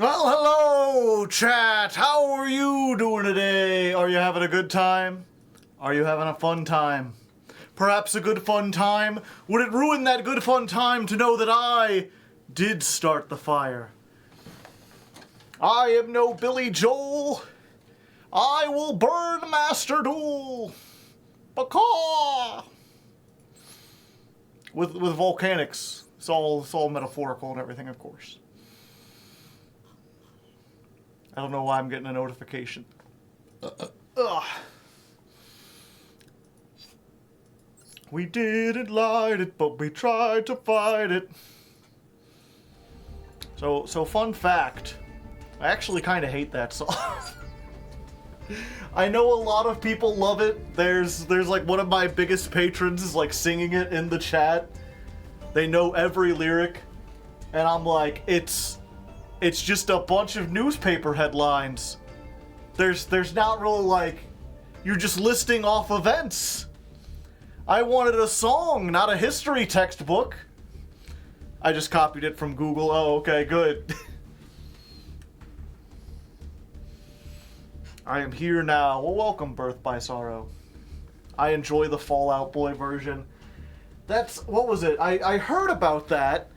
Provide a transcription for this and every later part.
Well, hello, chat. How are you doing today? Are you having a good time? Are you having a fun time? Perhaps a good fun time? Would it ruin that good fun time to know that I did start the fire? I am no Billy Joel. I will burn Master Duel. Bacaw! With Volcanics. It's all metaphorical and everything, of course. I don't know why I'm getting a notification. We didn't light it, but we tried to fight it. So fun fact. I actually kind of hate that song. I know a lot of people love it. There's like one of my biggest patrons is like singing it in the chat. They know every lyric. And I'm like, it's just a bunch of newspaper headlines. There's not really like, you're just listing off events. I wanted a song, not a history textbook. I just copied it from Google. Oh, okay, good. I am here now. Well, welcome, Birth by Sorrow. I enjoy the Fall Out Boy version. What was it? I heard about that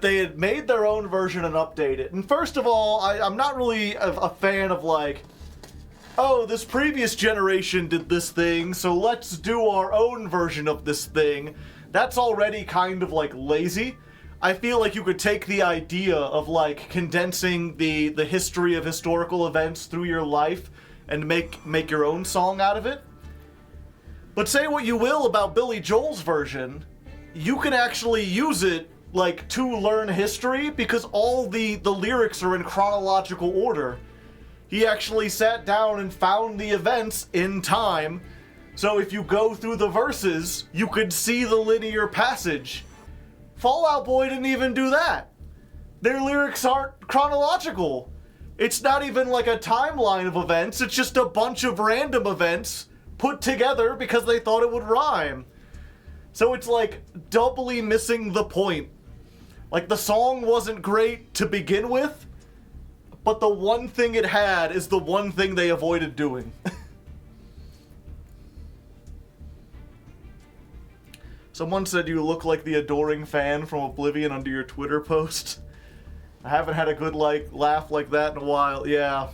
they had made their own version and updated. And first of all, I'm not really a fan of like, oh, this previous generation did this thing, so let's do our own version of this thing. That's already kind of like lazy. I feel like you could take the idea of like condensing the history of historical events through your life and make your own song out of it. But say what you will about Billy Joel's version, you can actually use it like to learn history because all the lyrics are in chronological order. He actually sat down and found the events in time. So if you go through the verses, you could see the linear passage. Fall Out Boy didn't even do that. Their lyrics aren't chronological. It's not even like a timeline of events, it's just a bunch of random events put together because they thought it would rhyme. So it's like doubly missing the point. Like the song wasn't great to begin with, but the one thing it had is the one thing they avoided doing. Someone said you look like the adoring fan from Oblivion under your Twitter post. I haven't had a good laugh like that in a while. Yeah.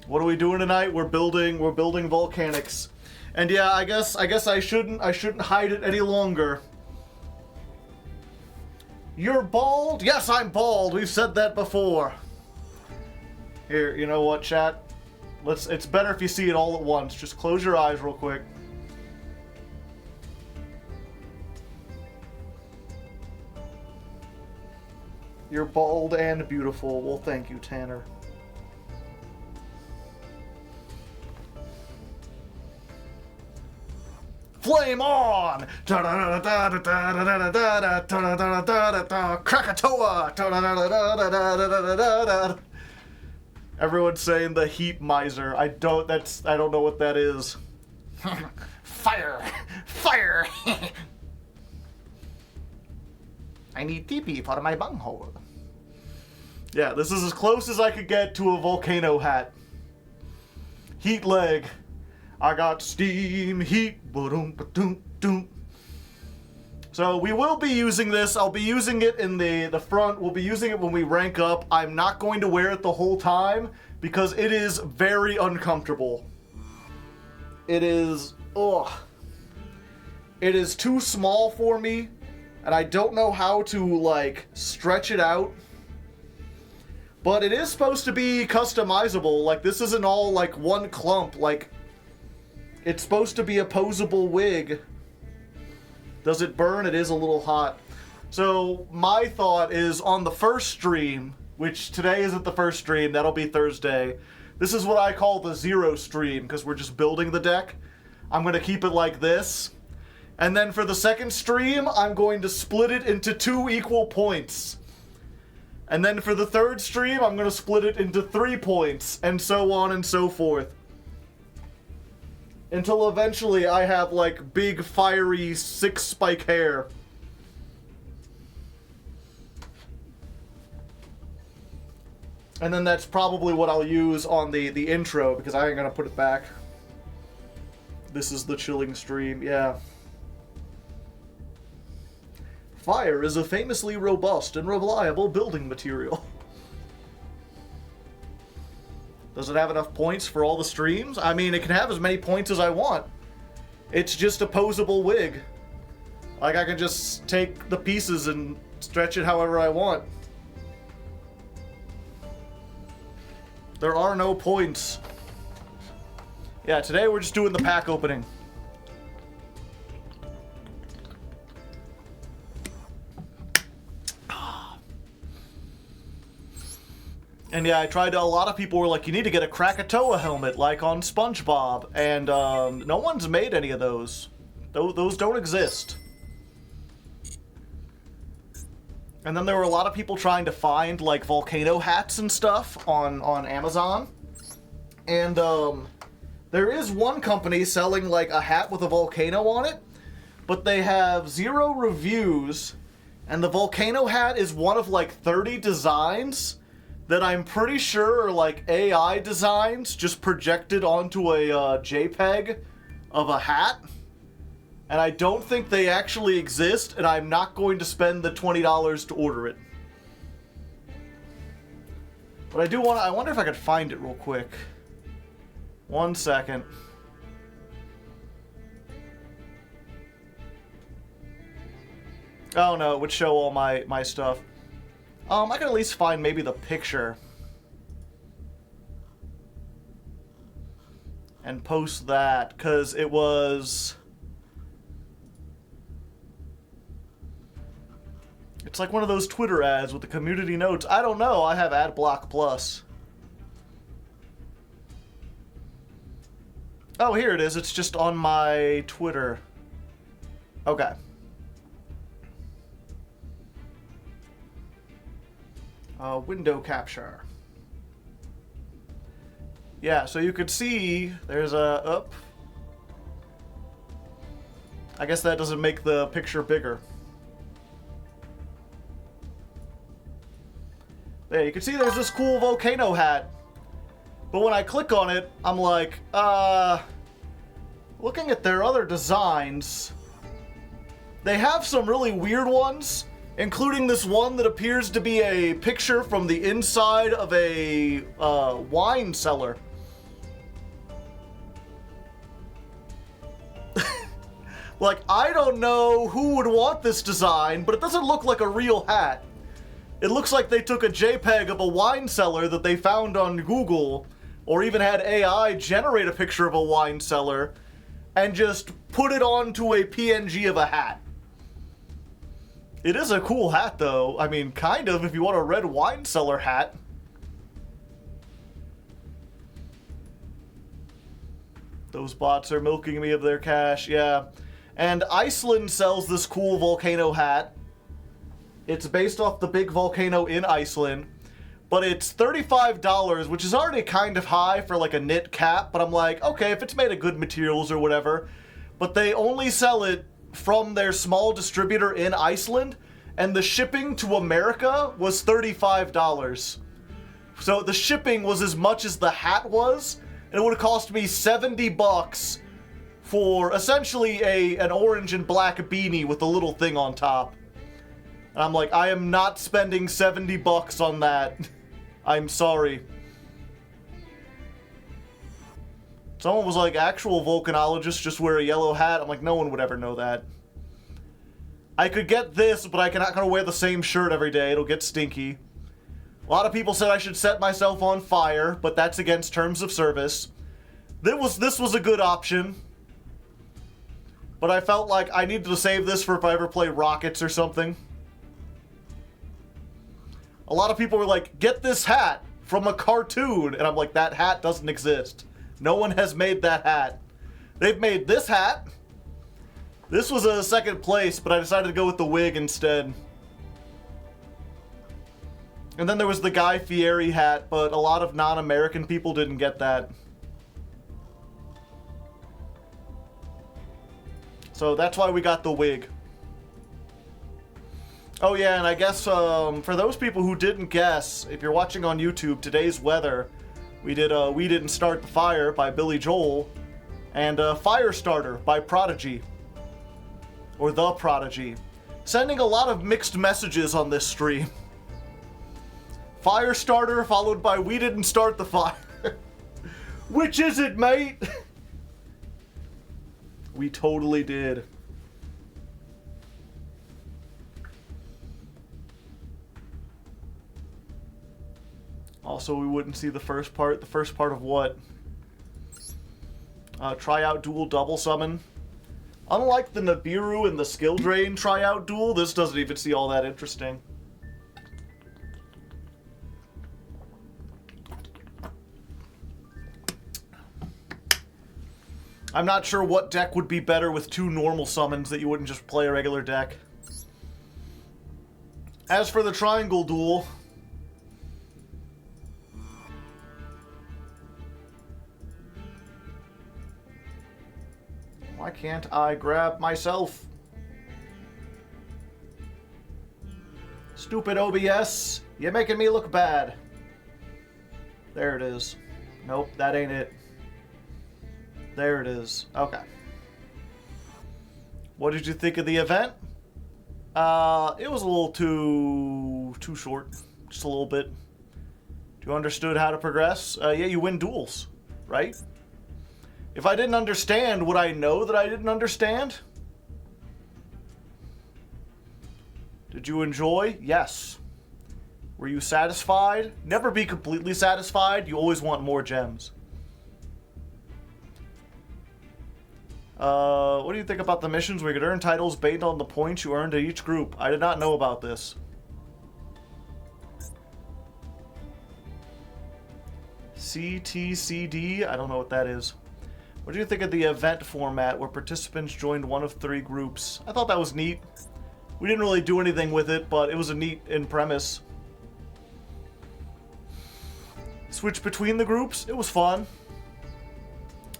What are we doing tonight? We're building Volcanics. And yeah, I guess I shouldn't hide it any longer. You're bald? Yes, I'm bald. We've said that before. Here, you know what, chat? It's better if you see it all at once. Just close your eyes real quick. You're bald and beautiful. Well, thank you, Tanner. Flame on! Krakatoa! Everyone's saying the heat miser. I don't know what that is. Fire! Fire! I need TP for my bunghole. Yeah, this is as close as I could get to a Volcano hat. Heat leg. I got steam heat. So we will be using this. I'll be using it in the front. We'll be using it when we rank up. I'm not going to wear it the whole time because it is very uncomfortable. It is, it is too small for me, and I don't know how to like stretch it out. But it is supposed to be customizable. Like this isn't all like one clump. Like it's supposed to be a posable wig. Does it burn? It is a little hot. So my thought is on the first stream, which today isn't the first stream, that'll be Thursday. This is what I call the zero stream because we're just building the deck. I'm going to keep it like this. And then for the second stream, I'm going to split it into 2 equal points. And then for the third stream, I'm going to split it into 3 points, and so on and so forth. Until eventually I have, like, big, fiery, 6-spike hair. And then that's probably what I'll use on the intro, because I ain't gonna put it back. This is the chilling stream, yeah. Fire is a famously robust and reliable building material. Does it have enough points for all the streams? I mean, it can have as many points as I want. It's just a posable wig. Like, I can just take the pieces and stretch it however I want. There are no points. Yeah, today we're just doing the pack opening. And yeah, I tried to, a lot of people were like, you need to get a Krakatoa helmet, like on SpongeBob. And no one's made any of those. Those don't exist. And then there were a lot of people trying to find, like, Volcano hats and stuff on Amazon. And there is one company selling, like, a hat with a volcano on it. But they have 0 reviews. And the volcano hat is one of, like, 30 designs that I'm pretty sure are like AI designs just projected onto a JPEG of a hat. And I don't think they actually exist, and I'm not going to spend the $20 to order it. But I do want to, I wonder if I could find it real quick. 1 second. Oh no, it would show all my stuff. I can at least find maybe the picture. And post that, because it was... It's like one of those Twitter ads with the community notes. I don't know, I have AdBlock Plus. Oh, here it is, it's just on my Twitter. Okay. Window capture. Yeah, so you could see there's a... I guess that doesn't make the picture bigger. There, you can see there's this cool volcano hat. But when I click on it, I'm like, looking at their other designs, they have some really weird ones. Including this one that appears to be a picture from the inside of a wine cellar. Like, I don't know who would want this design, but it doesn't look like a real hat. It looks like they took a JPEG of a wine cellar that they found on Google, or even had AI generate a picture of a wine cellar, and just put it onto a PNG of a hat. It is a cool hat, though. I mean, kind of, if you want a red wine cellar hat. Those bots are milking me of their cash, yeah. And Iceland sells this cool volcano hat. It's based off the big volcano in Iceland. But it's $35, which is already kind of high for like a knit cap. But I'm like, okay, if it's made of good materials or whatever. But they only sell it from their small distributor in Iceland, and the shipping to America was $35. So the shipping was as much as the hat was, and it would have cost me $70 for essentially an orange and black beanie with a little thing on top. And I'm like, I am not spending $70 on that. I'm sorry. Someone was like, actual volcanologists just wear a yellow hat. I'm like, no one would ever know that. I could get this, but I'm not going to wear the same shirt every day. It'll get stinky. A lot of people said I should set myself on fire, but that's against terms of service. This was a good option. But I felt like I needed to save this for if I ever play Rockets or something. A lot of people were like, get this hat from a cartoon. And I'm like, that hat doesn't exist. No one has made that hat. They've made this hat. This was a second place, but I decided to go with the wig instead. And then there was the Guy Fieri hat, but a lot of non-American people didn't get that. So that's why we got the wig. Oh yeah, and I guess for those people who didn't guess, if you're watching on YouTube, today's weather, we did We Didn't Start the Fire by Billy Joel, and Firestarter by Prodigy. Or The Prodigy. Sending a lot of mixed messages on this stream. Firestarter followed by We Didn't Start the Fire. Which is it, mate? We totally did. Also, we wouldn't see the first part. The first part of what? Tryout duel double summon. Unlike the Nibiru and the skill drain tryout duel, this doesn't even see all that interesting. I'm not sure what deck would be better with 2 normal summons that you wouldn't just play a regular deck. As for the triangle duel, why can't I grab myself? Stupid OBS, you're making me look bad. There it is. Nope, that ain't it. There it is. Okay. What did you think of the event? It was a little too short. Just a little bit. You understood how to progress? Yeah, you win duels, right? If I didn't understand, would I know that I didn't understand? Did you enjoy? Yes. Were you satisfied? Never be completely satisfied. You always want more gems. What do you think about the missions where you could earn titles based on the points you earned at each group? I did not know about this. CTCD? I don't know what that is. What do you think of the event format where participants joined one of 3 groups? I thought that was neat. We didn't really do anything with it, but it was a neat in premise. Switch between the groups? It was fun.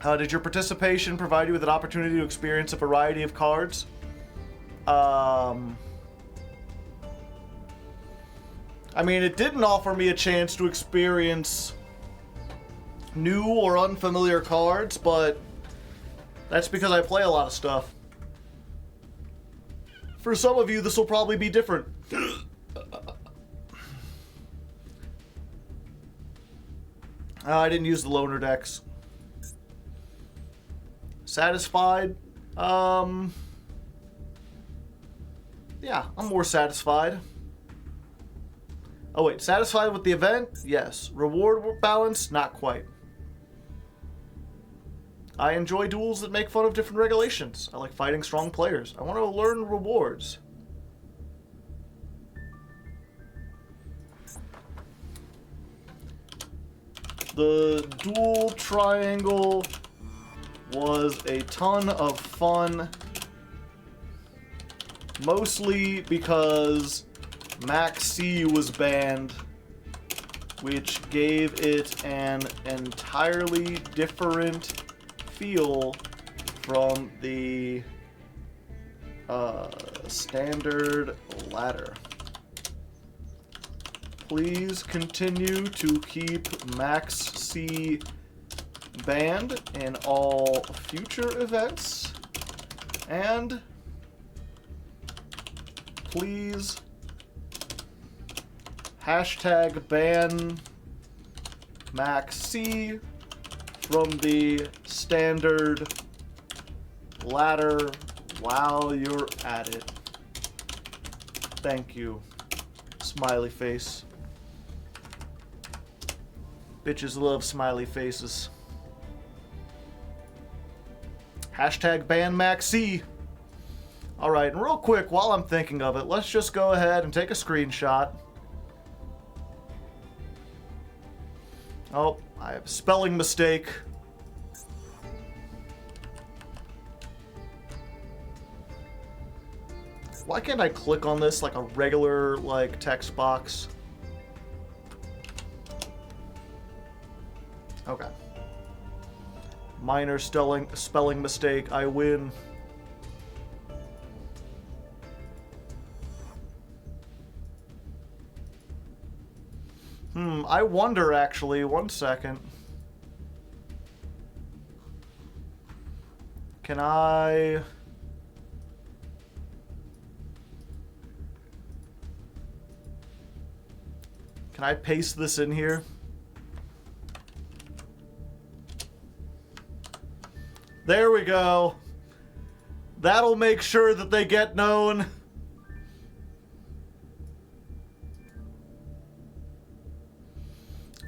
Did your participation provide you with an opportunity to experience a variety of cards? I mean, it didn't offer me a chance to experience new or unfamiliar cards, but that's because I play a lot of stuff. For some of you, this will probably be different. I didn't use the loaner decks. Satisfied? Yeah, I'm more satisfied. Oh wait, satisfied with the event? Yes. Reward balance? Not quite. I enjoy duels that make fun of different regulations. I like fighting strong players. I want to learn rewards. The Duel Triangle was a ton of fun. Mostly because Max C was banned, which gave it an entirely different feel from the standard ladder. Please continue to keep Max C banned in all future events, and please hashtag ban Max C from the standard ladder while you're at it. Thank you. Smiley face. Bitches love smiley faces. Hashtag ban Max C. Alright, and real quick, while I'm thinking of it, let's just go ahead and take a screenshot. Oh, I have a spelling mistake. Why can't I click on this like a regular, like, text box? Okay. Minor spelling mistake. I win. I wonder, actually. 1 second. Can I... Can I paste this in here? There we go. That'll make sure that they get known.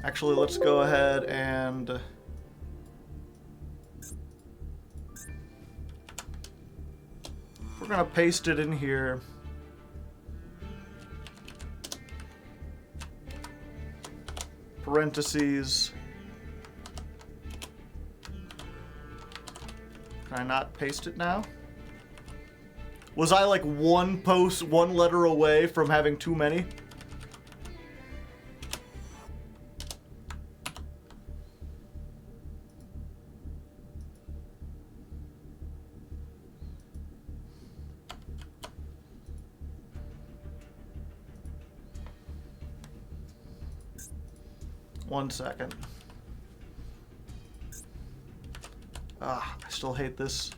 Actually, let's go ahead and... We're gonna paste it in here. Parentheses. Can I not paste it now? Was I like one letter away from having too many? One second. I still hate this.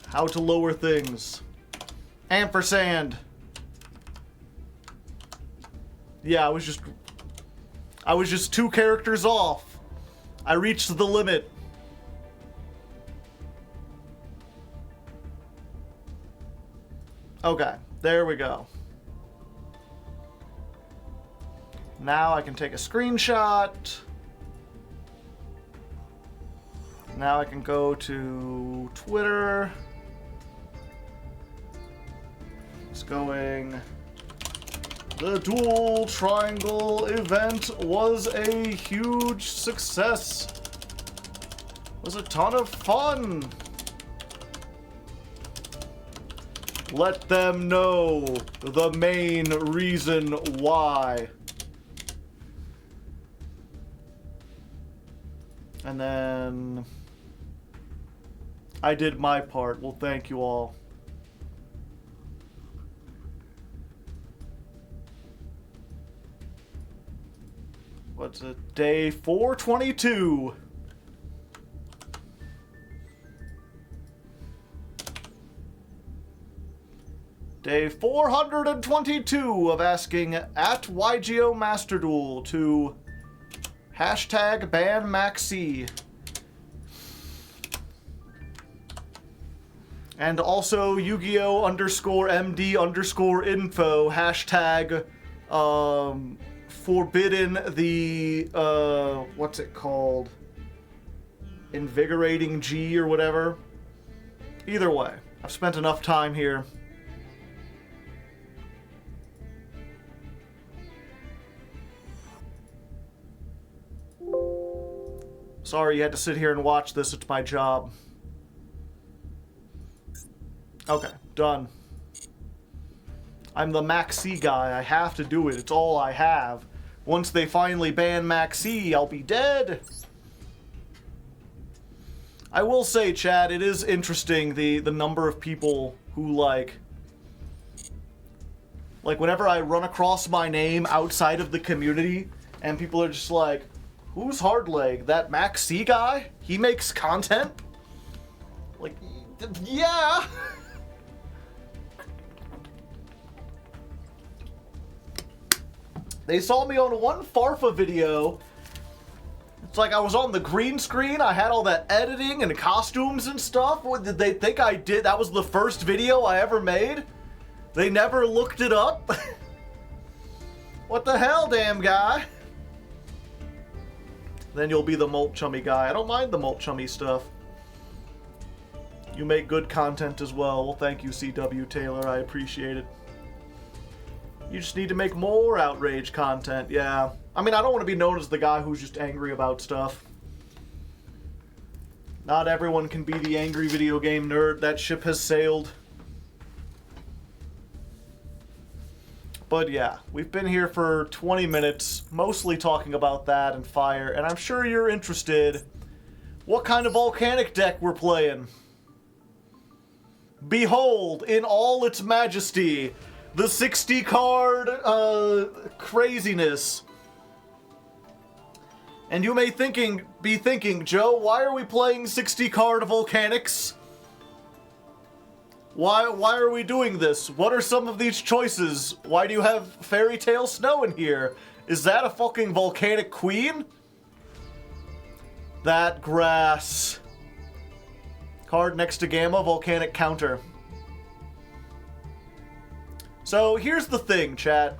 How to lower things. Ampersand. Yeah, I was just 2 characters off. I reached the limit. Okay, there we go. Now I can take a screenshot. Now I can go to Twitter. It's going... The Duel Triangle event was a huge success. It was a ton of fun. Let them know the main reason why. And then I did my part. Well, thank you all. What's it? Day 422. Day 422 of asking at YGO Master Duel to hashtag ban Maxi. And also Yu-Gi-Oh _MD_info hashtag forbidden the what's it called? Invigorating G or whatever. Either way, I've spent enough time here. Sorry you had to sit here and watch this, it's my job. Okay, done. I'm the Maxi guy, I have to do it, it's all I have. Once they finally ban Maxi, I'll be dead. I will say, Chad, it is interesting the number of people who like whenever I run across my name outside of the community and people are just like, who's Hardleg? That Maxi guy? He makes content? Like, yeah! They saw me on one Farfa video. It's like I was on the green screen, I had all that editing and costumes and stuff. What did they think I did? That was the first video I ever made? They never looked it up? What the hell, damn guy? Then you'll be the Molt Chummy guy. I don't mind the Molt Chummy stuff. You make good content as well. Well, thank you, CW Taylor. I appreciate it. You just need to make more outrage content, yeah. I mean, I don't want to be known as the guy who's just angry about stuff. Not everyone can be the angry video game nerd. That ship has sailed. But yeah, we've been here for 20 minutes, mostly talking about that and fire, and I'm sure you're interested what kind of Volcanic deck we're playing. Behold, in all its majesty, the 60 card craziness. And you may be thinking, Joe, why are we playing 60 card Volcanics? Why are we doing this? What are some of these choices? Why do you have Fairy Tale Snow in here? Is that a fucking Volcanic Queen? That grass. Card next to Gamma, Volcanic counter. So here's the thing, chat.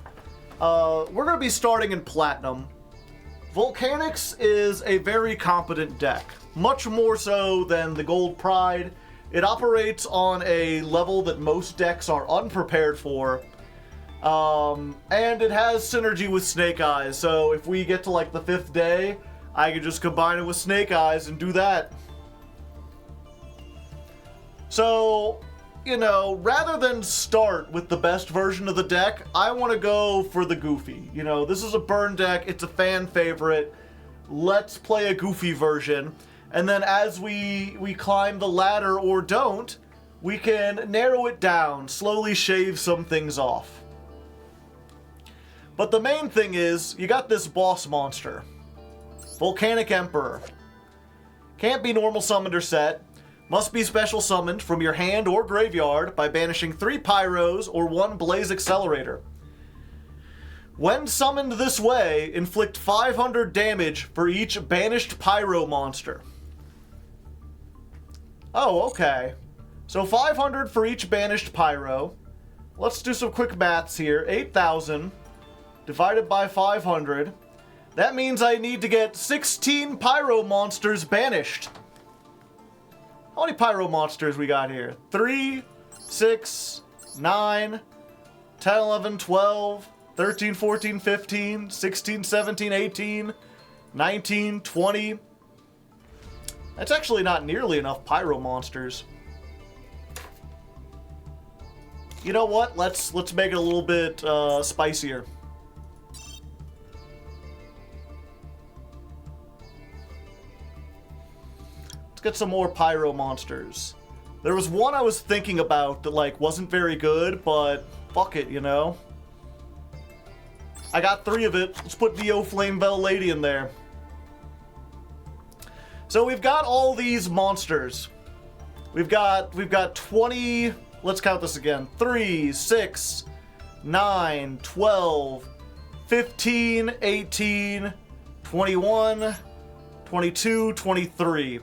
We're going to be starting in Platinum. Volcanics is a very competent deck. Much more so than the Gold Pride. It operates on a level that most decks are unprepared for. And it has synergy with Snake Eyes, so if we get to like the 5th day, I can just combine it with Snake Eyes and do that. So, you know, rather than start with the best version of the deck, I want to go for the goofy. You know, this is a burn deck, it's a fan favorite. Let's play a goofy version. And then as we climb the ladder or don't, we can narrow it down, slowly shave some things off. But the main thing is, you got this boss monster. Volcanic Emperor. Can't be normal summoned or set. Must be special summoned from your hand or graveyard by banishing 3 Pyros or 1 Blaze Accelerator. When summoned this way, inflict 500 damage for each banished Pyro monster. Oh, okay. So 500 for each banished Pyro. Let's do some quick maths here. 8,000 divided by 500. That means I need to get 16 Pyro monsters banished. How many Pyro monsters we got here? 3, 6, 9, 10, 11, 12, 13, 14, 15, 16, 17, 18, 19, 20. That's actually not nearly enough Pyro monsters. You know what? Let's make it a little bit spicier. Let's get some more Pyro monsters. There was one I was thinking about that like wasn't very good, but fuck it, you know. I got 3 of it. Let's put Neo Flame Bell Lady in there. So we've got all these monsters. We've got 20, let's count this again. 3, 6, 9, 12, 15, 18, 21, 22, 23.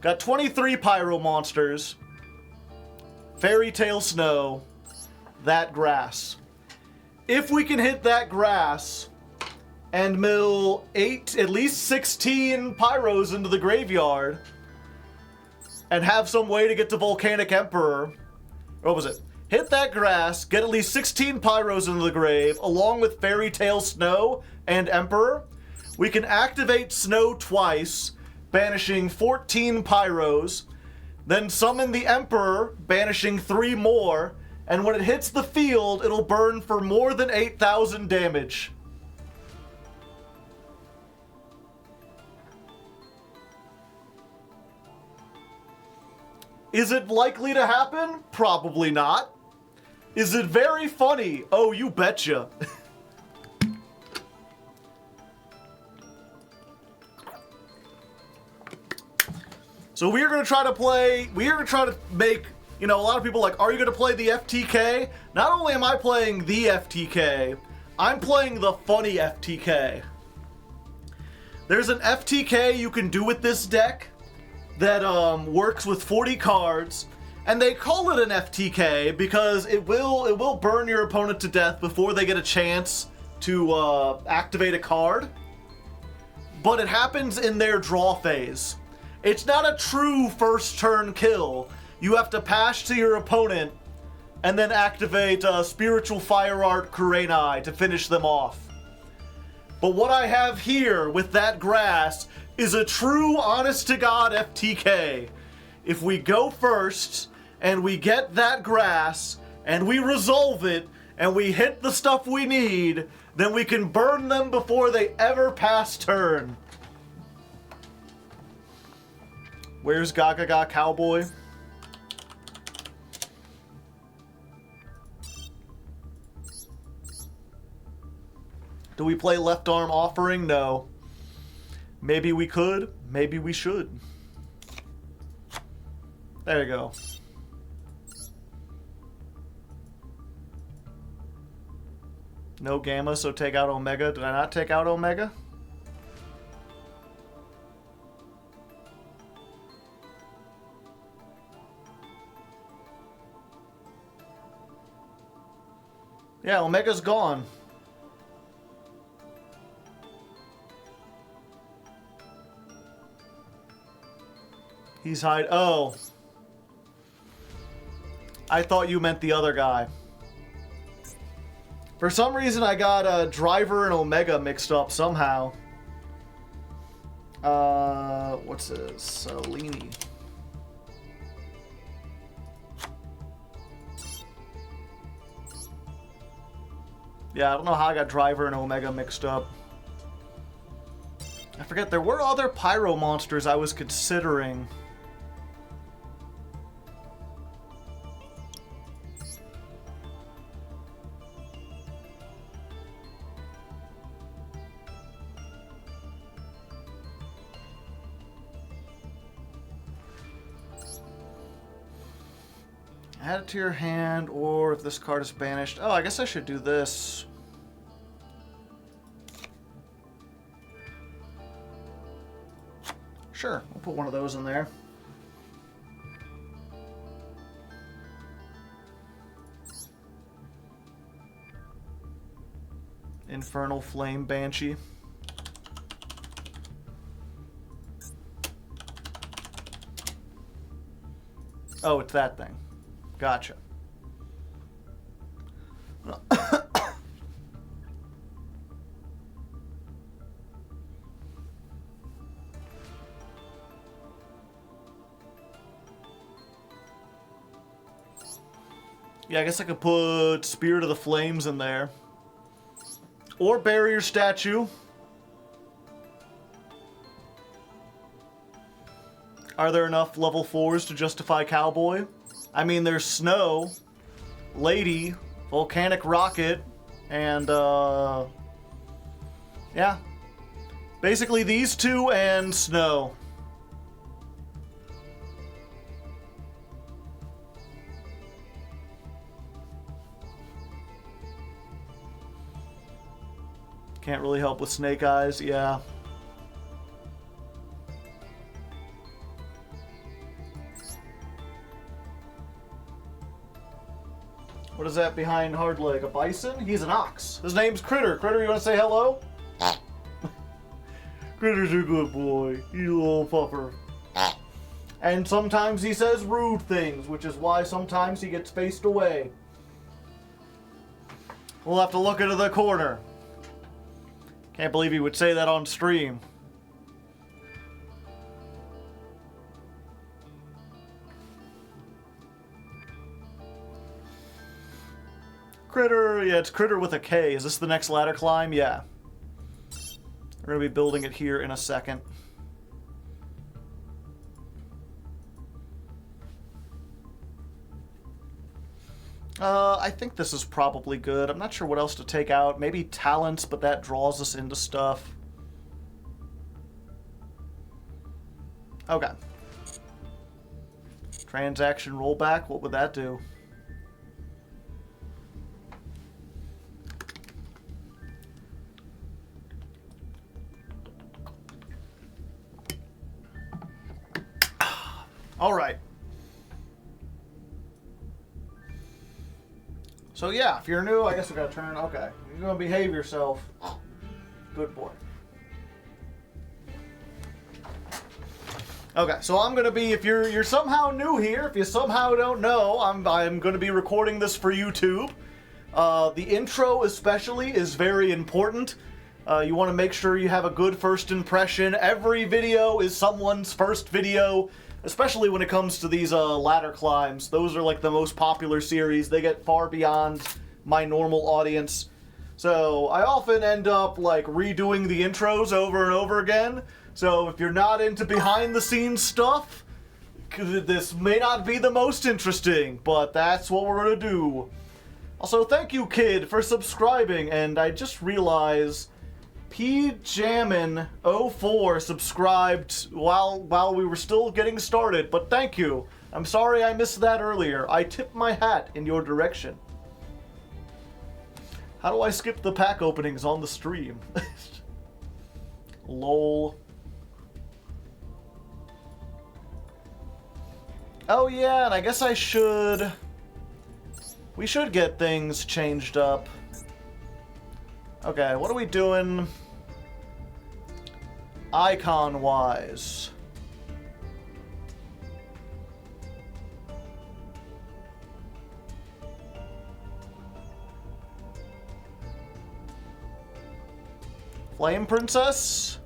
Got 23 Pyro monsters. Fairy Tale Snow. That grass. If we can hit that grass and mill at least 16 Pyros into the graveyard and have some way to get to Volcanic Emperor, or what was it? Hit that grass, get at least 16 Pyros into the grave, along with Fairy Tale Snow and Emperor, we can activate Snow twice, banishing 14 Pyros, then summon the Emperor, banishing 3 more, and when it hits the field, it'll burn for more than 8,000 damage. Is it likely to happen? Probably not. Is it very funny? Oh, you betcha. So we are going to try to make, you know, a lot of people are like, are you going to play the FTK? Not only am I playing the FTK, I'm playing the funny FTK. There's an FTK you can do with this deck that works with 40 cards, and they call it an FTK because it will burn your opponent to death before they get a chance to activate a card. But it happens in their draw phase. It's not a true first turn kill. You have to pass to your opponent and then activate Spiritual Fire Art Kurenai to finish them off. But what I have here with that grass is a true honest-to-God FTK. If we go first and we get that grass and we resolve it and we hit the stuff we need, then we can burn them before they ever pass turn. Where's Gaga Cowboy? Do we play left arm offering? No. Maybe we could. Maybe we should. There you go. No Gamma, so take out Omega. Did I not take out Omega? Yeah, Omega's gone. He's hide. Oh. I thought you meant the other guy. For some reason, I got Driver and Omega mixed up somehow. What's this? Salini. Yeah, I don't know how I got Driver and Omega mixed up. I forget, there were other Pyro monsters I was considering. Add it to your hand, or if this card is banished. Oh, I guess I should do this. Sure, we'll put one of those in there. Infernal Flame Banshee. Oh, it's that thing. Gotcha. Yeah, I guess I could put Spirit of the Flames in there. Or Barrier Statue. Are there enough level 4s to justify Cowboy? I mean, there's Snow, Lady, Volcanic Rocket, and, yeah. Basically these two and Snow. Can't really help with Snake Eyes, yeah. What is that behind Hardleg? A bison? He's an ox. His name's Critter. Critter, you want to say hello? Critter's a good boy. He's a little pupper. And sometimes he says rude things, which is why sometimes he gets faced away. We'll have to look into the corner. Can't believe he would say that on stream. Critter, yeah, it's Critter with a K. Is this the next ladder climb? Yeah. We're going to be building it here in a second. I think this is probably good. I'm not sure what else to take out. Maybe talents, but that draws us into stuff. Okay. Transaction rollback, what would that do? All right. So yeah, if you're new, I guess we gotta turn. Okay, you're gonna behave yourself. Good boy. Okay, so I'm gonna be. If you're somehow new here, if you somehow don't know, I'm gonna be recording this for YouTube. The intro especially is very important. You want to make sure you have a good first impression. Every video is someone's first video. Especially when it comes to these ladder climbs. Those are like the most popular series. They get far beyond my normal audience. So I often end up like redoing the intros over and over again. So if you're not into behind the scenes stuff, this may not be the most interesting, but that's what we're gonna do. Also, thank you, kid, for subscribing, and I just realized PJammin04 subscribed while we were still getting started, but thank you. I'm sorry I missed that earlier. I tip my hat in your direction. How do I skip the pack openings on the stream? Lol. Oh yeah, and I guess we should get things changed up. Okay, what are we doing icon-wise? Flame Princess?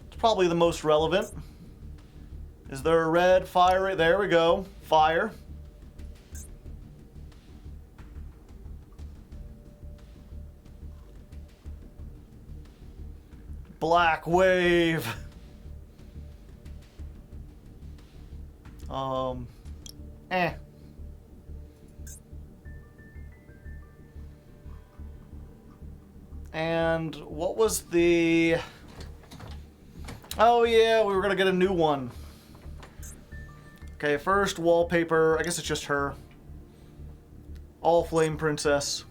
It's probably the most relevant. Is there a red fire? There we go. Fire. Black Wave. Eh. And what was the... Oh yeah, we were gonna get a new one. Okay, first wallpaper. I guess it's just her. All Flame Princess.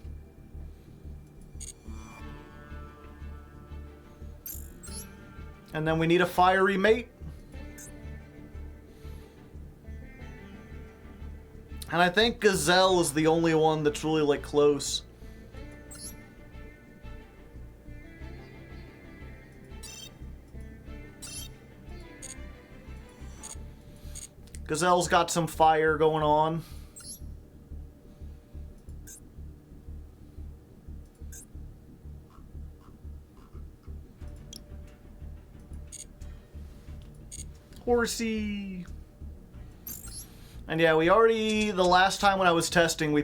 And then we need a fiery mate. And I think Gazelle is the only one that's really, like, close. Gazelle's got some fire going on. Horsey. And yeah, we already, the last time when I was testing, we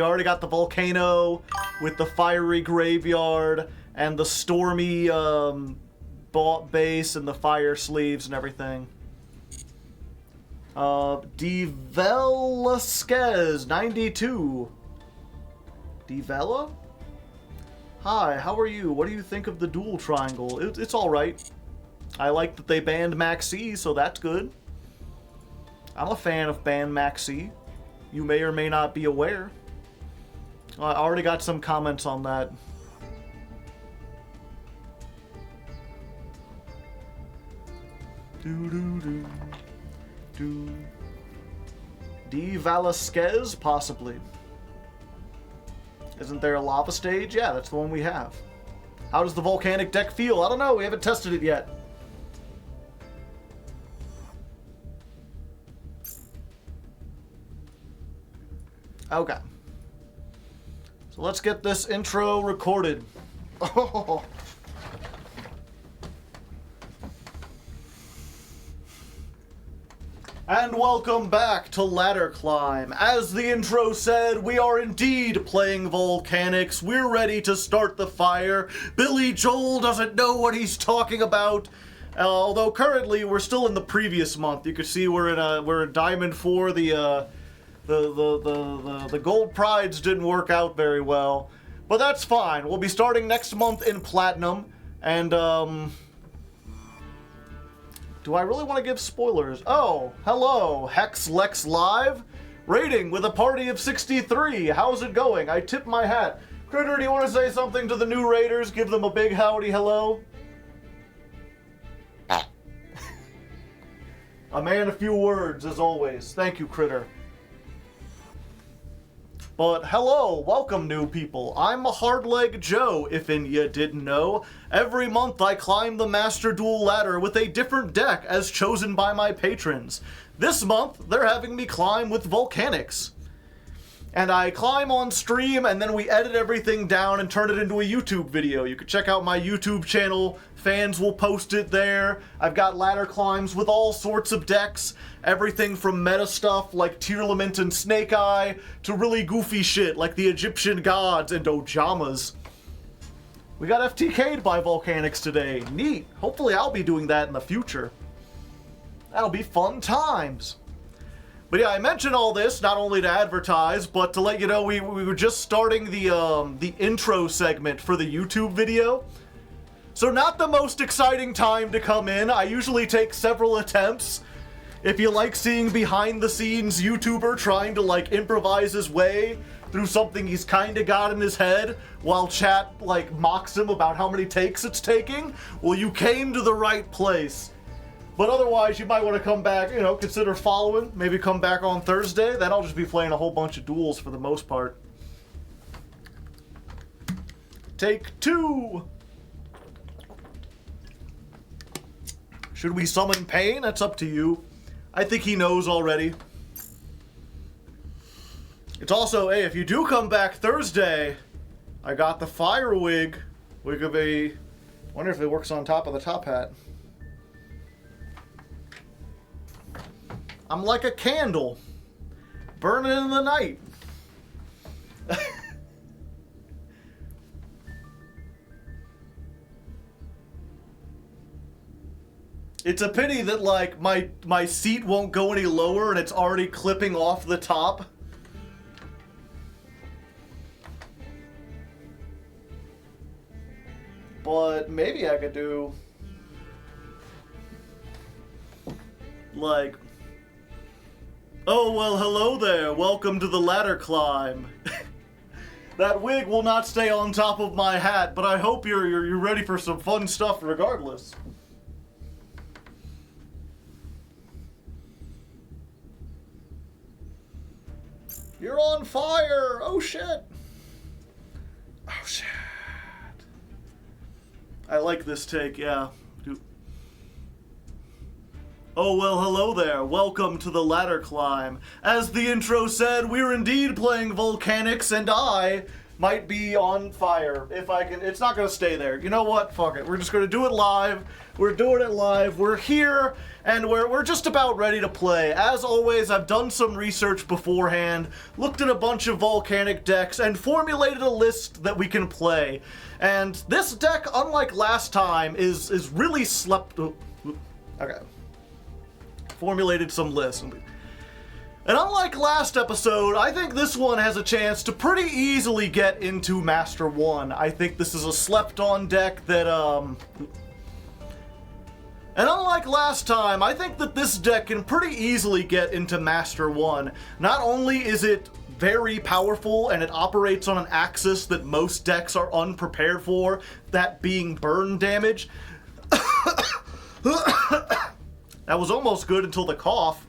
already got the Volcano with the fiery graveyard and the stormy base and the fire sleeves and everything. Develasquez 92. Devela? Hi, how are you? What do you think of the Duel Triangle? It's alright. I like that they banned Maxi, so that's good. I'm a fan of banned Maxi. You may or may not be aware. I already got some comments on that. Develasquez, possibly. Isn't there a lava stage? Yeah, that's the one we have. How does the Volcanic deck feel? I don't know, we haven't tested it yet. Okay. So let's get this intro recorded. Oh. And welcome back to Ladder Climb. As the intro said, we are indeed playing Volcanics. We're ready to start the fire. Billy Joel doesn't know what he's talking about. Although currently we're still in the previous month. You can see we're in Diamond 4. The Gold Prides didn't work out very well. But that's fine. We'll be starting next month in Platinum. And do I really want to give spoilers? Oh, hello, Hex Lex Live. Rating with a party of 63. How's it going? I tip my hat. Critter, do you want to say something to the new raiders? Give them a big howdy hello. A man, a few words, as always. Thank you, Critter. But hello, welcome new people. I'm a Hardleg Joe, if you didn't know. Every month I climb the Master Duel ladder with a different deck as chosen by my patrons. This month, they're having me climb with Volcanics. And I climb on stream, and then we edit everything down and turn it into a YouTube video. You can check out my YouTube channel. Fans will post it there. I've got ladder climbs with all sorts of decks. Everything from meta stuff like Tearlament and Snake Eye to really goofy shit like the Egyptian gods and Ojamas. We got FTK'd by Volcanics today. Neat. Hopefully I'll be doing that in the future. That'll be fun times. But yeah, I mentioned all this not only to advertise, but to let you know we were just starting the intro segment for the YouTube video. So not the most exciting time to come in. I usually take several attempts. If you like seeing behind-the-scenes YouTuber trying to, like, improvise his way through something he's kinda got in his head while chat, like, mocks him about how many takes it's taking, well, you came to the right place. But otherwise, you might want to come back, you know, consider following, maybe come back on Thursday, then I'll just be playing a whole bunch of duels for the most part. Take 2! Should we summon Pain? That's up to you. I think he knows already. It's also, hey, if you do come back Thursday, I got the fire wig. Wig of a... wonder if it works on top of the top hat. I'm like a candle, burning in the night. It's a pity that, like, my seat won't go any lower and it's already clipping off the top. But maybe I could do, like, oh, well, hello there. Welcome to the ladder climb. That wig will not stay on top of my hat, but I hope you're ready for some fun stuff regardless. You're on fire! Oh shit! Oh shit. I like this take, yeah. Oh, well, hello there. Welcome to the ladder climb. As the intro said, we're indeed playing Volcanics, and I might be on fire. If I can... it's not gonna stay there. You know what? Fuck it. We're just gonna do it live. We're doing it live. We're here, and we're just about ready to play. As always, I've done some research beforehand, looked at a bunch of Volcanic decks, and formulated a list that we can play. And this deck, unlike last time, is really slept... okay. Formulated some lists. And unlike last episode, I think this one has a chance to pretty easily get into Master 1. I think this is a slept-on deck that, and unlike last time, I think that this deck can pretty easily get into Master 1. Not only is it very powerful and it operates on an axis that most decks are unprepared for, that being burn damage. That was almost good until the cough.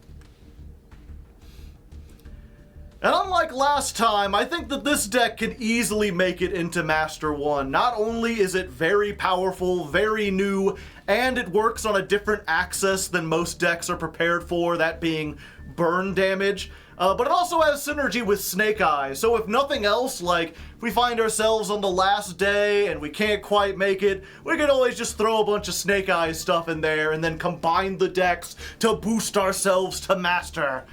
And unlike last time, I think that this deck can easily make it into Master 1. Not only is it very powerful, very new, and it works on a different axis than most decks are prepared for, that being burn damage, but it also has synergy with Snake Eyes. So if nothing else, like, if we find ourselves on the last day and we can't quite make it, we can always just throw a bunch of Snake Eyes stuff in there and then combine the decks to boost ourselves to Master.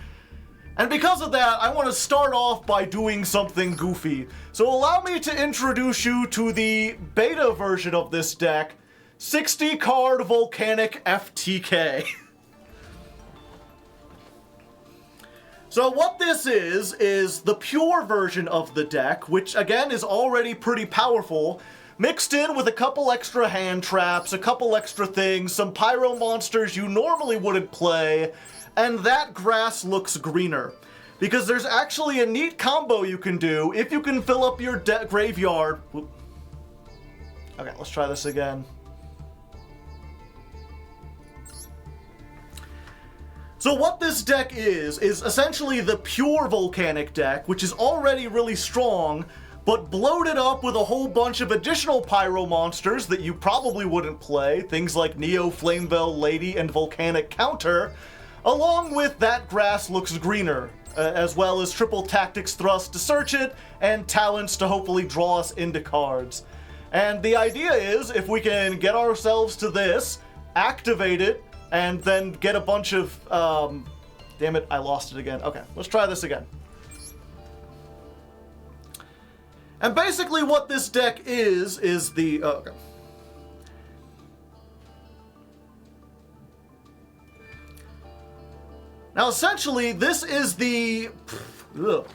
And because of that, I want to start off by doing something goofy. So allow me to introduce you to the beta version of this deck, 60 card Volcanic FTK. So what this is the pure version of the deck, which again is already pretty powerful, mixed in with a couple extra hand traps, a couple extra things, some pyro monsters you normally wouldn't play, and that grass looks greener. Because there's actually a neat combo you can do if you can fill up your graveyard. Okay, let's try this again. So what this deck is essentially the pure Volcanic deck, which is already really strong, but bloated up with a whole bunch of additional pyro monsters that you probably wouldn't play, things like Neo Flamevell Lady and Volcanic Counter, along with that grass looks greener, as well as triple tactics thrust to search it, and talents to hopefully draw us into cards. And the idea is, if we can get ourselves to this, activate it, and then get a bunch of, damn it, I lost it again. Okay, let's try this again. And basically what this deck is the, okay. Now, essentially, this is the... Ugh.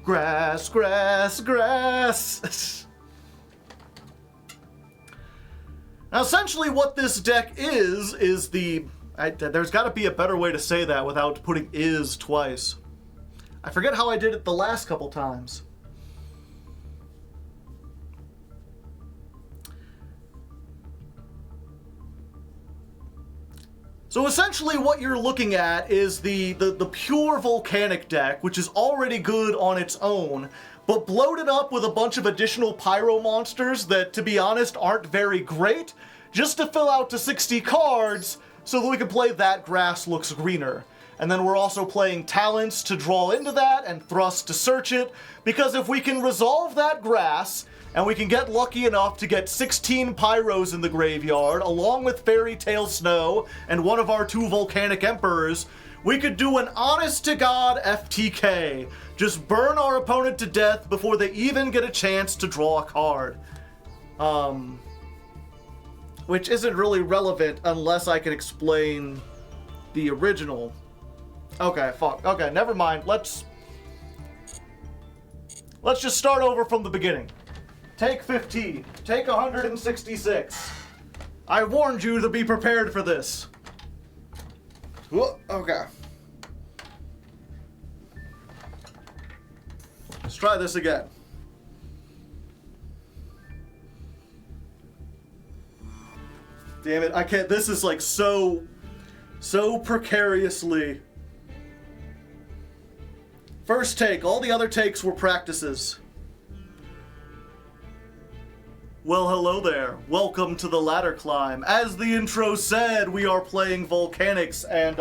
Grass, grass, grass. Now, essentially, what this deck is the... there's got to be a better way to say that without putting "is" twice. I forget how I did it the last couple times. So essentially what you're looking at is the pure Volcanic deck, which is already good on its own, but bloated up with a bunch of additional pyro monsters that, to be honest, aren't very great, just to fill out to 60 cards so that we can play That Grass Looks Greener. And then we're also playing Talents to draw into that and Thrust to search it, because if we can resolve that grass, and we can get lucky enough to get 16 Pyros in the graveyard, along with Fairy Tale Snow and one of our 2 Volcanic Emperors, we could do an honest-to-God FTK. Just burn our opponent to death before they even get a chance to draw a card. Which isn't really relevant unless I can explain the original. Okay, fuck. Okay, never mind. Let's just start over from the beginning. Take 15. Take 166. I warned you to be prepared for this. Okay. Let's try this again. Damn it, I can't. This is like so precariously. First take. All the other takes were practices. Well, hello there. Welcome to the ladder climb. As the intro said, we are playing Volcanics, and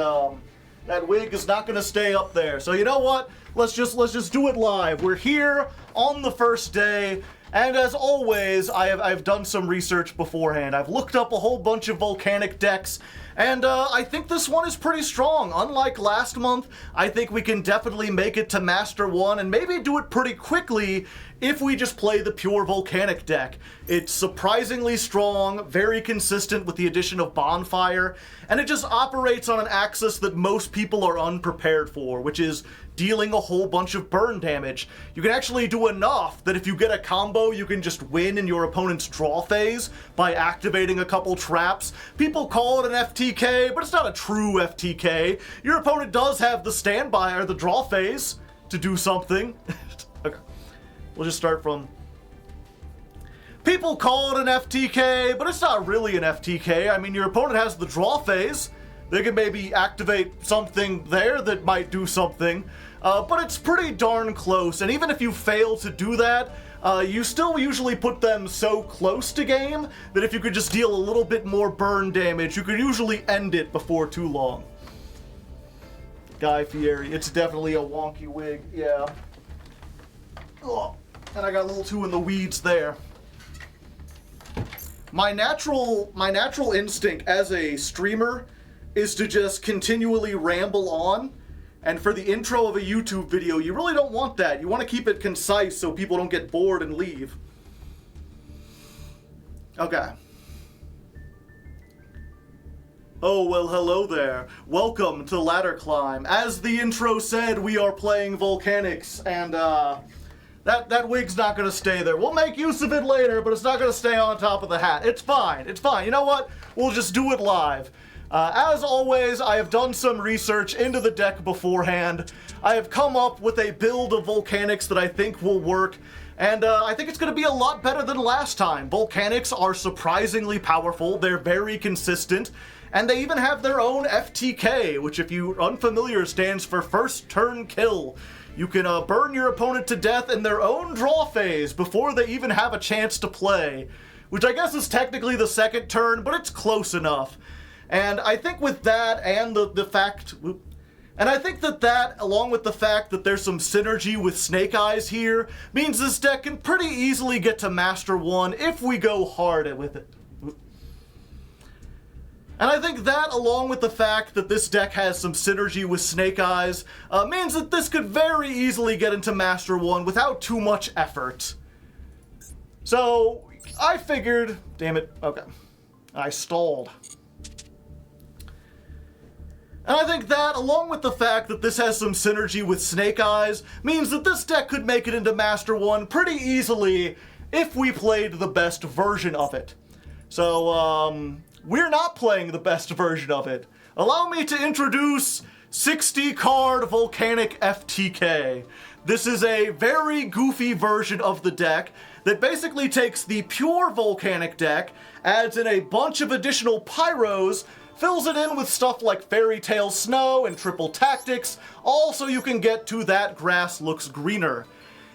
that wig is not gonna stay up there. So you know what? Let's just do it live. We're here on the first day, and as always, I've done some research beforehand. I've looked up a whole bunch of Volcanic decks, and I think this one is pretty strong. Unlike last month, I think we can definitely make it to Master 1 and maybe do it pretty quickly if we just play the pure Volcanic deck. It's surprisingly strong, very consistent with the addition of Bonfire, and it just operates on an axis that most people are unprepared for, which is dealing a whole bunch of burn damage. You can actually do enough that if you get a combo, you can just win in your opponent's draw phase by activating a couple traps. People call it an FTK, but it's not a true FTK. Your opponent does have the standby or the draw phase to do something. Okay. We'll just start from... People call it an FTK, but it's not really an FTK. I mean, your opponent has the draw phase. They can maybe activate something there that might do something. But it's pretty darn close. And even if you fail to do that, you still usually put them so close to game that if you could just deal a little bit more burn damage, you could usually end it before too long. Guy Fieri, it's definitely a wonky wig, yeah. Ugh. And I got a little too in the weeds there. My natural instinct as a streamer is to just continually ramble on. And for the intro of a YouTube video, you really don't want that. You want to keep it concise so people don't get bored and leave. Okay. Oh, well, hello there. Welcome to Ladder Climb. As the intro said, we are playing Volcanics, and that wig's not going to stay there. We'll make use of it later, but it's not going to stay on top of the hat. It's fine. It's fine. You know what? We'll just do it live. As always, I have done some research into the deck beforehand. I have come up with a build of Volcanics that I think will work, and I think it's going to be a lot better than last time. Volcanics are surprisingly powerful, they're very consistent, and they even have their own FTK, which, if you're unfamiliar, stands for First Turn Kill. You can burn your opponent to death in their own draw phase before they even have a chance to play, which I guess is technically the second turn, but it's close enough. And I think with that and the fact... And I think that along with the fact that there's some synergy with Snake Eyes here, means this deck can pretty easily get to Master 1 if we go hard with it. And I think that, along with the fact that this deck has some synergy with Snake Eyes, means that this could very easily get into Master 1 without too much effort. So, I figured... Damn it. Okay. I stalled. And I think that, along with the fact that this has some synergy with Snake Eyes, means that this deck could make it into Master 1 pretty easily if we played the best version of it. So, we're not playing the best version of it. Allow me to introduce 60-card Volcanic FTK. This is a very goofy version of the deck that basically takes the pure Volcanic deck, adds in a bunch of additional pyros, fills it in with stuff like Fairy Tale Snow and Triple Tactics, all so you can get to that grass looks greener.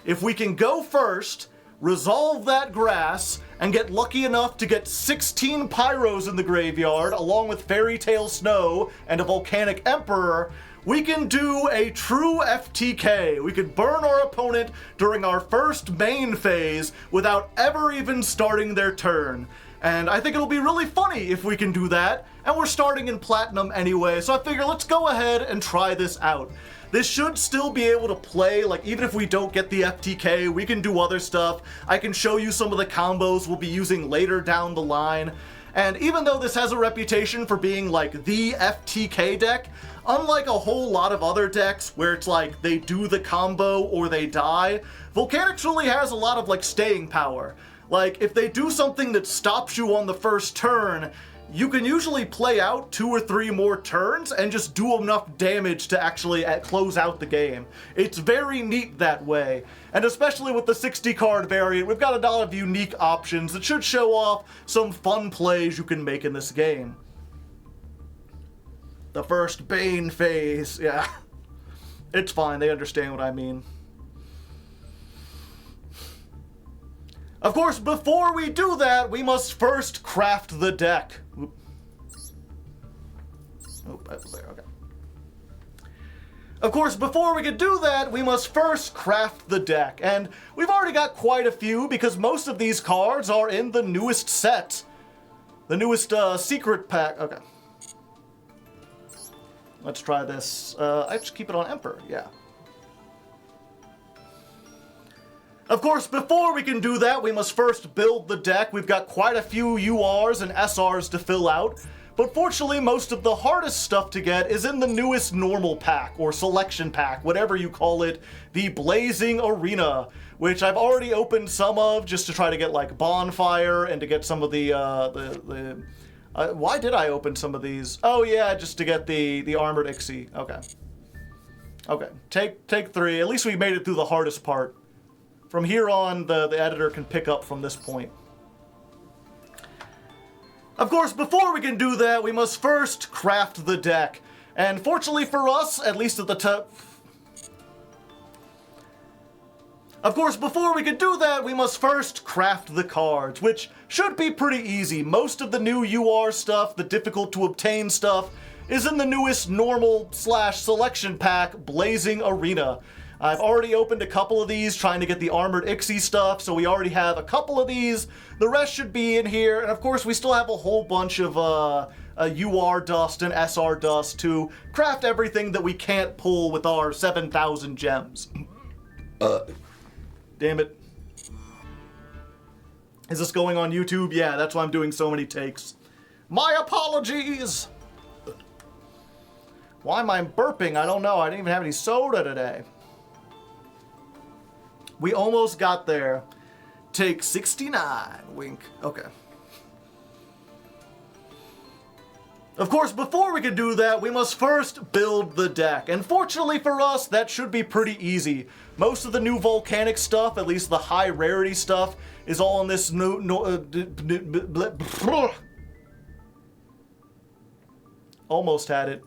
If we can go first, resolve that grass, and get lucky enough to get 16 pyros in the graveyard, along with Fairy Tale Snow and a Volcanic Emperor, we can do a true FTK. We could burn our opponent during our first main phase without ever even starting their turn. And I think it'll be really funny if we can do that, and we're starting in Platinum anyway, so I figure let's go ahead and try this out. This should still be able to play, like, even if we don't get the FTK, we can do other stuff. I can show you some of the combos we'll be using later down the line. And even though this has a reputation for being, like, the FTK deck, unlike a whole lot of other decks where it's like they do the combo or they die, Volcanics really has a lot of, like, staying power. Like, if they do something that stops you on the first turn, you can usually play out 2 or 3 more turns and just do enough damage to actually close out the game. It's very neat that way. And especially with the 60-card variant, we've got a lot of unique options that should show off some fun plays you can make in this game. The first Bane phase, yeah. It's fine, they understand what I mean. Of course, before we do that, we must first craft the deck. Oop. Oh, that's there, okay. Of course, before we could do that, we must first craft the deck. And we've already got quite a few because most of these cards are in the newest set. The newest secret pack. Okay. Let's try this. I just keep it on Emperor, yeah. Of course, before we can do that, we must first build the deck. We've got quite a few URs and SRs to fill out, but fortunately, most of the hardest stuff to get is in the newest normal pack, or selection pack, whatever you call it, the Blazing Arena, which I've already opened some of just to try to get, like, Bonfire and to get some of the why did I open some of these? Oh yeah, just to get the Armored Ixie. Okay. Okay, take 3. At least we made it through the hardest part. From here on, the editor can pick up from this point. Of course, before we can do that, we must first craft the deck. And fortunately for us, at least at the top... Of course, before we can do that, we must first craft the cards, which should be pretty easy. Most of the new UR stuff, the difficult to obtain stuff, is in the newest normal/selection pack, Blazing Arena. I've already opened a couple of these trying to get the Armored Ixie stuff, so we already have a couple of these. The rest should be in here, and of course we still have a whole bunch of UR dust and SR dust to craft everything that we can't pull with our 7,000 gems. Damn it. Is this going on YouTube? Yeah, that's why I'm doing so many takes. My apologies! Why am I burping? I don't know. I didn't even have any soda today. We almost got there. Take 69. Wink. Okay. Of course, before we can do that, we must first build the deck. And fortunately for us, that should be pretty easy. Most of the new Volcanic stuff, at least the high rarity stuff, is all in this almost had it.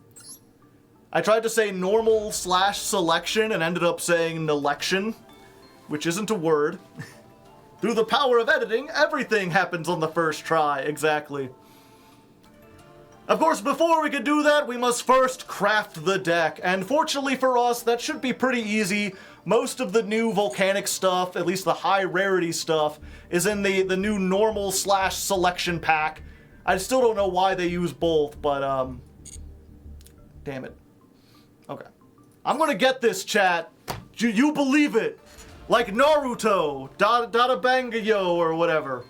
I tried to say normal/selection and ended up saying election, which isn't a word. Through the power of editing, everything happens on the first try, exactly. Of course, before we can do that, we must first craft the deck, and fortunately for us, that should be pretty easy. Most of the new Volcanic stuff, at least the high rarity stuff, is in the new normal/selection pack. I still don't know why they use both, but, damn it. Okay. I'm gonna get this, chat. You believe it. Like Naruto, Dada Bangayo, or whatever.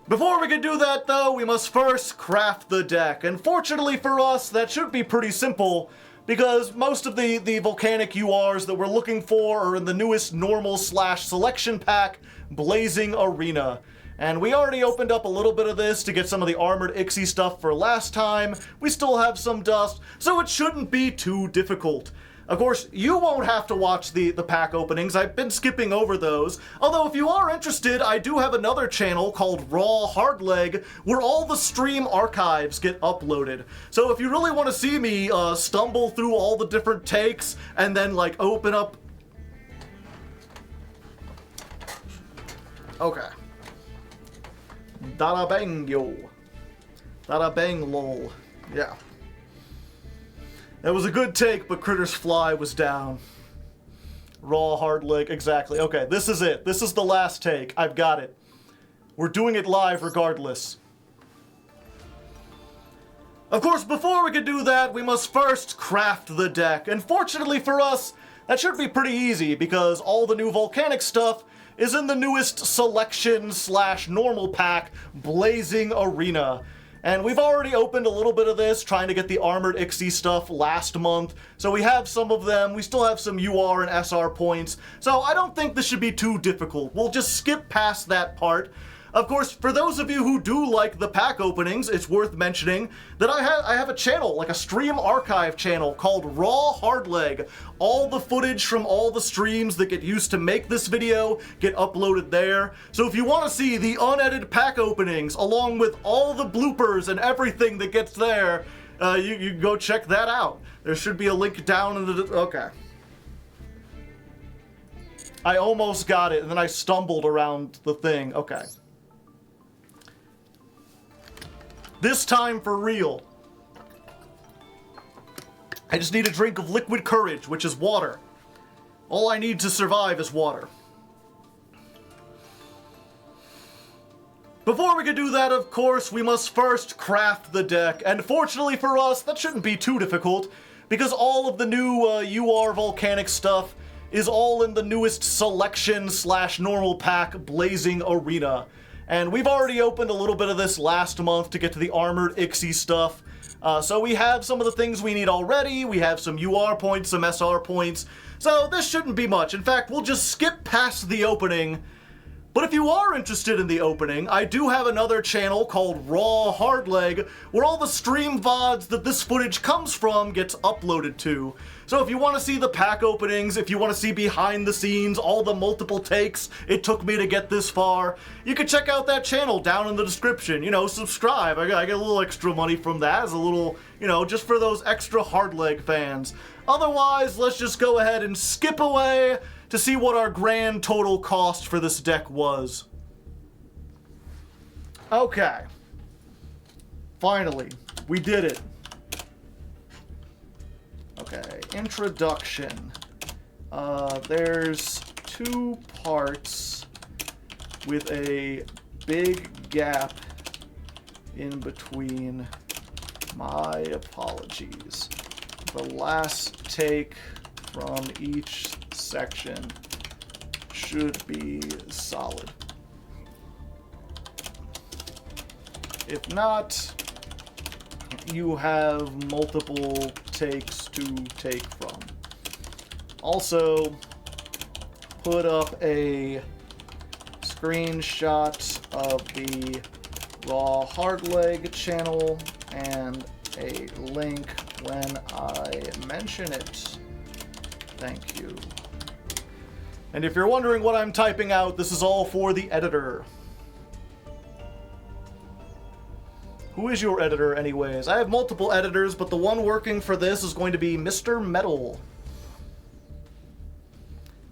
Before we can do that, though, we must first craft the deck. And fortunately for us, that should be pretty simple, because most of the Volcanic URs that we're looking for are in the newest normal/selection pack, Blazing Arena. And we already opened up a little bit of this to get some of the armored Ixie stuff for last time. We still have some dust, so it shouldn't be too difficult. Of course, you won't have to watch the pack openings. I've been skipping over those. Although, if you are interested, I do have another channel called Raw Hardleg, where all the stream archives get uploaded. So if you really want to see me stumble through all the different takes and then, like, open up... Okay. Dada bang yo. Dada bang lol. Yeah. That was a good take, but Critter's fly was down. Raw, hard leg, exactly. Okay, this is it. This is the last take. I've got it. We're doing it live regardless. Of course, before we can do that, we must first craft the deck. And fortunately for us, that should be pretty easy, because all the new Volcanic stuff is in the newest selection/normal pack, Blazing Arena. And we've already opened a little bit of this, trying to get the armored Ixie stuff last month. So we have some of them. We still have some UR and SR points. So I don't think this should be too difficult. We'll just skip past that part. Of course, for those of you who do like the pack openings, it's worth mentioning that I have a channel, like a stream archive channel called Raw Hardleg. All the footage from all the streams that get used to make this video get uploaded there. So if you want to see the unedited pack openings along with all the bloopers and everything that gets there, you can go check that out. There should be a link down in the... Okay. I almost got it, and then I stumbled around the thing. Okay. This time for real. I just need a drink of liquid courage, which is water. All I need to survive is water. Before we can do that, of course, we must first craft the deck. And fortunately for us, that shouldn't be too difficult, because all of the new UR Volcanic stuff is all in the newest selection/normal pack, Blazing Arena. And we've already opened a little bit of this last month to get to the armored Ixie stuff. So we have some of the things we need already. We have some UR points, some SR points. So this shouldn't be much. In fact, we'll just skip past the opening. But if you are interested in the opening, I do have another channel called Raw Hardleg, where all the stream VODs that this footage comes from gets uploaded to. So if you want to see the pack openings, if you want to see behind the scenes, all the multiple takes it took me to get this far, you can check out that channel down in the description. You know, subscribe. I get a little extra money from that as a little, you know, just for those extra Hardleg fans. Otherwise, let's just go ahead and skip away to see what our grand total cost for this deck was. Okay. Finally, we did it. Okay, introduction. There's 2 parts with a big gap in between. My apologies. The last take from each section should be solid. If not, you have multiple takes to take from. Also, put up a screenshot of the Raw Hardleg channel and a link when I mention it. Thank you. And if you're wondering what I'm typing out, this is all for the editor. Who is your editor, anyways? I have multiple editors, but the one working for this is going to be Mr. Metal.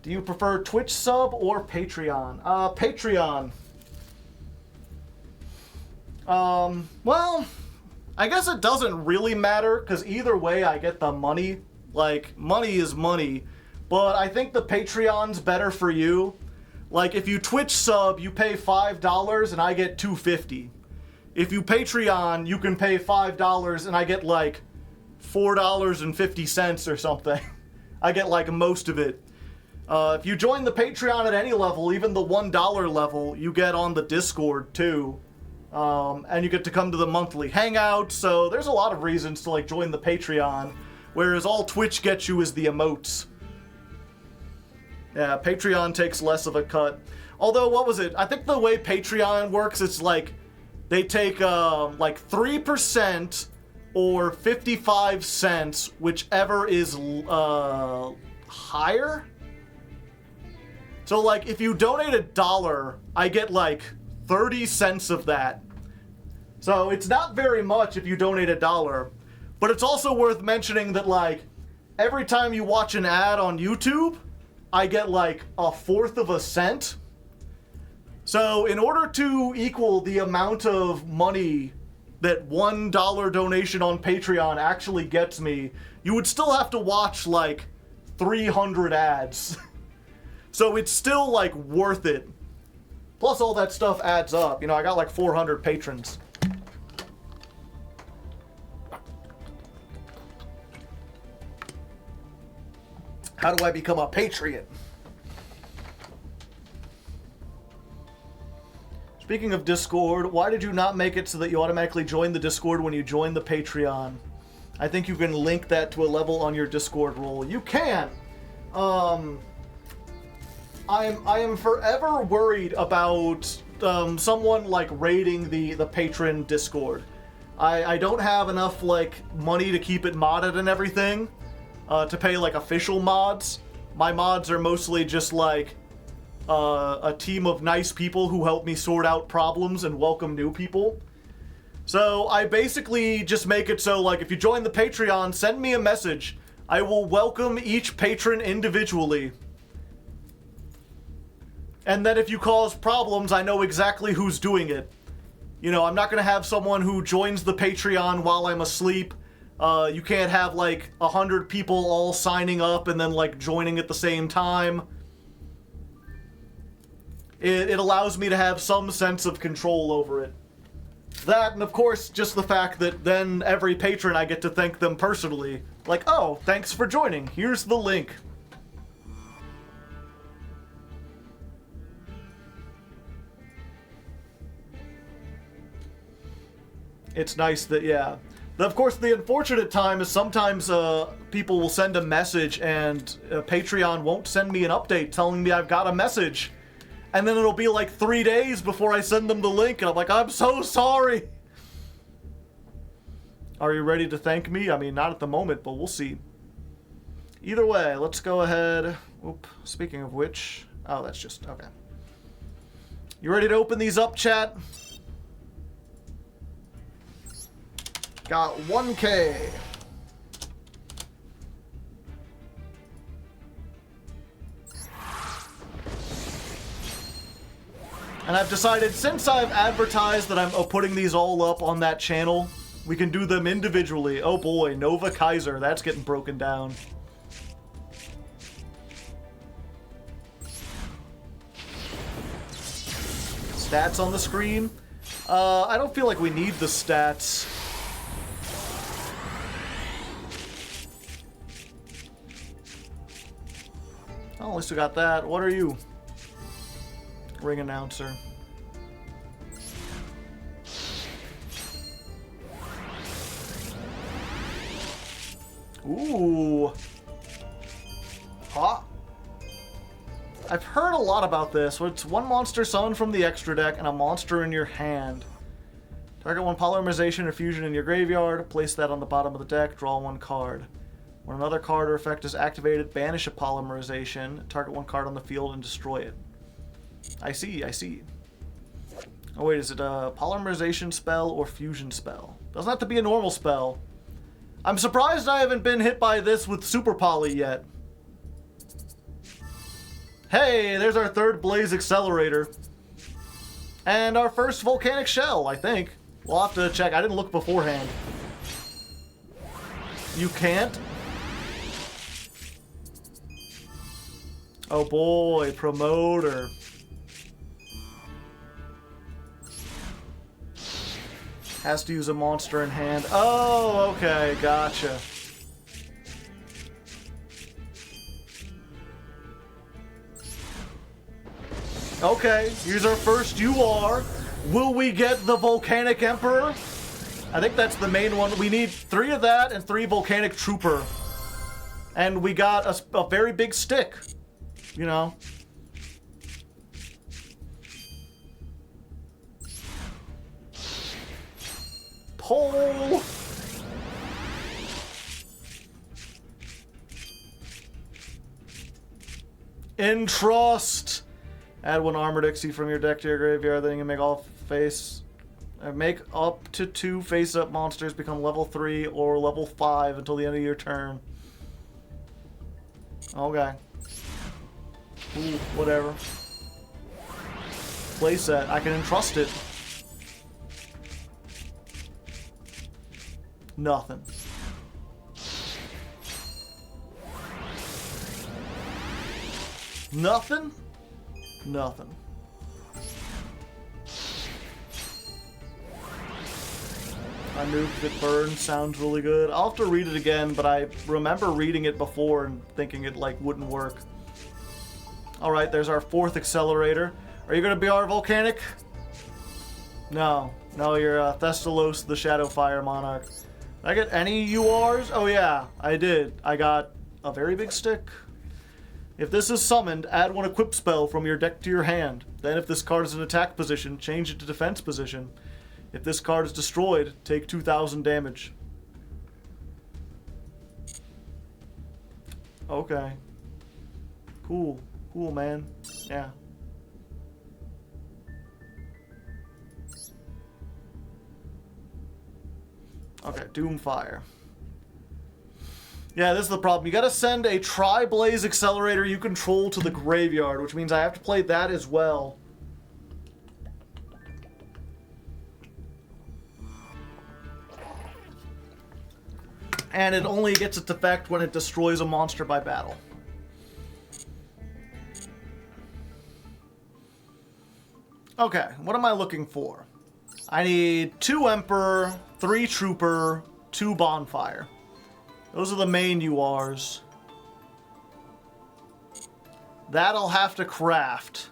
Do you prefer Twitch sub or Patreon? Patreon. Well, I guess it doesn't really matter, because either way I get the money. Like, money is money. But I think the Patreon's better for you. Like, if you Twitch sub, you pay $5 and I get $2.50. If you Patreon, you can pay $5 and I get like $4.50 or something. I get like most of it. If you join the Patreon at any level, even the $1 level, you get on the Discord too. And you get to come to the monthly hangout, so there's a lot of reasons to like join the Patreon, whereas all Twitch gets you is the emotes. Yeah, Patreon takes less of a cut. Although, what was it? I think the way Patreon works, it's like they take like 3% or 55 cents, whichever is higher. So like if you donate $1, I get like 30 cents of that. So it's not very much if you donate $1, but it's also worth mentioning that like every time you watch an ad on YouTube, I get like 1/4 of a cent. So in order to equal the amount of money that $1 donation on Patreon actually gets me, you would still have to watch like 300 ads. So it's still like worth it. Plus all that stuff adds up. You know, I got like 400 patrons. How do I become a patriot? Speaking of Discord, why did you not make it so that you automatically join the Discord when you join the Patreon? I think you can link that to a level on your Discord role. You can! I am forever worried about someone like raiding the patron Discord. I don't have enough like money to keep it modded and everything to pay like official mods. My mods are mostly just like a team of nice people who help me sort out problems and welcome new people. So I basically just make it so like if you join the Patreon, send me a message. I will welcome each patron individually. And then if you cause problems, I know exactly who's doing it. You know, I'm not going to have someone who joins the Patreon while I'm asleep. You can't have like 100 people all signing up and then like joining at the same time. It allows me to have some sense of control over it. That, and of course, just the fact that then every patron I get to thank them personally. Like, oh, thanks for joining. Here's the link. It's nice that, yeah. Of course, the unfortunate time is sometimes people will send a message and Patreon won't send me an update telling me I've got a message. And then it'll be like 3 days before I send them the link, and I'm like, I'm so sorry! Are you ready to thank me? I mean, not at the moment, but we'll see. Either way, let's go ahead. Oop, speaking of which... Oh, that's just... Okay. You ready to open these up, chat? Got 1K. And I've decided, since I've advertised that I'm putting these all up on that channel, we can do them individually. Oh boy, Nova Kaiser, that's getting broken down. Stats on the screen? I don't feel like we need the stats. Oh, at least we got that. What are you? Ring announcer. Ooh. Huh. I've heard a lot about this. It's one monster summoned from the extra deck and a monster in your hand. Target one polymerization or fusion in your graveyard. Place that on the bottom of the deck. Draw one card. When another card or effect is activated, banish a polymerization. Target one card on the field and destroy it. I see, I see. Oh wait, is it a polymerization spell or fusion spell? Doesn't have to be a normal spell. I'm surprised I haven't been hit by this with Super Poly yet. Hey, there's our third Blaze Accelerator. And our first Volcanic Shell, I think. We'll have to check. I didn't look beforehand. You can't? Oh boy, Promoter. Has to use a monster in hand. Oh, okay, gotcha. Okay, here's our first UR. Will we get the Volcanic Emperor? I think that's the main one. We need 3 of that and 3 Volcanic Trooper. And we got a very big stick. You know. Pole! Entrust! Add 1 Armored Ixie from your deck to your graveyard, then you can make all face... make up to 2 face-up monsters become level 3 or level 5 until the end of your turn. Okay. Ooh, whatever. Playset. I can entrust it. Nothing. Nothing? Nothing. I moved it burn sounds really good. I'll have to read it again, but I remember reading it before and thinking it like wouldn't work. Alright, there's our 4th accelerator. Are you gonna be our Volcanic? No. No, you're Thestalos the Shadowfire Monarch. Did I get any URs? Oh yeah, I did. I got a very big stick. If this is summoned, add 1 equip spell from your deck to your hand. Then if this card is in attack position, change it to defense position. If this card is destroyed, take 2,000 damage. Okay. Cool. Cool, man. Yeah. Okay, Doomfire. Yeah, this is the problem. You gotta send a Tri-Blaze Accelerator you control to the graveyard, which means I have to play that as well. And it only gets its effect when it destroys a monster by battle. Okay, what am I looking for? I need 2 Emperor, 3 Trooper, 2 Bonfire. Those are the main URs. That I'll have to craft.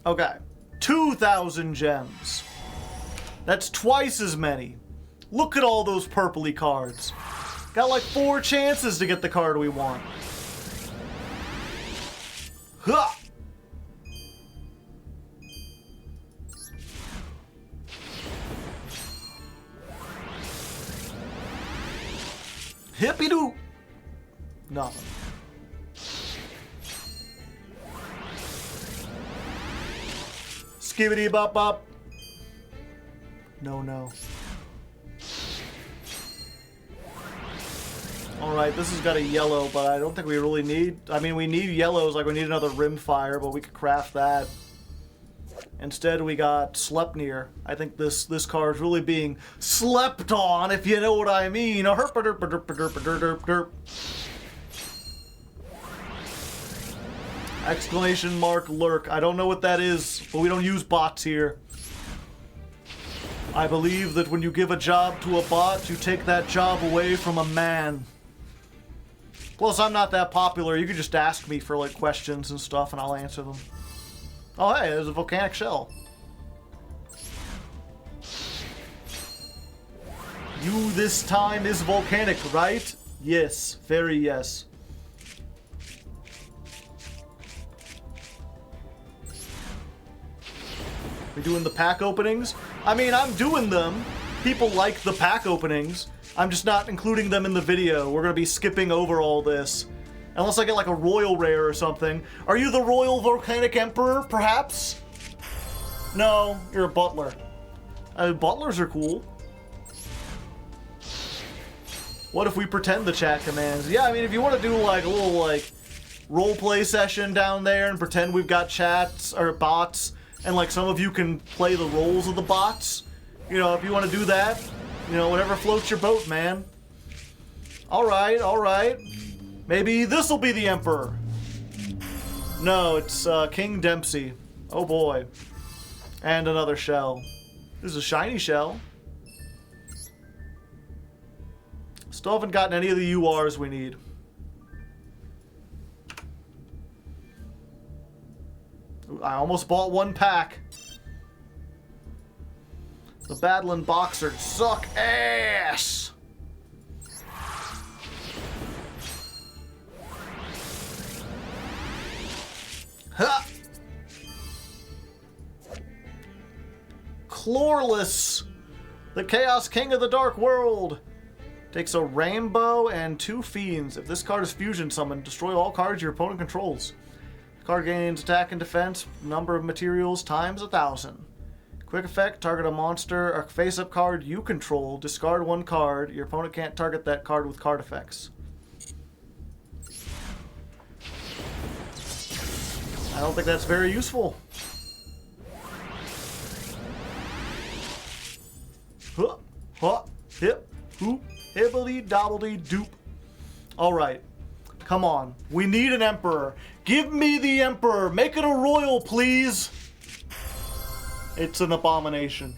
Okay, 2,000 gems. That's twice as many. Look at all those purpley cards. Got like 4 chances to get the card we want. Huh! Hippie-doo! Nothing. Skibbity-bop-bop. No, no. Alright, this has got a yellow, but I don't think we really need... I mean, we need yellows, like we need another Rimfire, but we could craft that. Instead, we got Sleipnir. I think this card is really being slept on, if you know what I mean. A herp-a-derp-a-derp-a-derp-a-derp-derp. Exclamation mark lurk. I don't know what that is, but we don't use bots here. I believe that when you give a job to a bot, you take that job away from a man. Plus, I'm not that popular. You can just ask me for, like, questions and stuff, and I'll answer them. Oh, hey, there's a volcanic shell. You this time is volcanic, right? Yes, very yes. We doing the pack openings? I mean, I'm doing them. People like the pack openings. I'm just not including them in the video. We're gonna be skipping over all this. Unless I get like a royal rare or something. Are you the royal volcanic emperor, perhaps? No, you're a butler. Butlers are cool. What if we pretend the chat commands? Yeah, I mean, if you want to do like a little like roleplay session down there and pretend we've got chats or bots, and like some of you can play the roles of the bots, you know, if you want to do that, you know, whatever floats your boat, man. Alright, alright. Maybe this'll be the Emperor. No, it's King Dempsey. Oh boy. And another shell. This is a shiny shell. Still haven't gotten any of the URs we need. Ooh, I almost bought one pack. The Battling Boxers suck ass! Ha! Chlorless! The Chaos King of the Dark World! Takes a Rainbow and 2 Fiends. If this card is fusion summoned, destroy all cards your opponent controls. The card gains attack and defense, number of materials times 1,000. Quick effect, target a monster or face-up card you control, discard 1 card. Your opponent can't target that card with card effects. I don't think that's very useful. Huh, huh, hip, hoop, hibbly dobbledy doop. Alright. Come on. We need an Emperor. Give me the Emperor. Make it a royal, please. It's an abomination.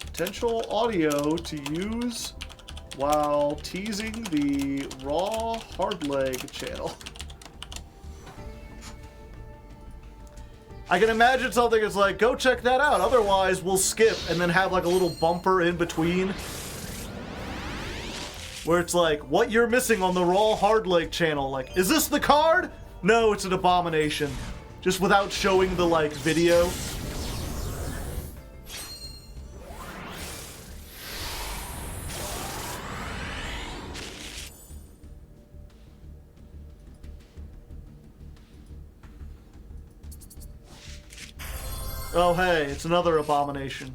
Potential audio to use while teasing the raw Hardleg channel. I can imagine something that's like, go check that out, otherwise we'll skip, and then have like a little bumper in between where it's like, what you're missing on the raw Hardleg channel. Like, is this the card? No, it's an abomination. Just without showing the like video. Oh, hey, it's another abomination.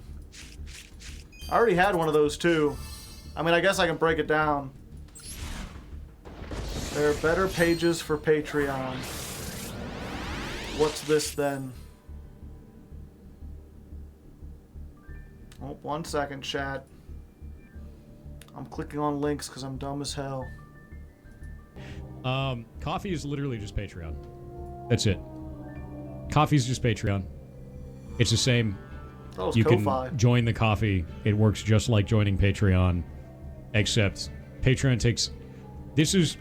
I already had one of those, too. I mean, I guess I can break it down. There are better pages for Patreon. What's this, then? Oh, 1 second, chat. I'm clicking on links because I'm dumb as hell. Coffee is literally just Patreon. That's it. Coffee's just Patreon. It's the same. You can join the coffee. It works just like joining Patreon, except Patreon takes... This is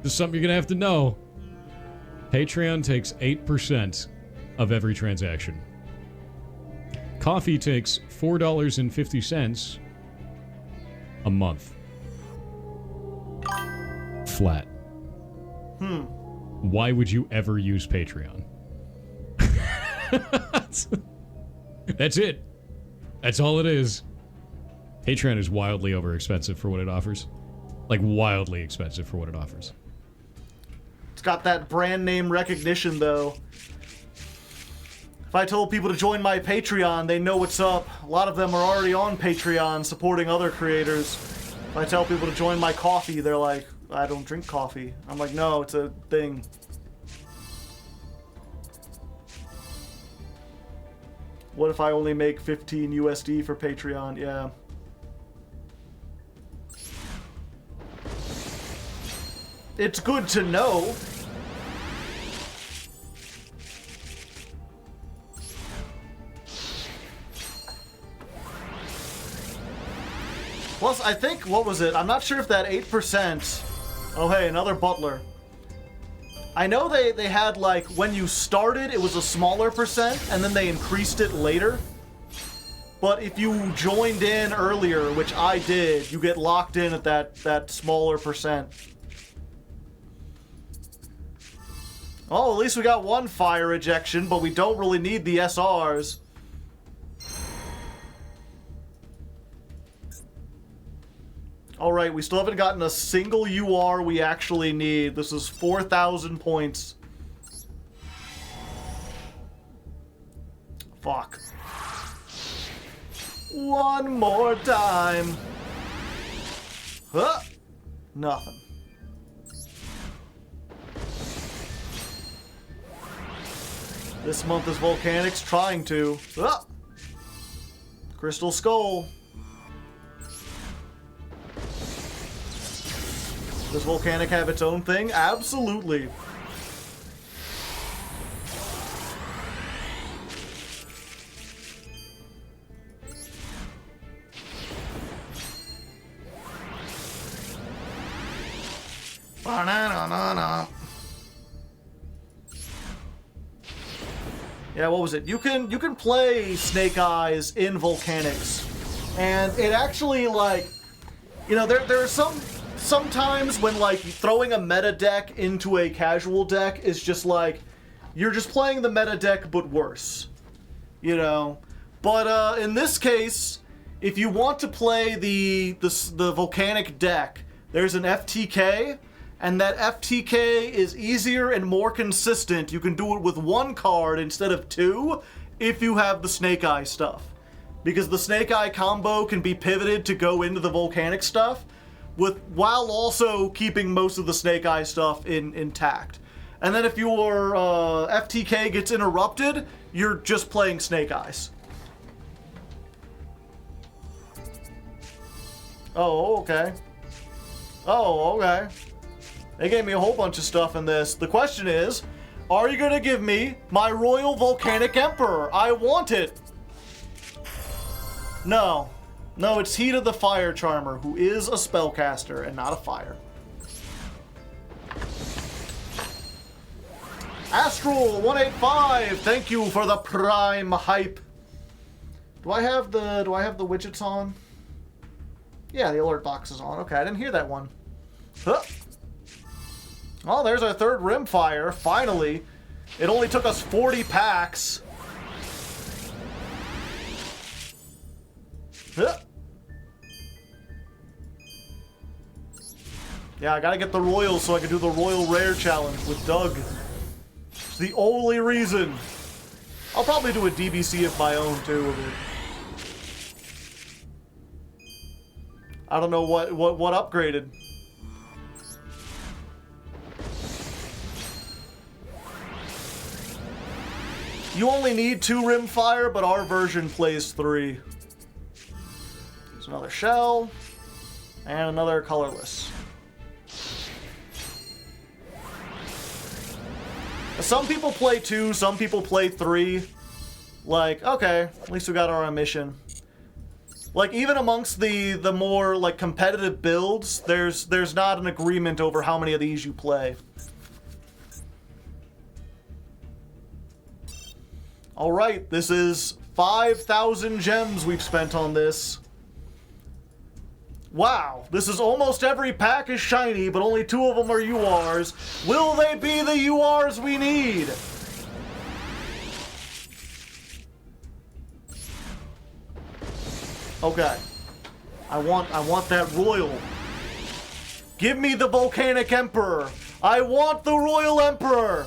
something you're going to have to know. Patreon takes 8% of every transaction. Coffee takes $4.50 a month. Flat. Why would you ever use Patreon? That's it. That's all it is. Patreon is wildly overexpensive for what it offers. Like, wildly expensive for what it offers. It's got that brand name recognition, though. If I told people to join my Patreon, they know what's up. A lot of them are already on Patreon supporting other creators. If I tell people to join my coffee, they're like, I don't drink coffee. I'm like, no, it's a thing. What if I only make 15 USD for Patreon? Yeah. It's good to know. Plus, I think, what was it? I'm not sure if that 8%... Oh, hey, another butler. I know they had, like, when you started, it was a smaller percent, and then they increased it later. But if you joined in earlier, which I did, you get locked in at that smaller percent. Oh, at least we got one fire ejection, but we don't really need the SRs. Alright, we still haven't gotten a single UR we actually need. This is 4,000 points. Fuck. One more time. Huh? Nothing. This month is Volcanics trying to. Ah! Crystal Skull. Does Volcanic have its own thing? Absolutely. Yeah, what was it? You can play Snake Eyes in Volcanics, and it actually, like, you know, there are sometimes when, like, throwing a meta deck into a casual deck is just like you're just playing the meta deck but worse, you know. But in this case, if you want to play the Volcanic deck, there's an FTK. And that FTK is easier and more consistent. You can do it with one card instead of two if you have the Snake Eye stuff. Because the Snake Eye combo can be pivoted to go into the Volcanic stuff while also keeping most of the Snake Eye stuff intact. And then if your FTK gets interrupted, you're just playing Snake Eyes. Oh, okay. Oh, okay. They gave me a whole bunch of stuff in this. The question is, are you going to give me my Royal Volcanic Emperor? I want it. No. No, it's Heat of the Fire Charmer, who is a spellcaster and not a fire. Astral 185, thank you for the prime hype. Do I have the widgets on? Yeah, the alert box is on. Okay, I didn't hear that one. Huh. Oh, there's our third Rimfire, finally. It only took us 40 packs. Huh. Yeah, I gotta get the Royal so I can do the Royal Rare Challenge with Doug. It's the only reason. I'll probably do a DBC of my own, too, with it. I don't know what upgraded. You only need 2 Rimfire, but our version plays 3. There's another shell, and another colorless. Some people play 2, some people play 3. Like, okay, at least we got our mission. Like, even amongst the more, like, competitive builds, there's not an agreement over how many of these you play. Alright, this is 5,000 gems we've spent on this. Wow, this is almost every pack is shiny, but only 2 of them are URs. Will they be the URs we need? Okay. I want that Royal. Give me the Volcanic Emperor. I want the Royal Emperor.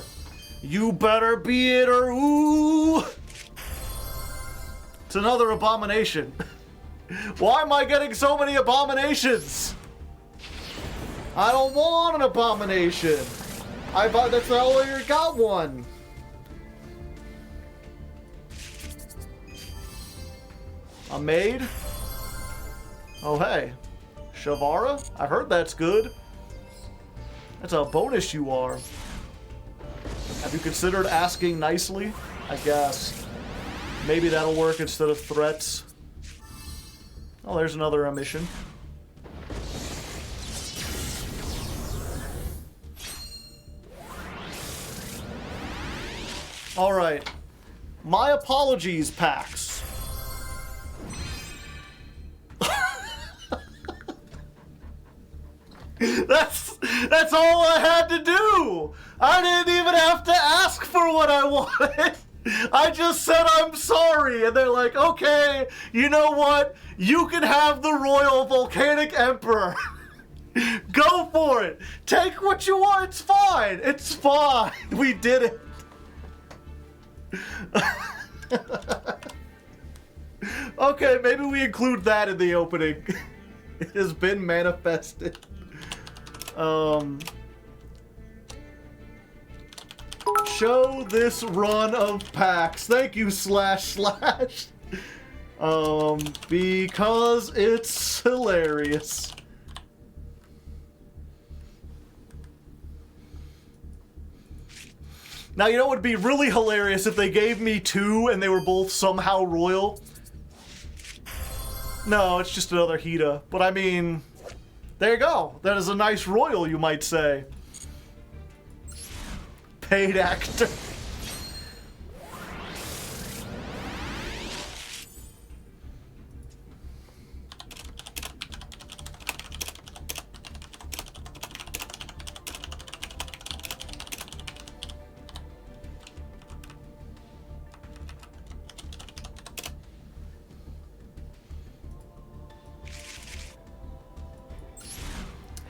You better be it or ooh. It's another abomination. Why am I getting so many abominations? I don't want an abomination. I already got one. A maid? Oh hey. Shavara? I heard that's good. That's a bonus you are. Have you considered asking nicely? I guess. Maybe that'll work instead of threats. Oh, there's another mission. Alright. My apologies, packs. That's all I had to do! I didn't even have to ask for what I wanted! I just said I'm sorry, and they're like, okay, you know what? You can have the Royal Volcanic Emperor. Go for it! Take what you want, it's fine! It's fine! We did it! Okay, maybe we include that in the opening. It has been manifested. Show this run of packs. Thank you, // because it's hilarious. Now, you know what would be really hilarious if they gave me 2 and they were both somehow royal? No, it's just another Hita. But I mean, There you go. That is a nice royal, you might say. Paid actor.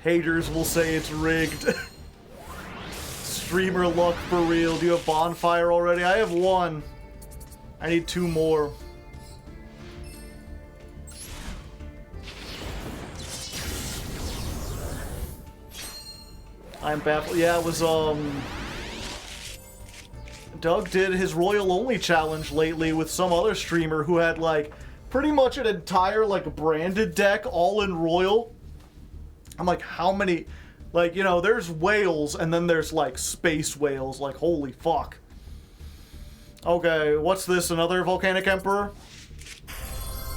Haters will say it's rigged. Streamer luck for real. Do you have bonfire already? I have one. I need 2 more. I'm baffled. Yeah, it was, Doug did his Royal Only challenge lately with some other streamer who had, like, pretty much an entire, like, branded deck all in Royal. I'm like, how many... Like, you know, there's whales, and then there's, like, space whales. Like, holy fuck. Okay, what's this? Another Volcanic Emperor?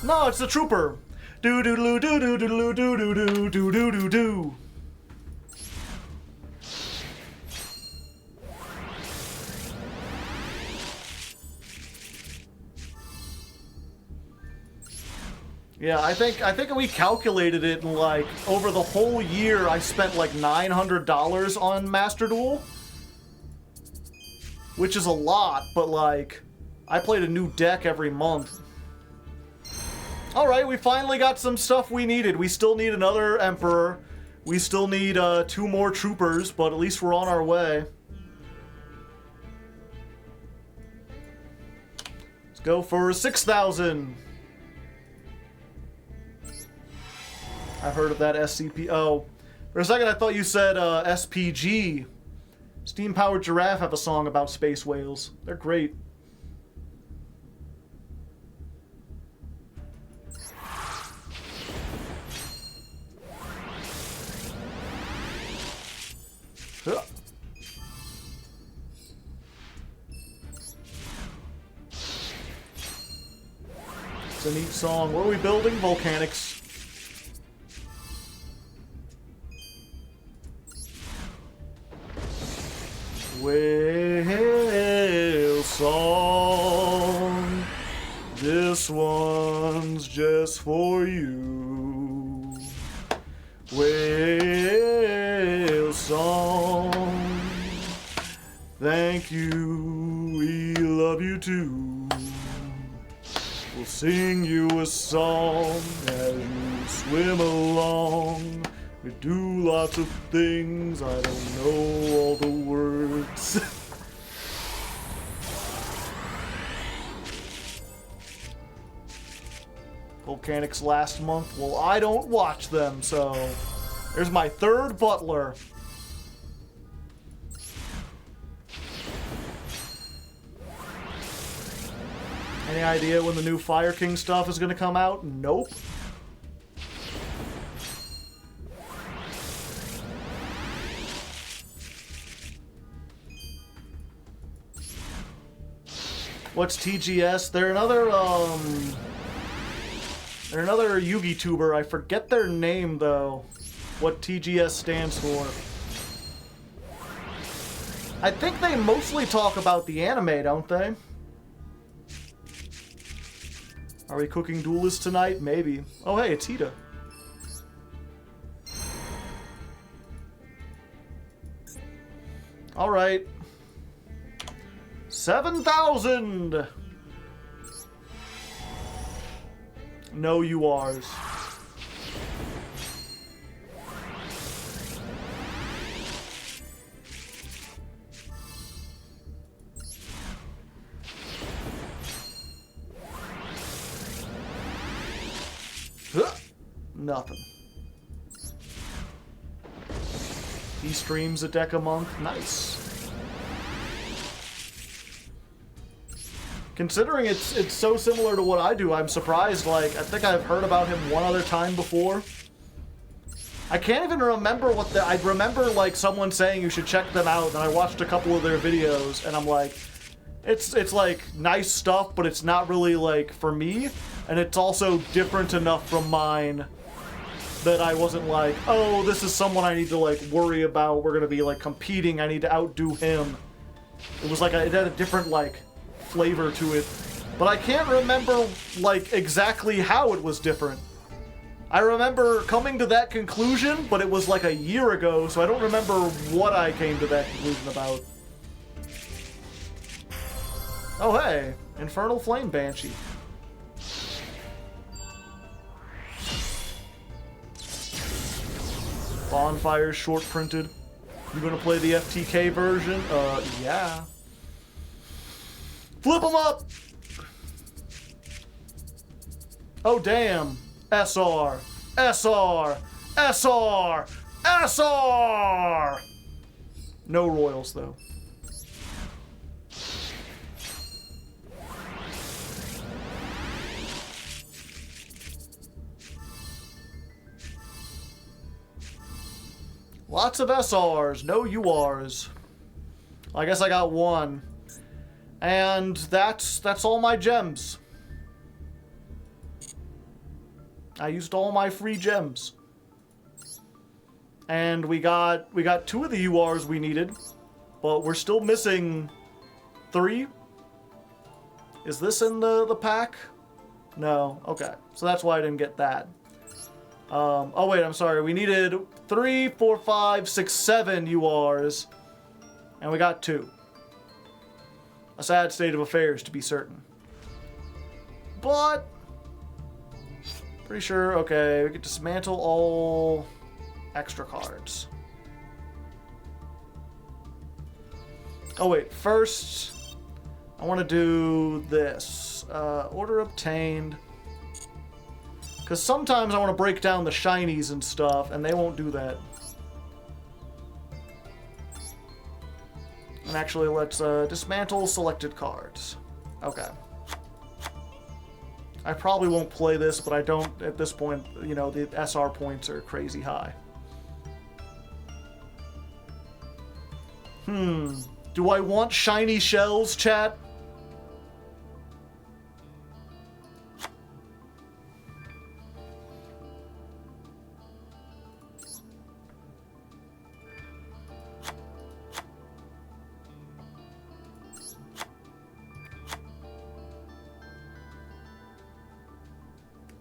No, it's the Trooper. Do-do-do-do-do-do-do-do-do-do-do-do-do. Yeah, I think we calculated it in, like, over the whole year I spent like $900 on Master Duel. Which is a lot, but like, I played a new deck every month. Alright, we finally got some stuff we needed. We still need another Emperor. We still need 2 more Troopers, but at least we're on our way. Let's go for 6,000. I've heard of that SCP. Oh, for a second I thought you said SPG. Steam Powered Giraffe have a song about space whales. They're great. Huh. It's a neat song. What are we building? Volcanics. Whale song, this one's just for you. Whale song, thank you, we love you too. We'll sing you a song as you swim along. We do lots of things, I don't know all the words. Volcanics last month? Well, I don't watch them, so... There's my 3rd butler. Any idea when the new Fire King stuff is gonna come out? Nope. What's TGS? They're another Yugi tuber. I forget their name though. What TGS stands for. I think they mostly talk about the anime, don't they? Are we cooking duelists tonight? Maybe. Oh hey, it's Hida. Alright. 7,000! No URs. Nothing. He streams a deck a month. Nice. Considering it's so similar to what I do, I'm surprised. Like, I think I've heard about him one other time before. I can't even remember what the... I remember, like, someone saying you should check them out, and I watched a couple of their videos, and I'm like... It's like, nice stuff, but it's not really, like, for me. And it's also different enough from mine that I wasn't like, oh, this is someone I need to, like, worry about. We're gonna be, like, competing. I need to outdo him. It was like, it had a different, like, flavor to it. But I can't remember, like, exactly how it was different. I remember coming to that conclusion, but it was like a year ago, so I don't remember what I came to that conclusion about. Oh, hey. Infernal Flame Banshee. Bonfire short printed. You gonna play the FTK version? Yeah. Flip them up! Oh, damn. SR. SR. SR. SR! No royals, though. Lots of SRs, no URs. I guess I got one. And that's all my gems. I used all my free gems. And we got 2 of the URs we needed, but we're still missing 3. Is this in the pack? No. Okay. So that's why I didn't get that. Oh wait, I'm sorry. We needed 3, 4, 5, 6, 7 URs, and we got 2. A sad state of affairs, to be certain. But pretty sure. Okay, we can dismantle all extra cards. Oh wait, first I want to do this. Order obtained. Because sometimes I want to break down the shinies and stuff, and they won't do that. And actually, let's dismantle selected cards. Okay. I probably won't play this, but I don't, at this point, you know, the SR points are crazy high. Do I want shiny shells, chat?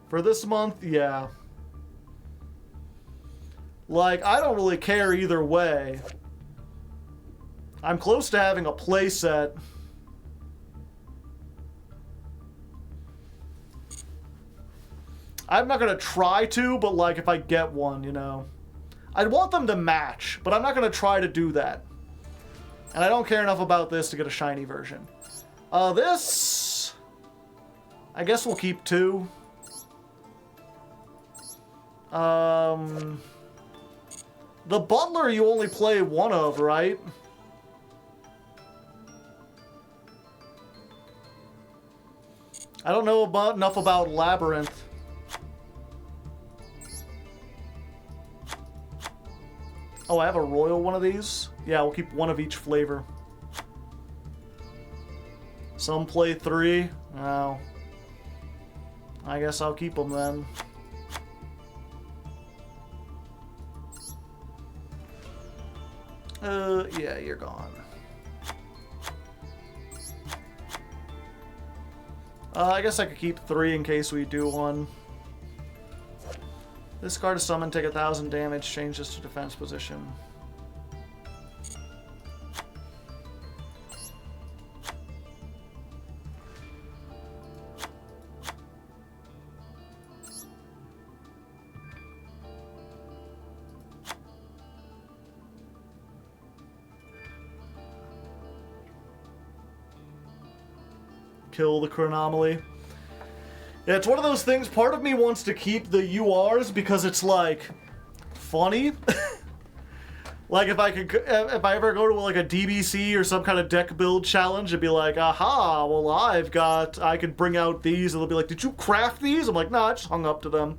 For this month, yeah. Like, I don't really care either way. I'm close to having a playset. I'm not gonna try to, but like if I get one, you know. I'd want them to match, but I'm not gonna try to do that. And I don't care enough about this to get a shiny version. This... I guess we'll keep 2. The Butler you only play 1 of, right? I don't know enough about Labyrinth. Oh, I have a royal one of these? Yeah, we'll keep 1 of each flavor. Some play 3. Oh. I guess I'll keep them then. Yeah, you're gone. I guess I could keep 3 in case we do one. This card is summoned, take 1,000 damage, change this to defense position. Kill the Chronomaly. Yeah, it's one of those things, part of me wants to keep the URs because it's, like, funny. Like, if I ever go to, like, a DBC or some kind of deck build challenge, it'd be like, aha, well, I could bring out these, and they'll be like, did you craft these? I'm like, nah, I just hung up to them.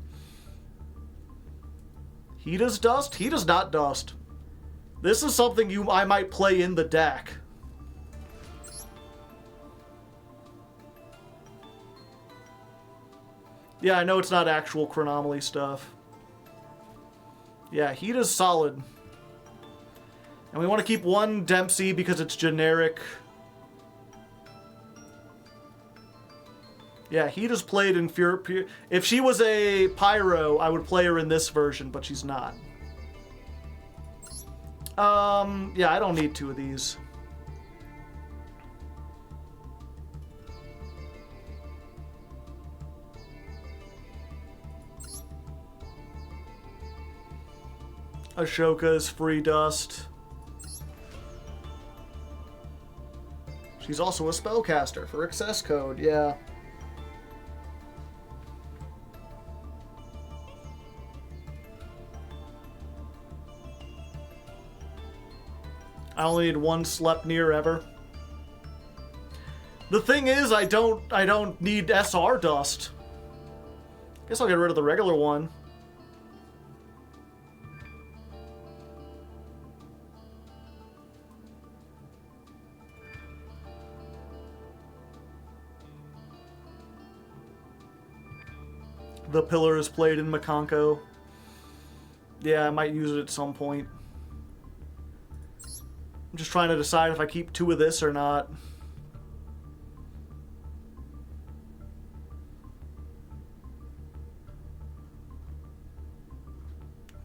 He does dust? He does not dust. This is something I might play in the deck. Yeah, I know it's not actual Chronomaly stuff. Yeah, heat is solid. And we want to keep one Dempsey because it's generic. Yeah, heat is played in if she was a Pyro, I would play her in this version, but she's not. Yeah, I don't need 2 of these. Ashoka is free dust. She's also a spellcaster for access code, yeah. I only need 1 Sleipnir ever. The thing is, I don't need SR dust. Guess I'll get rid of the regular one. The pillar is played in Makanko. Yeah, I might use it at some point. I'm just trying to decide if I keep 2 of this or not.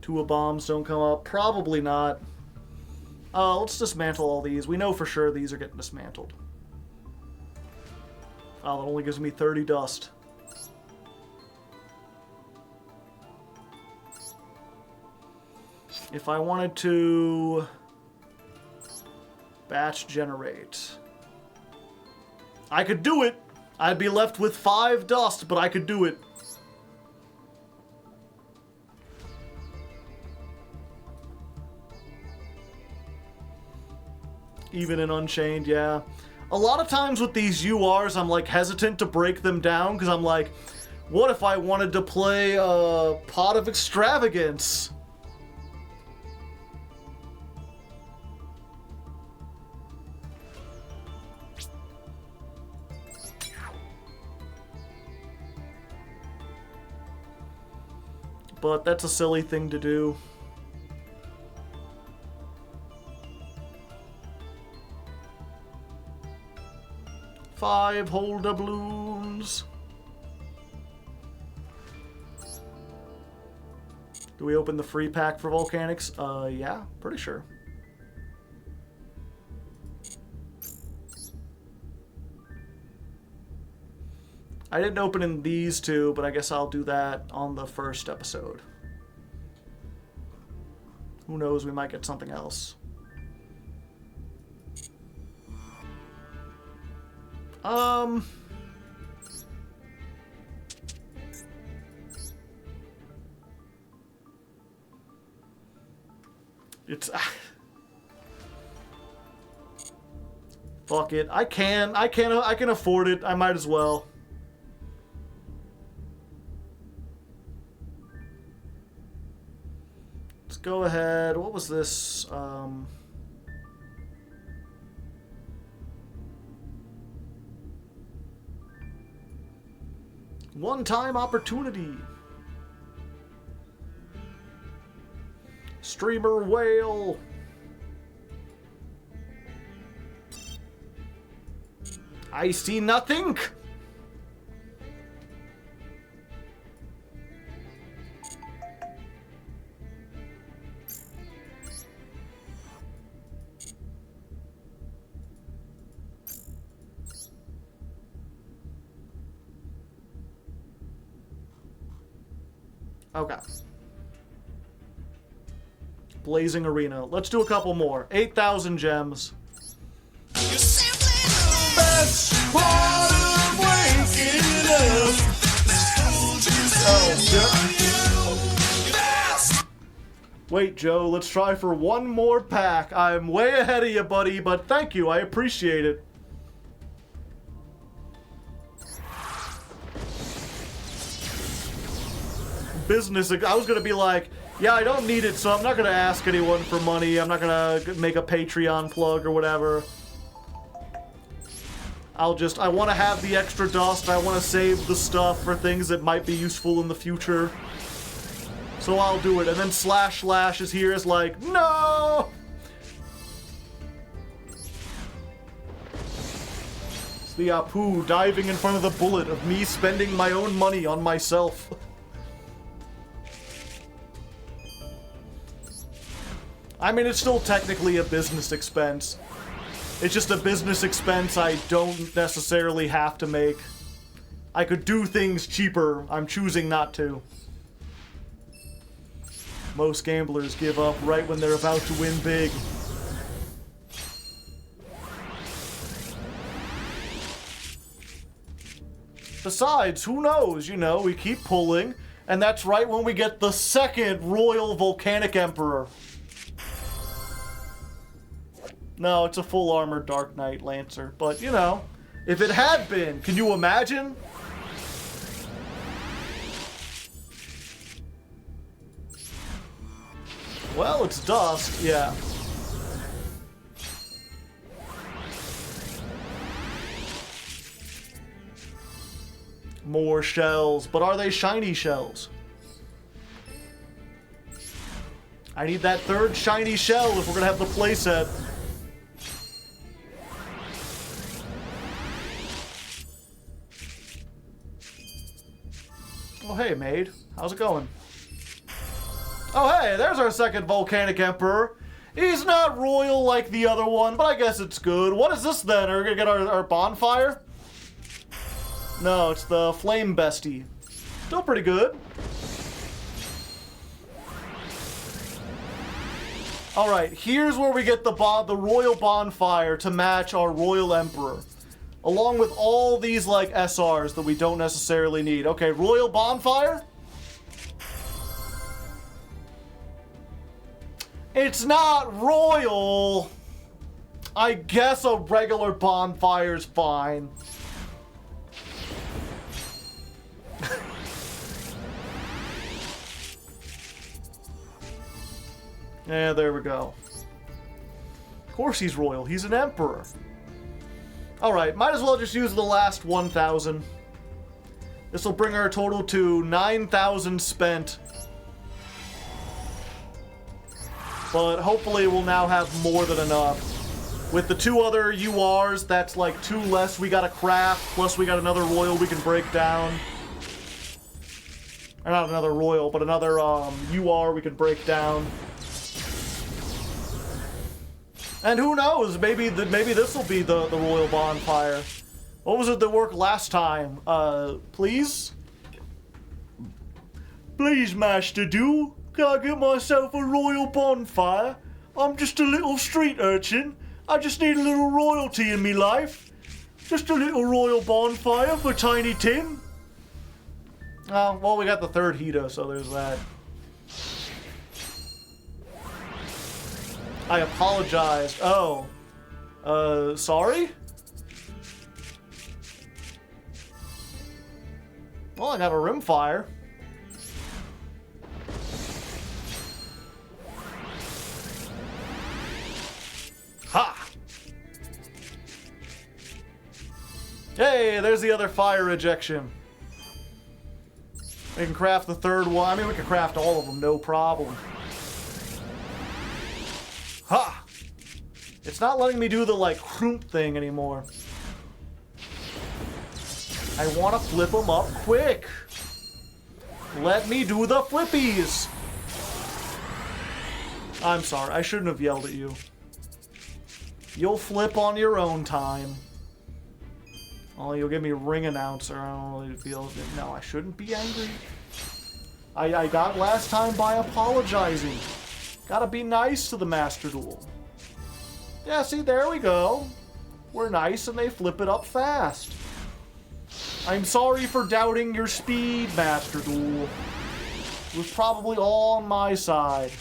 Two of bombs don't come up. Probably not. Let's dismantle all these. We know for sure these are getting dismantled. Oh, that only gives me 30 dust. If I wanted to batch generate, I could do it. I'd be left with 5 dust, but I could do it. Even in Unchained, yeah. A lot of times with these URs, I'm like hesitant to break them down because I'm like, what if I wanted to play Pot of Extravagance? But that's a silly thing to do. Five whole doubloons. Do we open the free pack for Volcanics? Yeah, pretty sure. I didn't open in these two, but I guess I'll do that on the first episode. Who knows, we might get something else. It's fuck it. I can afford it. I might as well. Let's go ahead. What was this? One-time opportunity. Streamer whale. I see nothing. Okay. Blazing Arena. Let's do a couple more. 8,000 gems. Best part of waking up. Oh, wait, Joe, let's try for one more pack. I'm way ahead of you, buddy, but thank you. I appreciate it. Business. I was gonna be like, yeah, I don't need it, so I'm not gonna ask anyone for money. I'm not gonna make a Patreon plug or whatever. I want to have the extra dust. I want to save the stuff for things that might be useful in the future. So I'll do it. And then Slash is here is like, no! It's the Apu diving in front of the bullet of me spending my own money on myself. I mean, it's still technically a business expense. It's just a business expense I don't necessarily have to make. I could do things cheaper. I'm choosing not to. Most gamblers give up right when they're about to win big. Besides, who knows, you know, we keep pulling, and that's right when we get the second Royal Volcanic Emperor. No, it's a full armored Dark Knight Lancer, but, you know, if it had been, can you imagine? Well, it's dust, yeah. More shells, but are they shiny shells? I need that third shiny shell if we're gonna have the playset. Oh, hey, maid. How's it going? Oh, hey, there's our second Volcanic Emperor. He's not royal like the other one, but I guess it's good. What is this, then? Are we gonna get our bonfire? No, it's the Flame Bestie. Still pretty good. Alright, here's where we get the Royal Bonfire to match our Royal Emperor. Along with all these, like, SRs that we don't necessarily need. Okay, Royal Bonfire? It's not royal. I guess a regular bonfire's fine. Yeah, there we go. Of course he's royal. He's an emperor. Alright, might as well just use the last 1,000. This will bring our total to 9,000 spent. But hopefully we'll now have more than enough. With the 2 other URs, that's like 2 less we gotta craft, plus we got another royal we can break down. Or not another royal, but another UR we can break down. And who knows, maybe this will be the Royal Bonfire. What was it that worked last time? Please? Please, Master Duel, can I get myself a Royal Bonfire? I'm just a little street urchin. I just need a little royalty in me life. Just a little Royal Bonfire for Tiny Tim. Oh, well, we got the 3rd Hito, so there's that. I apologized. Oh. Sorry? Well, I got a rimfire. Ha! Hey, there's the other fire ejection. We can craft the 3rd one. I mean, we can craft all of them, no problem. Ha! It's not letting me do the, like, chrump thing anymore. I want to flip them up quick. Let me do the flippies. I'm sorry, I shouldn't have yelled at you. You'll flip on your own time. Oh, you'll give me ring announcer. I don't really feel it. No, I shouldn't be angry. I got last time by apologizing. Gotta be nice to the Master Duel. Yeah, see, there we go. We're nice and they flip it up fast. I'm sorry for doubting your speed, Master Duel. It was probably all on my side.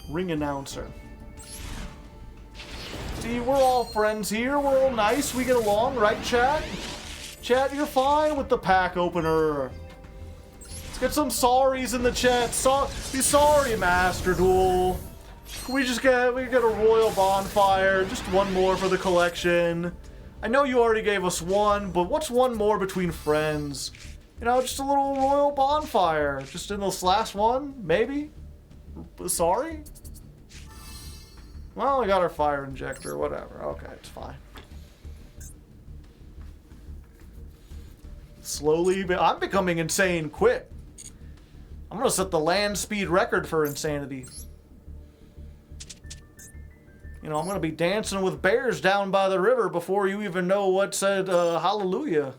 Ring announcer. See, we're all friends here. We're all nice. We get along, right, chat? Chat, you're fine with the pack opener. Let's get some sorries in the chat. Be sorry, Master Duel. Can we get a Royal Bonfire? Just one more for the collection. I know you already gave us one, but what's one more between friends? You know, just a little royal bonfire. Just in this last one, maybe? Sorry? Well, we got our fire injector, whatever. Okay, it's fine. Slowly, but I'm becoming insane quick. I'm gonna set the land speed record for insanity. You know, I'm gonna be dancing with bears down by the river before you even know what said hallelujah.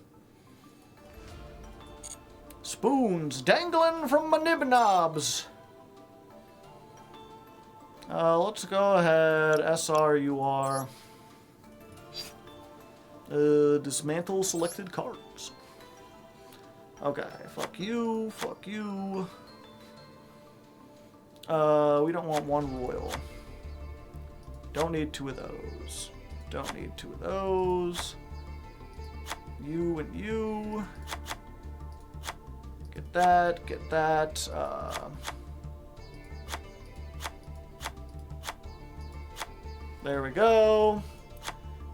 Spoons dangling from my nib knobs. Let's go ahead. SRUR. Dismantle selected cards. Okay, fuck you, fuck you. We don't want one royal. Don't need two of those. Don't need two of those. You and you. Get that, get that. There we go.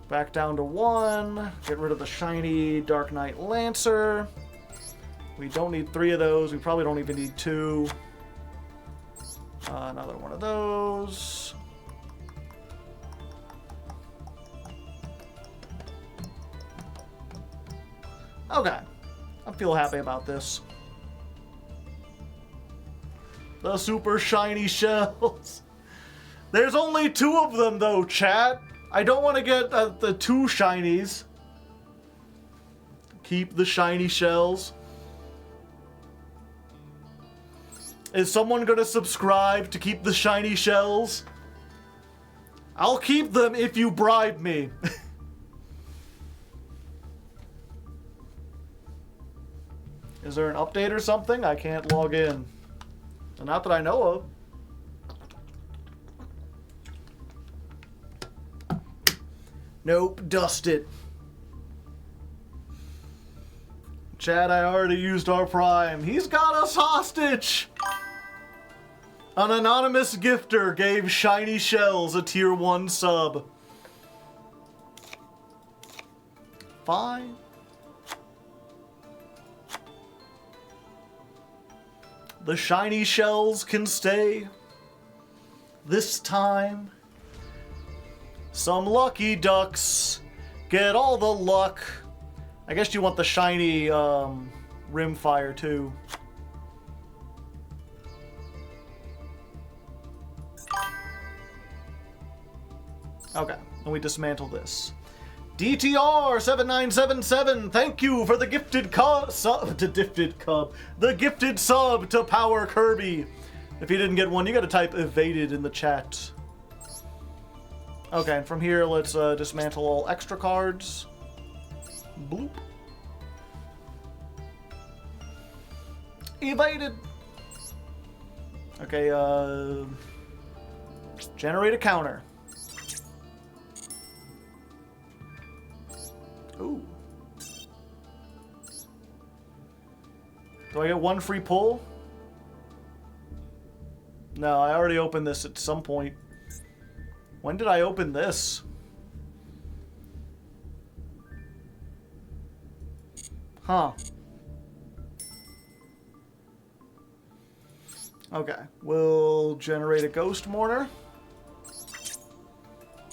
Back down to one. Get rid of the shiny Dark Knight Lancer. We don't need three of those. We probably don't even need two. Another one of those. Okay. I feel happy about this. The super shiny shells. There's only two of them though, chat. I don't want to get the two shinies. Keep the shiny shells. Is someone gonna subscribe to keep the shiny shells? I'll keep them if you bribe me. Is there an update or something? I can't log in. Not that I know of. Nope, dust it. Chad, I already used our prime. He's got us hostage! An anonymous gifter gave shiny shells a tier 1 sub. Fine. The shiny shells can stay. This time. Some lucky ducks get all the luck. I guess you want the shiny rimfire too. Okay, and we dismantle this. DTR7977, thank you for the gifted the gifted sub to Power Kirby. If you didn't get one, you gotta type evaded in the chat. Okay, and from here, let's dismantle all extra cards. Bloop. Evaded. Okay, generate a counter. Ooh. Do I get one free pull? No, I already opened this at some point. When did I open this? Huh. Okay, we'll generate a Ghost Mourner.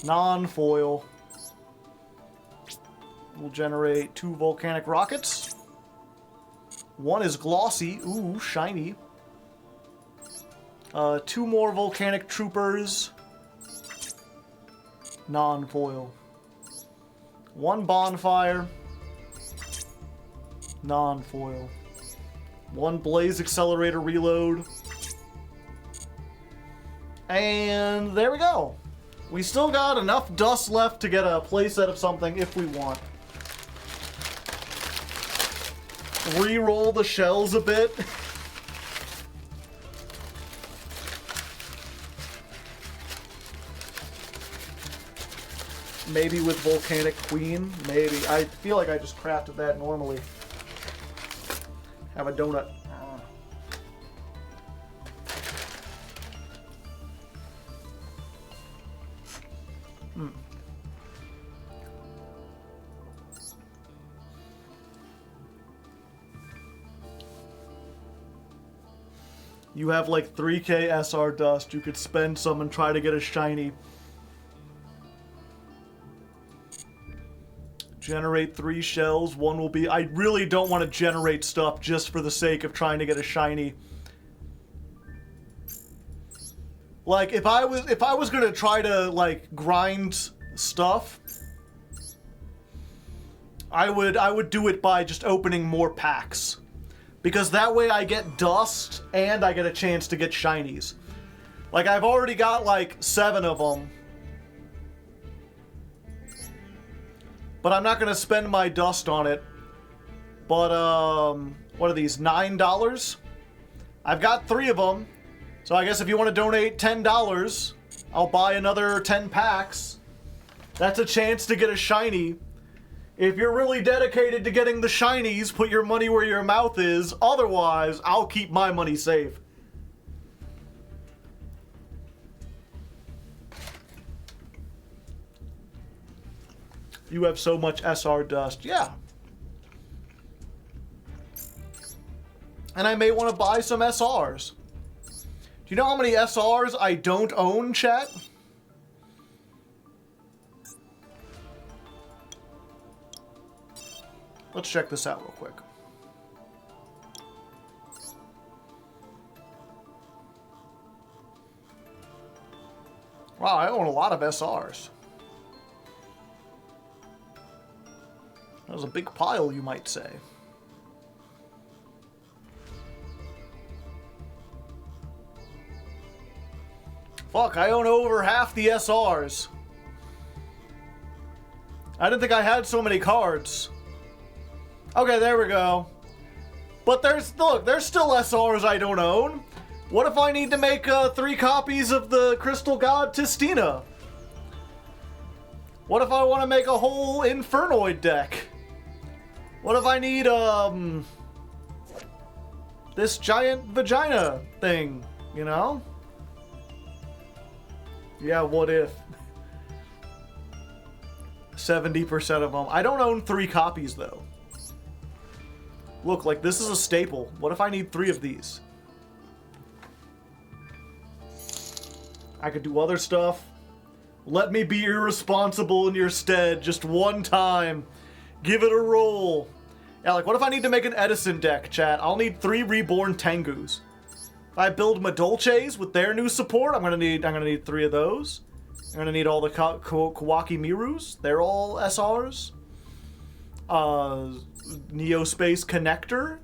Non-foil. We'll generate 2 Volcanic Rockets. One is glossy. Ooh, shiny. 2 more Volcanic Troopers. Non-foil. 1 Bonfire. Non-foil. 1 Blaze Accelerator Reload. And there we go. We still got enough dust left to get a playset of something if we want. Re-roll the shells a bit. Maybe with Volcanic Queen. Maybe. I feel like I just crafted that normally. Have a donut. You have like 3k SR dust. You could spend some and try to get a shiny. Generate 3 shells. One will be... I really don't want to generate stuff just for the sake of trying to get a shiny. Like, if I was gonna try to, like, grind stuff, I would do it by just opening more packs. Because that way I get dust and I get a chance to get shinies. Like, I've already got, like, 7 of them. But I'm not gonna spend my dust on it. But, what are these, $9? I've got 3 of them. So I guess if you want to donate $10, I'll buy another 10 packs. That's a chance to get a shiny. If you're really dedicated to getting the shinies, put your money where your mouth is. Otherwise, I'll keep my money safe. You have so much SR dust. Yeah. And I may want to buy some SRs. Do you know how many SRs I don't own, chat? Let's check this out real quick. Wow, I own a lot of SRs. That was a big pile, you might say. Fuck, I own over half the SRs. I didn't think I had so many cards. Okay, there we go. But look, there's still SRs I don't own. What if I need to make 3 copies of the Crystal God Tistina? What if I want to make a whole Infernoid deck? What if I need, this giant vagina thing, you know? Yeah, what if? 70% of them. I don't own 3 copies, though. Look, like, this is a staple. What if I need 3 of these? I could do other stuff. Let me be irresponsible in your stead just one time. Give it a roll. Yeah, like, what if I need to make an Edison deck, chat? I'll need 3 Reborn Tengus. If I build Madolches with their new support, I'm gonna need 3 of those. I'm gonna need all the Kawaki Mirus. They're all SRs. Neospace Connector.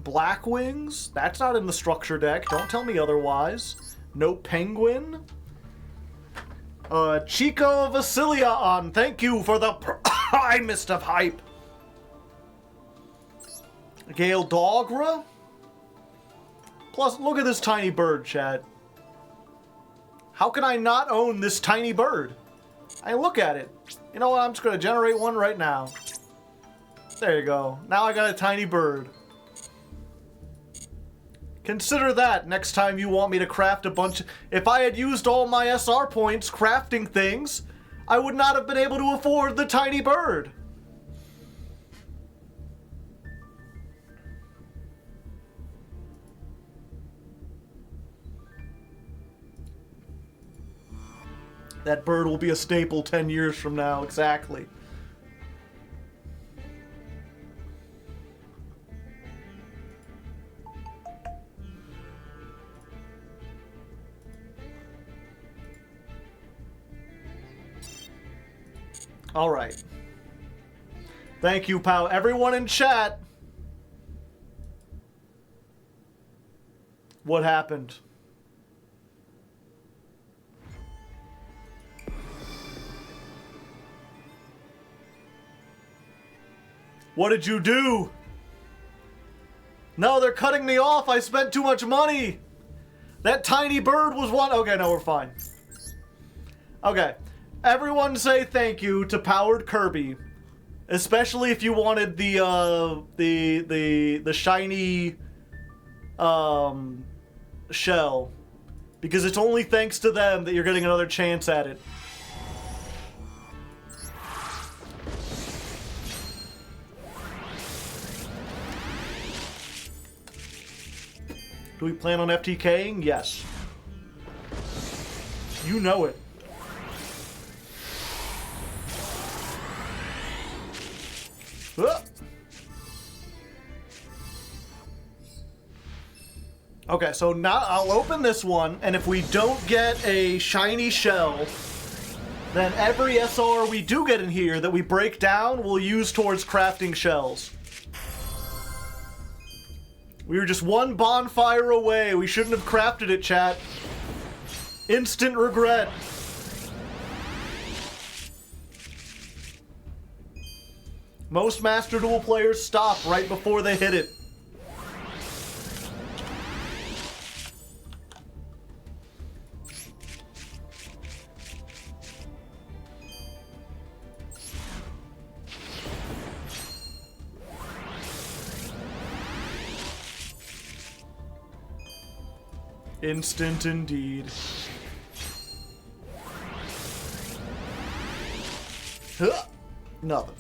Blackwings. That's not in the structure deck. Don't tell me otherwise. No Penguin. Chico Vasilion. Thank you for the primest of hype. Gale Dogra. Plus, look at this tiny bird, chat. How can I not own this tiny bird? I look at it. You know what? I'm just going to generate one right now. There you go. Now I got a tiny bird. Consider that next time you want me to craft a bunch. If I had used all my SR points crafting things, I would not have been able to afford the tiny bird. That bird will be a staple 10 years from now, exactly. All right. Thank you, pal. Everyone in chat. What happened? What did you do? No, they're cutting me off. I spent too much money. That tiny bird was one. Okay, no, we're fine. Okay. Everyone say thank you to Powered Kirby. Especially if you wanted the shiny shell. Because it's only thanks to them that you're getting another chance at it. Do we plan on FTKing? Yes. You know it. Okay, so now I'll open this one, and if we don't get a shiny shell, then every SR we do get in here that we break down, we'll use towards crafting shells. We were just one bonfire away. We shouldn't have crafted it, chat. Instant regret. Most Master Duel players stop right before they hit it. Instant indeed. Huh. Nothing.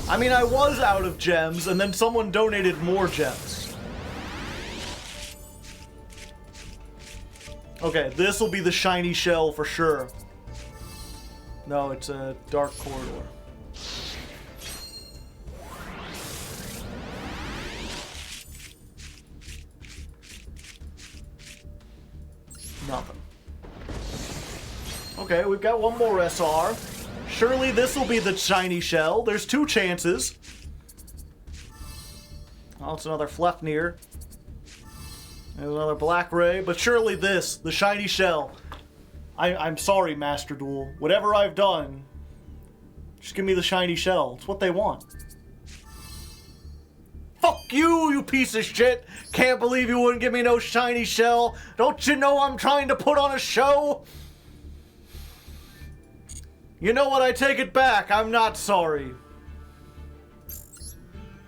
I mean, I was out of gems, and then someone donated more gems. Okay, this will be the shiny shell for sure. No, it's a dark corridor. Nothing. Okay, we've got one more SR. Surely this will be the shiny shell. There's 2 chances. Oh, it's another Fleifnir. There's another Black Ray, but surely this, the shiny shell. I'm sorry, Master Duel. Whatever I've done, just give me the shiny shell. It's what they want. Fuck you, you piece of shit! Can't believe you wouldn't give me no shiny shell. Don't you know I'm trying to put on a show? You know what? I take it back. I'm not sorry.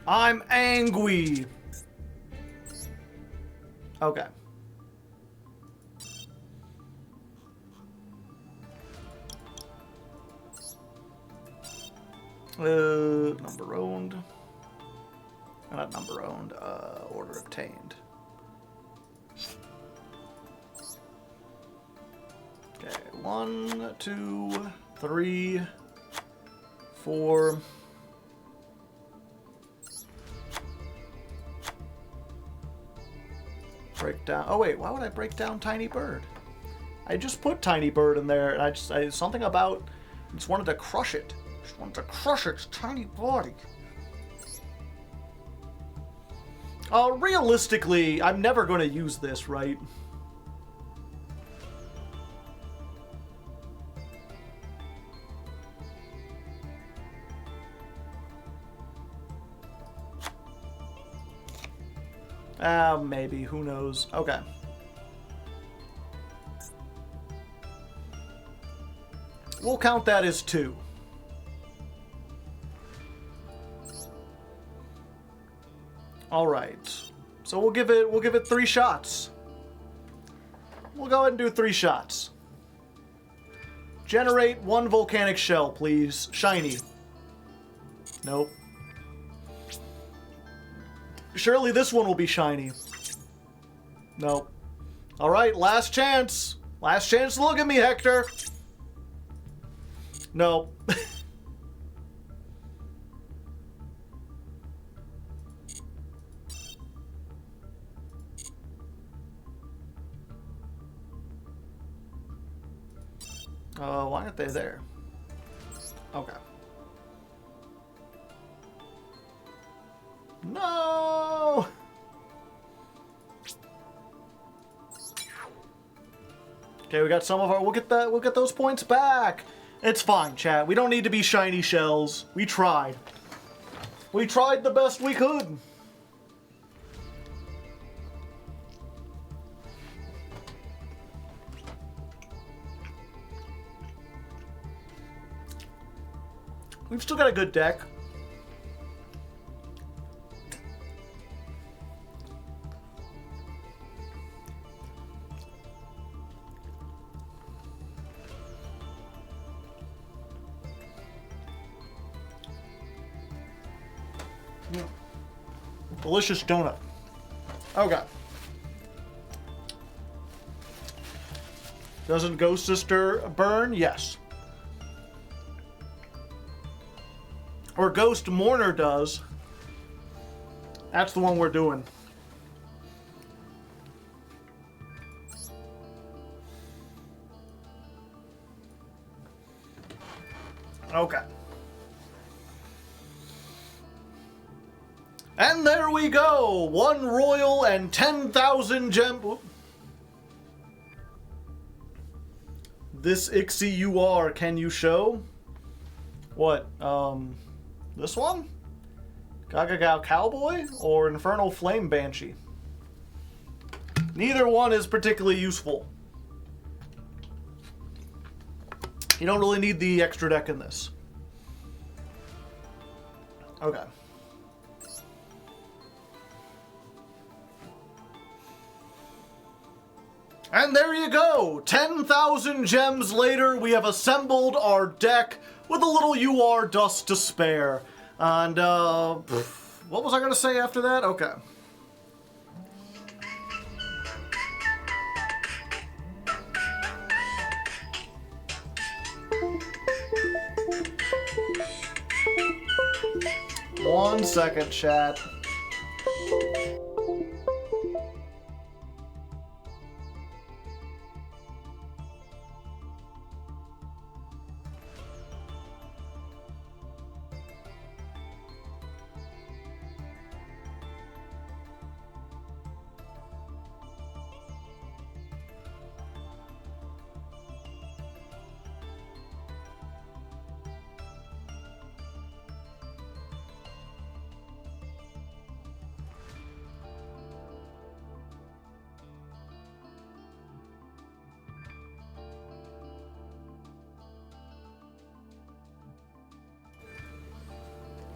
I'm angry. Okay. Number owned. Not number owned, order obtained. Okay, 1, 2, 3, 4. Break down. Oh wait, why would I break down Tiny Bird? I just put Tiny Bird in there, and I something about. I just wanted to crush it. Just wanted to crush its tiny body. Realistically, I'm never going to use this, right? Maybe. Who knows? Okay. We'll count that as 2. All right. So we'll give it 3 shots. We'll go ahead and do 3 shots. Generate 1 volcanic shell, please. Shiny. Nope. Surely this one will be shiny. Nope. All right, last chance. Last chance to look at me, Hector. Nope. Why aren't they there? Okay. No! Okay, we got some of our. We'll get those points back. It's fine, chat. We don't need to be shiny shells. We tried. We tried the best we could. We've still got a good deck. Delicious donut. Okay. Doesn't Ghost Sister burn? Yes. Or Ghost Mourner does. That's the one we're doing. Okay. And there we go! 1 royal and 10,000 gem... This Ixie you are, can you show? What, this one? Gaga Cowboy? Or Infernal Flame Banshee? Neither one is particularly useful. You don't really need the extra deck in this. Okay. And there you go! 10,000 gems later, we have assembled our deck with a little UR dust to spare. And, what was I gonna say after that? Okay. One second, chat.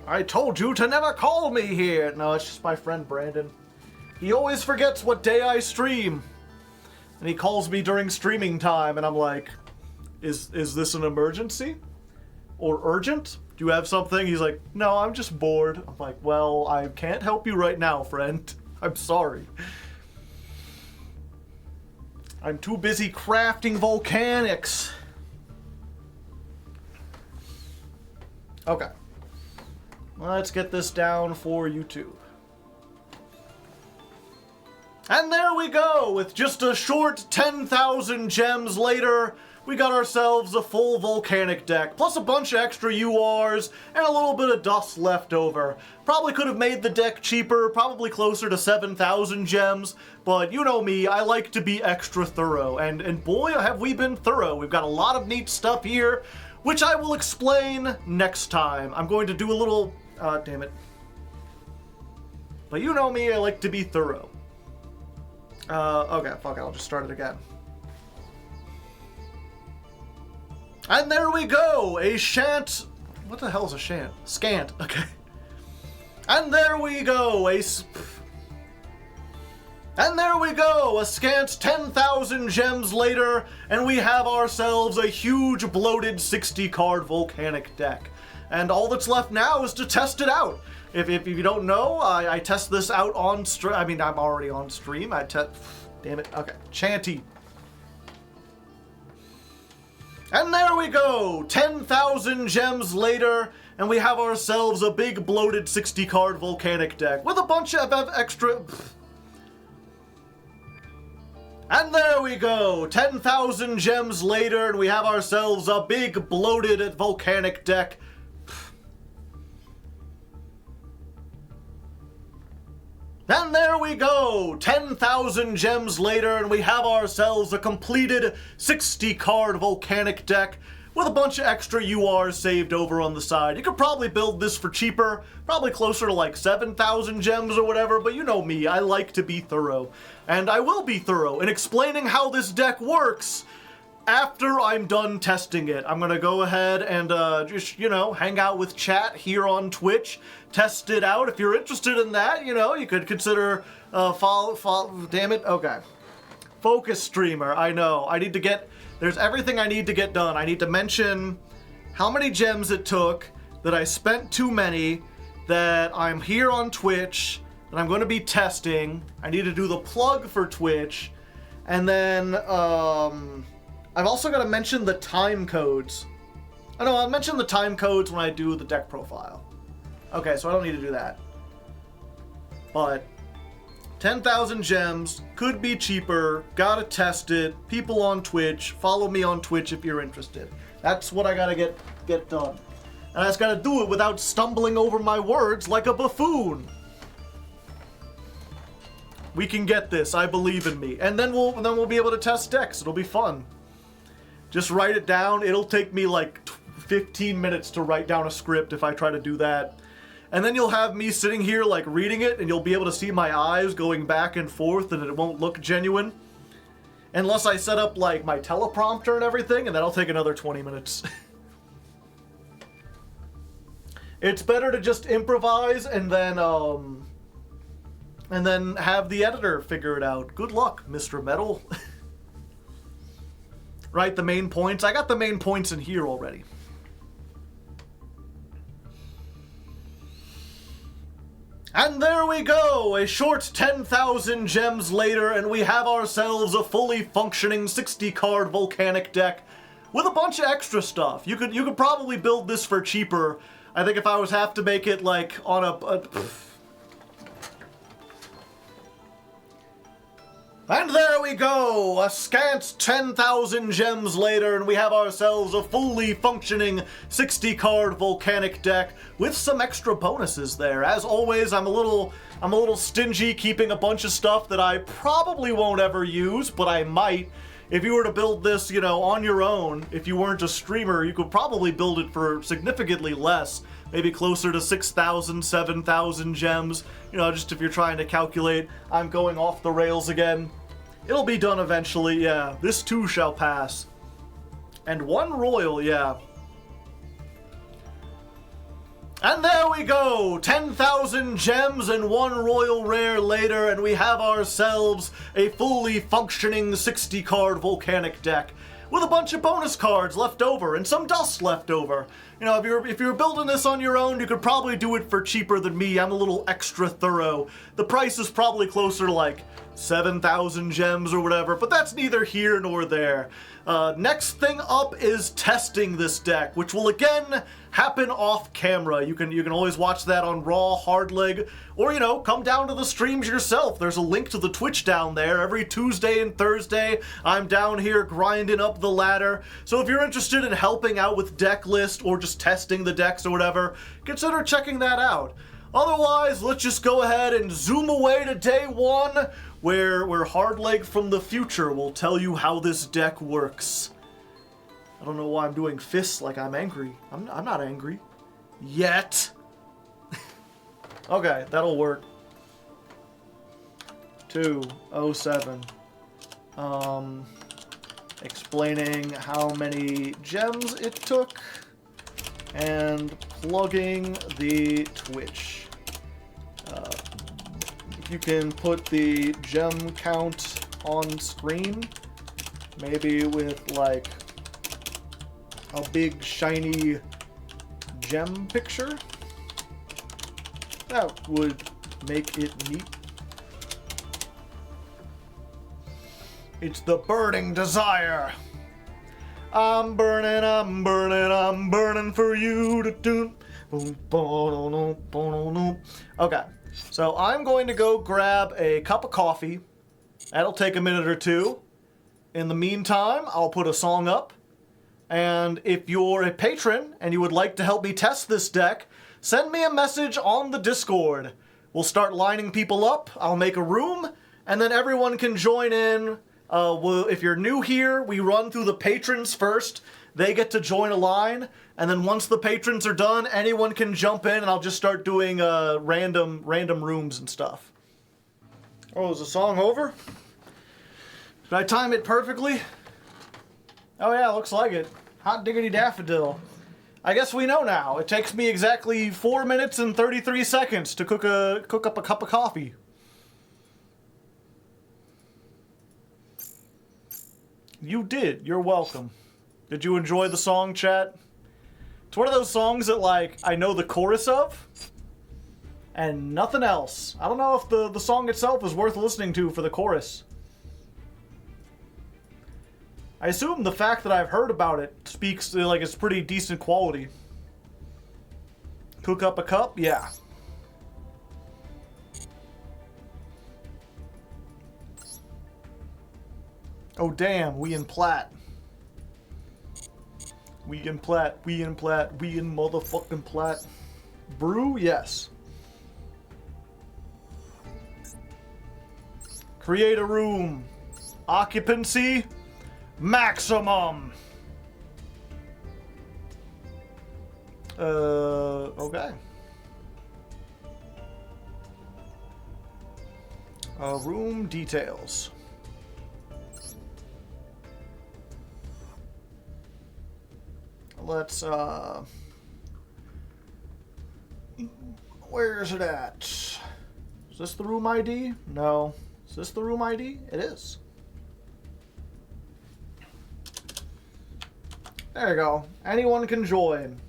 I told you to never call me here. No, it's just my friend Brandon. He always forgets what day I stream. And he calls me during streaming time, and I'm like, is this an emergency? Or urgent? Do you have something? He's like, no, I'm just bored. I'm like, well, I can't help you right now, friend. I'm sorry. I'm too busy crafting volcanics. Okay. Let's get this down for YouTube. And there we go! With just a short 10,000 gems later, we got ourselves a full volcanic deck, plus a bunch of extra URs, and a little bit of dust left over. Probably could have made the deck cheaper, probably closer to 7,000 gems, but you know me, I like to be extra thorough, and boy, have we been thorough. We've got a lot of neat stuff here, which I will explain next time. I'm going to do a little... damn it. But you know me, I like to be thorough. Okay, fuck it, I'll just start it again. And there we go! A shant... What the hell is a shant? Scant, okay. And there we go! And there we go! A scant 10,000 gems later, and we have ourselves a huge bloated 60-card volcanic deck. And all that's left now is to test it out. If you don't know, I test this out on stream. I mean, I'm already on stream. Damn it. Okay. Chanty. And there we go! 10,000 gems later, and we have ourselves a big bloated 60-card volcanic deck with a bunch of extra... And there we go! 10,000 gems later, and we have ourselves a big bloated volcanic deck. And there we go! 10,000 gems later, and we have ourselves a completed 60-card volcanic deck with a bunch of extra URs saved over on the side. You could probably build this for cheaper, probably closer to like 7,000 gems or whatever, but you know me, I like to be thorough. And I will be thorough in explaining how this deck works after I'm done testing it. I'm gonna go ahead and just, you know, hang out with chat here on Twitch, test it out. If you're interested in that, you know, you could consider follow, damn it, okay. Focus streamer, I know. I need to get, there's everything I need to get done. I need to mention how many gems it took, that I spent too many, that I'm here on Twitch, that I'm going to be testing. I need to do the plug for Twitch. And then I've also got to mention the time codes. Oh no, I'll mention the time codes when I do the deck profile. Okay, so I don't need to do that. But 10,000 gems, could be cheaper, gotta test it. People on Twitch, follow me on Twitch if you're interested. That's what I gotta get done. And I just gotta do it without stumbling over my words like a buffoon. We can get this, I believe in me. And then we'll be able to test decks, it'll be fun. Just write it down, it'll take me like 15 minutes to write down a script if I try to do that. And then you'll have me sitting here like reading it, and you'll be able to see my eyes going back and forth, and it won't look genuine. Unless I set up like my teleprompter and everything, and that'll take another 20 minutes. It's better to just improvise and then have the editor figure it out. Good luck, Mr. Metal. Right, the main points. I got the main points in here already. And there we go! A short 10,000 gems later, and we have ourselves a fully functioning 60-card Volcanic deck with a bunch of extra stuff. You could probably build this for cheaper. I think if I was have to make it like on And there we go! A scant 10,000 gems later, and we have ourselves a fully functioning 60-card Volcanic deck with some extra bonuses there. As always, I'm a little stingy keeping a bunch of stuff that I probably won't ever use, but I might. If you were to build this, you know, on your own, if you weren't a streamer, you could probably build it for significantly less. Maybe closer to 6,000, 7,000 gems. You know, just if you're trying to calculate. I'm going off the rails again. It'll be done eventually, yeah. This too shall pass. And one royal, yeah. And there we go! 10,000 gems and one royal rare later, and we have ourselves a fully functioning 60-card Volcanic deck with a bunch of bonus cards left over and some dust left over. You know, if you're building this on your own, you could probably do it for cheaper than me. I'm a little extra thorough. The price is probably closer to like 7,000 gems or whatever, but that's neither here nor there. Next thing up is testing this deck, which will again happen off camera. You can always watch that on Raw, Hardleg, or, you know, come down to the streams yourself. There's a link to the Twitch down there. Every Tuesday and Thursday, I'm down here grinding up the ladder. So if you're interested in helping out with deck list or just testing the decks or whatever, consider checking that out. Otherwise, let's just go ahead and zoom away to day one, where Hardleg from the future will tell you how this deck works. I don't know why I'm doing fists like I'm angry. I'm not angry. Yet. Okay, that'll work. 207. Explaining how many gems it took. And plugging the Twitch. You can put the gem count on screen, maybe with like a big shiny gem picture. That would make it neat. It's the burning desire. I'm burning, I'm burning, I'm burning for you to do. Okay. So I'm going to go grab a cup of coffee. That'll take a minute or two. In the meantime, I'll put a song up. And if you're a patron and you would like to help me test this deck, send me a message on the Discord. We'll start lining people up. I'll make a room, and then everyone can join in. If you're new here, we run through the patrons first. They get to join a line, and then once the patrons are done, anyone can jump in, and I'll just start doing random rooms and stuff. Oh, is the song over? Did I time it perfectly? Oh yeah, looks like it. Hot diggity daffodil. I guess we know now. It takes me exactly 4 minutes and 33 seconds to cook up a cup of coffee. You did. You're welcome. Did you enjoy the song, chat? It's one of those songs that, like, I know the chorus of, and nothing else. I don't know if the song itself is worth listening to for the chorus. I assume the fact that I've heard about it speaks to, like, it's pretty decent quality. Cook up a cup? Yeah. Oh, damn, we in Platt. We in Platt, we in Platt, we in motherfucking Platt. Brew? Yes. Create a room. Occupancy? Maximum. Okay. Room details. Let's, where is it at? Is this the room ID? No. Is this the room ID? It is. There you go. Anyone can join.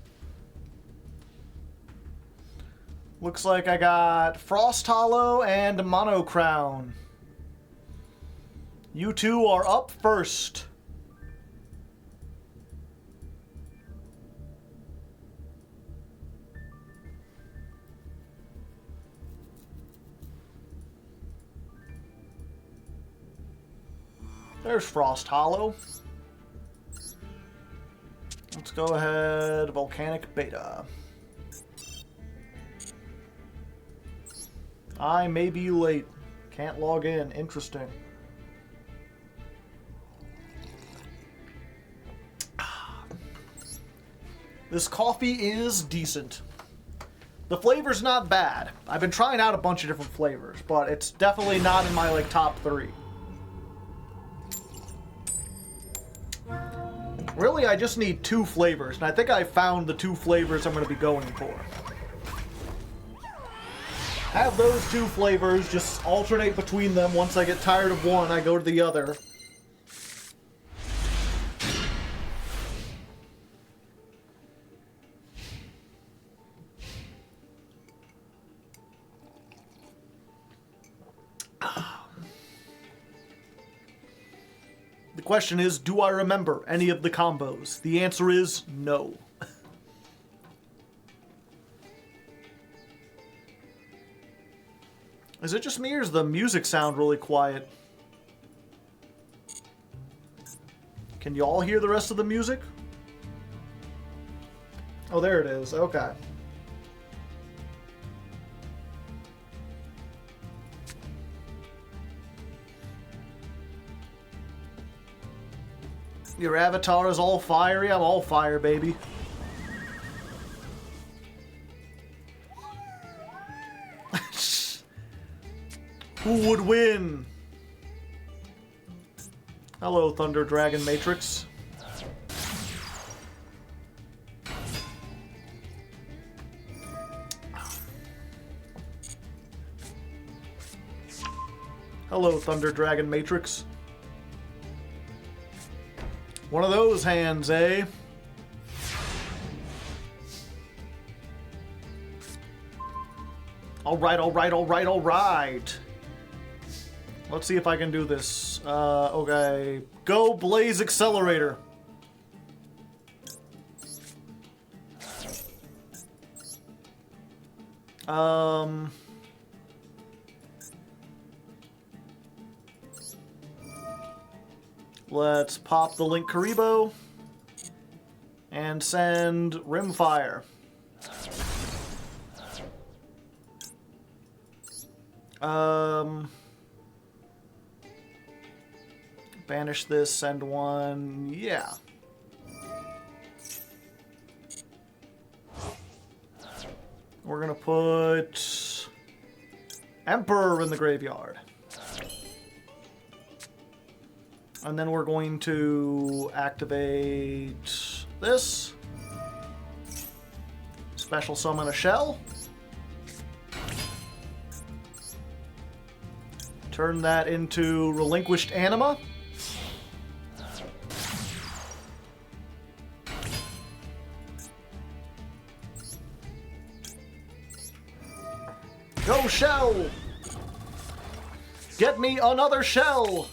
Looks like I got Frost Hollow and Mono Crown. You two are up first. There's Frost Hollow. Let's go ahead, Volcanic Beta. I may be late. Can't log in. Interesting. This coffee is decent. The flavor's not bad. I've been trying out a bunch of different flavors, but it's definitely not in my, like, top 3. Really, I just need 2 flavors, and I think I found the 2 flavors I'm going to be going for. Have those 2 flavors, just alternate between them. Once I get tired of one, I go to the other. The question is, do I remember any of the combos? The answer is no. Is it just me, or does the music sound really quiet? Can you all hear the rest of the music? Oh, there it is. Okay. Your avatar is all fiery? I'm all fire, baby. Who would win? Hello, Thunder Dragon Matrix. Hello, Thunder Dragon Matrix. One of those hands, eh? Alright, alright, alright, alright. Let's see if I can do this. Okay. Go Blaze Accelerator. Let's pop the Link Karibo and send Rimfire. Banish this, send one, yeah. We're gonna put Emperor in the graveyard. And then we're going to activate this. Special summon a shell. Turn that into Relinquished Anima. shell! Get me another shell!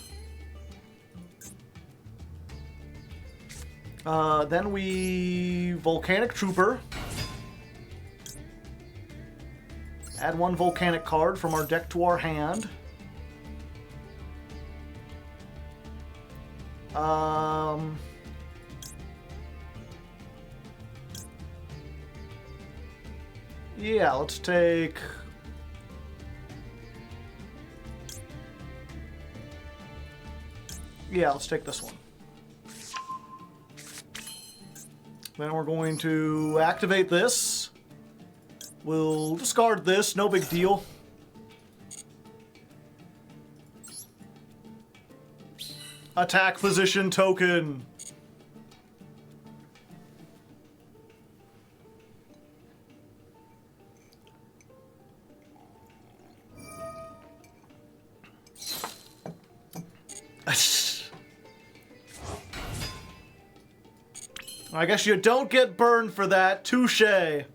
Then we... Volcanic Trooper. Add one Volcanic card from our deck to our hand. Yeah, let's take... Yeah, let's take this one. Then we're going to activate this. We'll discard this, no big deal. Attack position token. I guess you don't get burned for that. Touché.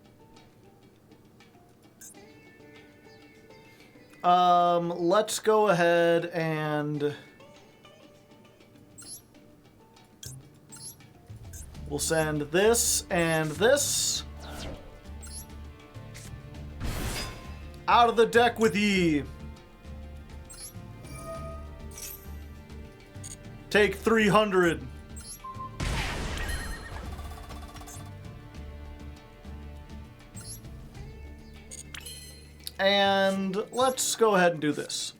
Let's go ahead and... We'll send this and this. Out of the deck with ye. Take 300. And let's go ahead and do this.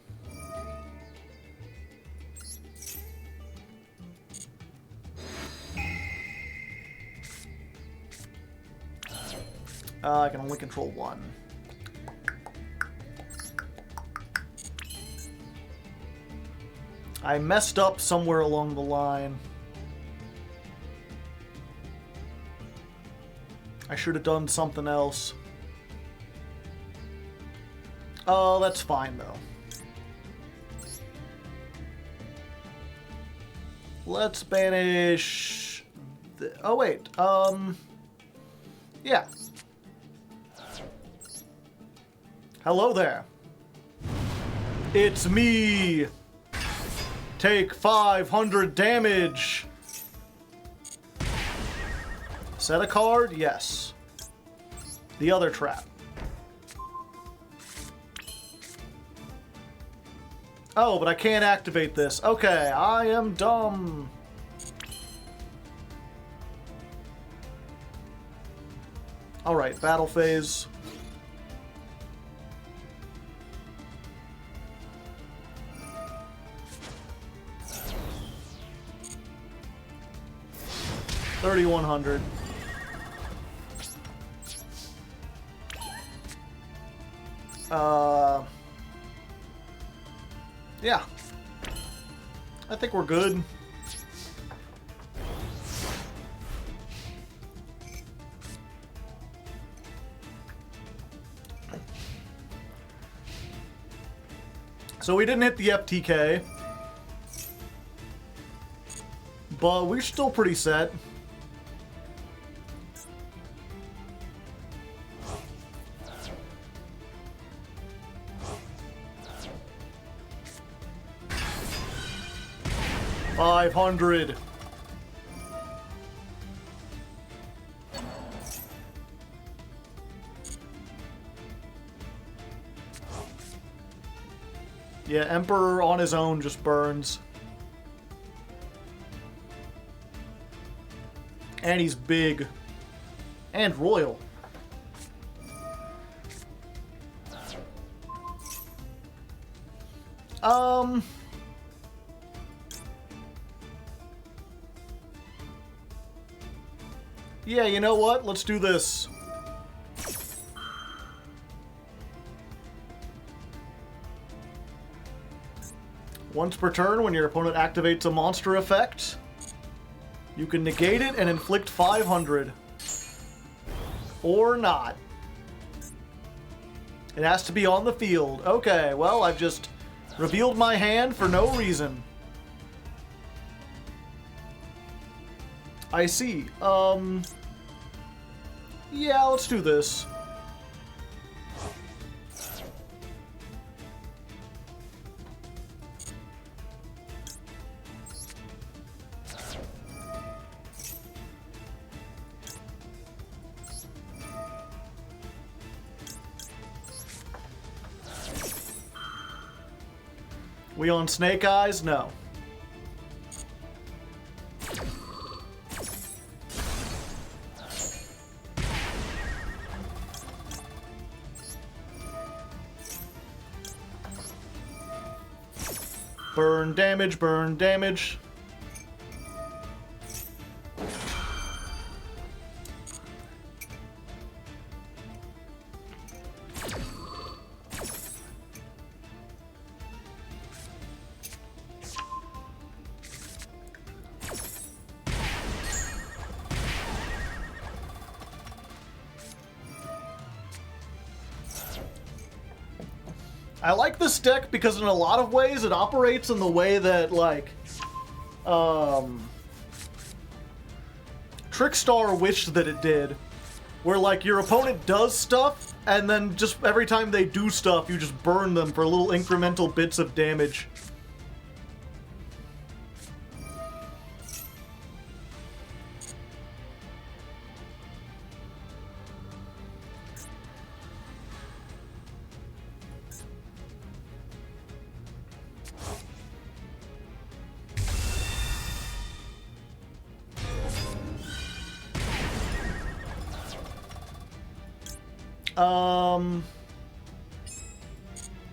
I can only control one. I messed up somewhere along the line. I should have done something else. Oh, that's fine, though. Let's banish... Oh, wait. Yeah. Hello there. It's me. Take 500 damage. Set a card? Yes. The other trap. Oh, but I can't activate this. Okay, I am dumb. Alright, battle phase. $3,100. Yeah. I think we're good. So we didn't hit the FTK, but we're still pretty set. $500. Yeah, Emperor on his own just burns. And he's big. And royal. Yeah, you know what? Let's do this. Once per turn, when your opponent activates a monster effect, you can negate it and inflict 500. Or not. It has to be on the field. Okay, well, I've just revealed my hand for no reason. I see. Yeah, let's do this. We on Snake Eyes? No. Burn damage, burn damage. I like this deck because in a lot of ways it operates in the way that, like, Trickstar wished that it did. Where, like, your opponent does stuff, and then just every time they do stuff, you just burn them for little incremental bits of damage.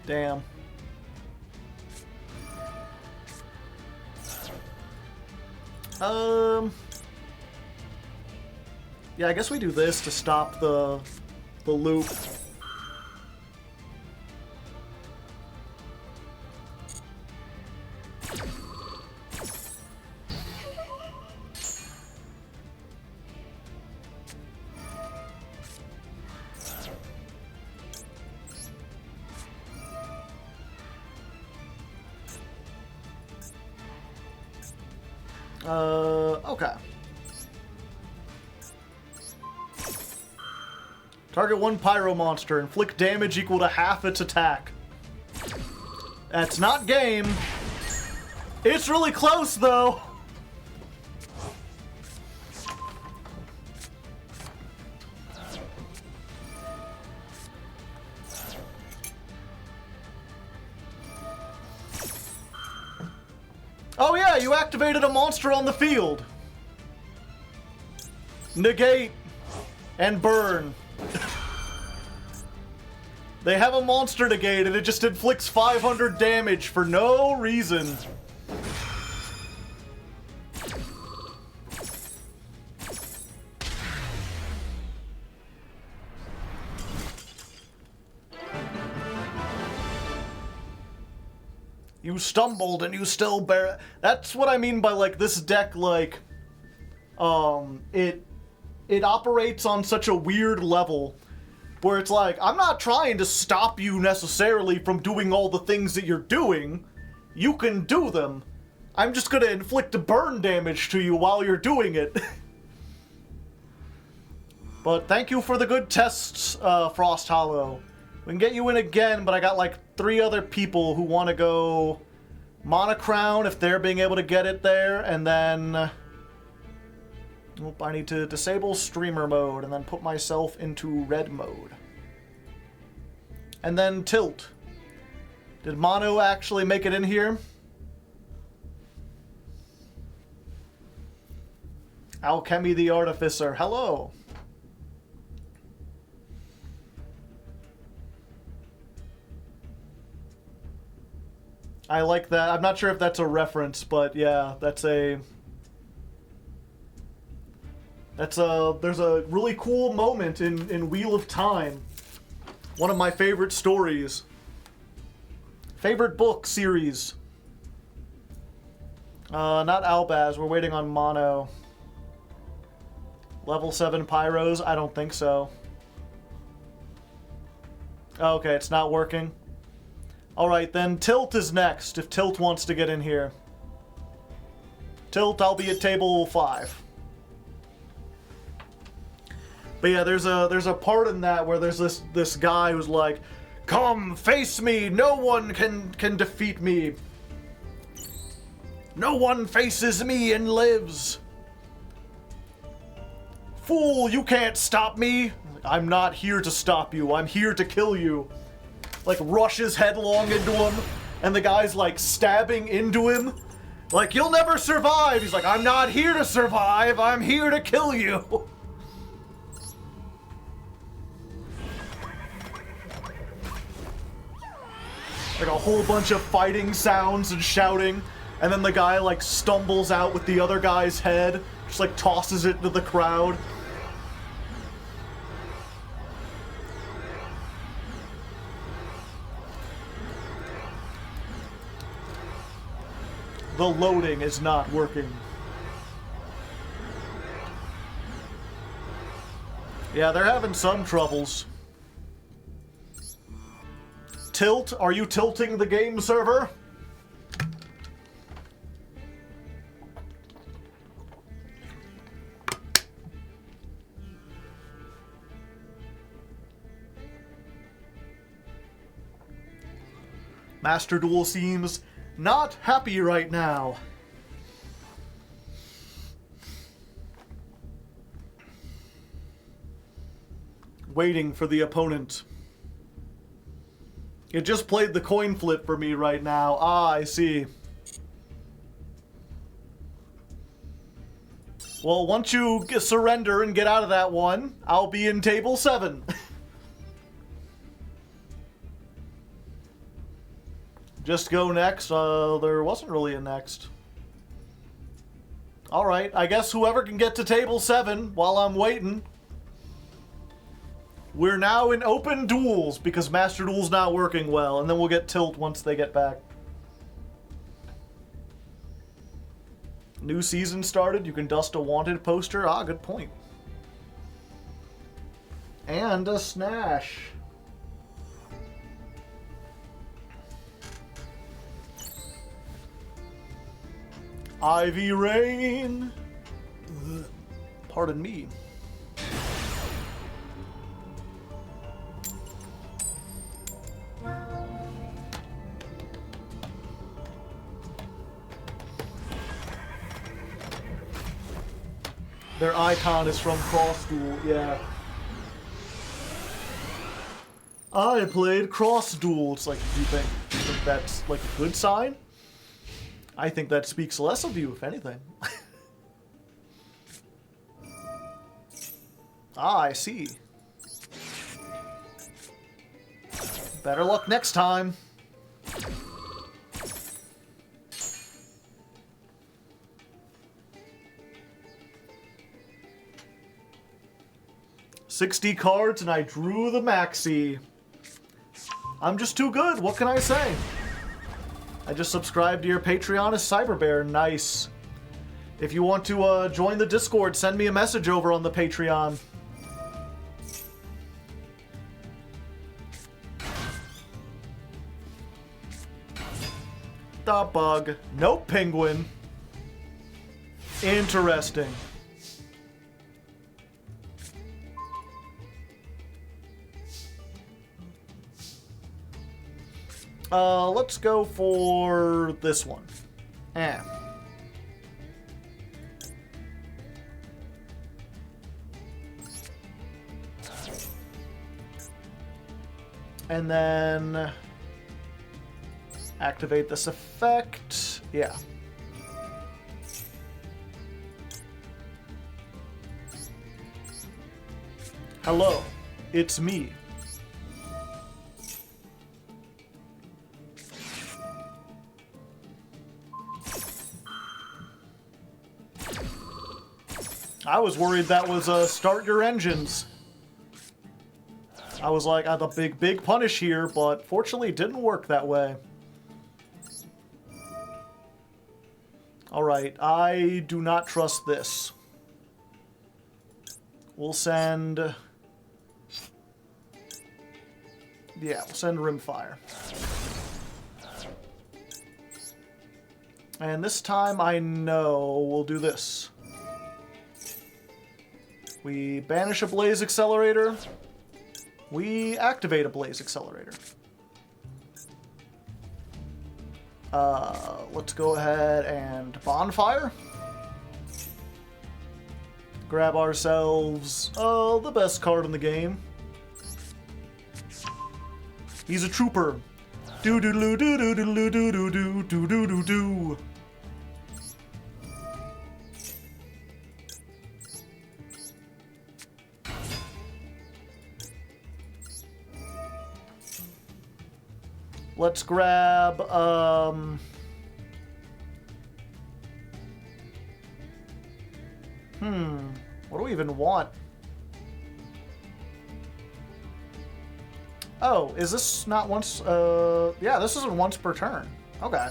Damn. Yeah, I guess we do this to stop the loop. Okay. Target one pyro monster. Inflict damage equal to half its attack. That's not game. It's really close, though. Oh yeah, you activated a monster on the field. Negate and burn. They have a monster negate and it just inflicts 500 damage for no reason. You stumbled and you still bear. That's what I mean by, like, this deck, like, it operates on such a weird level where it's like, I'm not trying to stop you necessarily from doing all the things that you're doing. You can do them. I'm just gonna inflict a burn damage to you while you're doing it. But thank you for the good tests, Frost Hollow. We can get you in again, but I got like 3 other people who want to go Monocrown if they're being able to get it there, and then I need to disable streamer mode and then put myself into red mode. And then tilt. Did Mono actually make it in here? Alchemy the Artificer, hello. I like that. I'm not sure if that's a reference, but yeah, there's a really cool moment in Wheel of Time. One of my favorite stories. Favorite book series. Not Albaz, we're waiting on Mono. Level 7 Pyros? I don't think so. Okay, it's not working. Alright, then Tilt is next, if Tilt wants to get in here. Tilt, I'll be at table 5. But yeah, there's a part in that where there's this guy who's like, "Come, face me, no one can defeat me. No one faces me and lives. Fool, you can't stop me. I'm not here to stop you, I'm here to kill you." Like, rushes headlong into him. and the guy's like stabbing into him. Like, you'll never survive. He's like, I'm not here to survive. I'm here to kill you. Like a whole bunch of fighting sounds and shouting. And then the guy like stumbles out with the other guy's head. Just like tosses it into the crowd. The loading is not working. Yeah, they're having some troubles. Tilt? Are you tilting the game server? Master Duel seems not happy right now. Waiting for the opponent. It just played the coin flip for me right now. Ah, I see. Well, once you surrender and get out of that one, I'll be in table 7. Just go next. There wasn't really a next. Alright, I guess whoever can get to table 7 while I'm waiting. We're now in open duels because Master Duel's not working well, and then we'll get tilt once they get back. New season started. You can dust a wanted poster. Ah, good point. And a snash. Ivy Rain. Pardon me. Their icon is from Cross Duel, yeah. I played Cross Duel. It's like, do you think that's like a good sign? I think that speaks less of you, if anything. Ah, I see. Better luck next time. $60 cards and I drew the maxi. I'm just too good. What can I say? I just subscribed to your Patreon as Cyberbear. Nice. If you want to join the Discord, send me a message over on the Patreon. The bug. No penguin. Interesting. Let's go for this one. And then activate this effect. Yeah. Hello, it's me. I was worried that was start your engines. I was like, I had a big punish here, but fortunately it didn't work that way. Alright, I do not trust this. We'll send... Yeah, we'll send Rimfire. And this time I know we'll do this. We banish a Blaze Accelerator. We activate a Blaze Accelerator. Let's go ahead and Bonfire. Grab ourselves the best card in the game. He's a trooper. Do do do do do do do do do do do do do. Let's grab what do we even want? Oh, is this not once yeah, this isn't once per turn. Okay.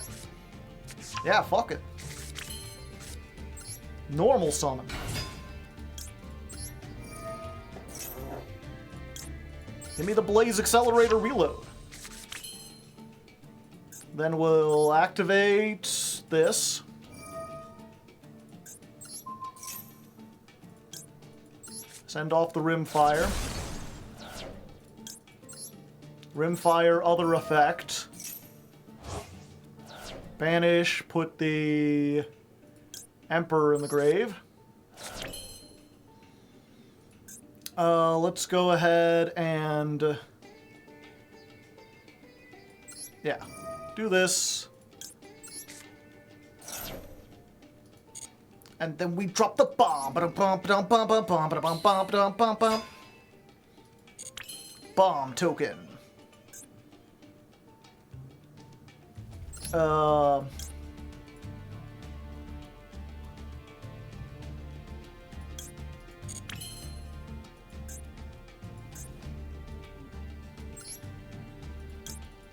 Yeah, fuck it. Normal summon. Give me the Blaze Accelerator reload. Then we'll activate this. Send off the Rimfire. Rimfire, other effect. Banish, put the Emperor in the grave. Let's go ahead and... yeah. Do this. And then we drop the bomb. Bomb token.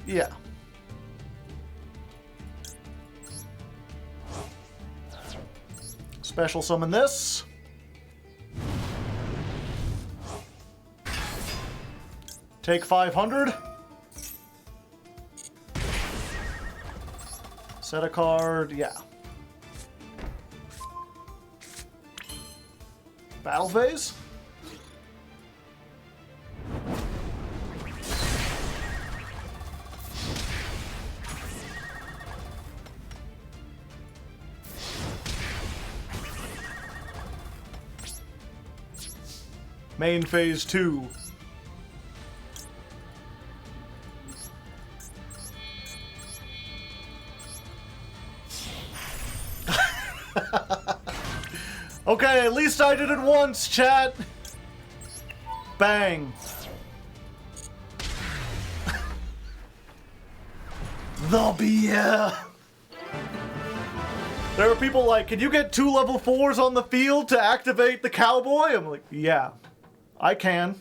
Yeah. Special summon this. Take 500. Set a card, yeah. Battle phase. Main phase 2. Okay, at least I did it once, chat. Bang. The beer. There are people like, can you get 2 level 4s on the field to activate the cowboy? I'm like, yeah, I can.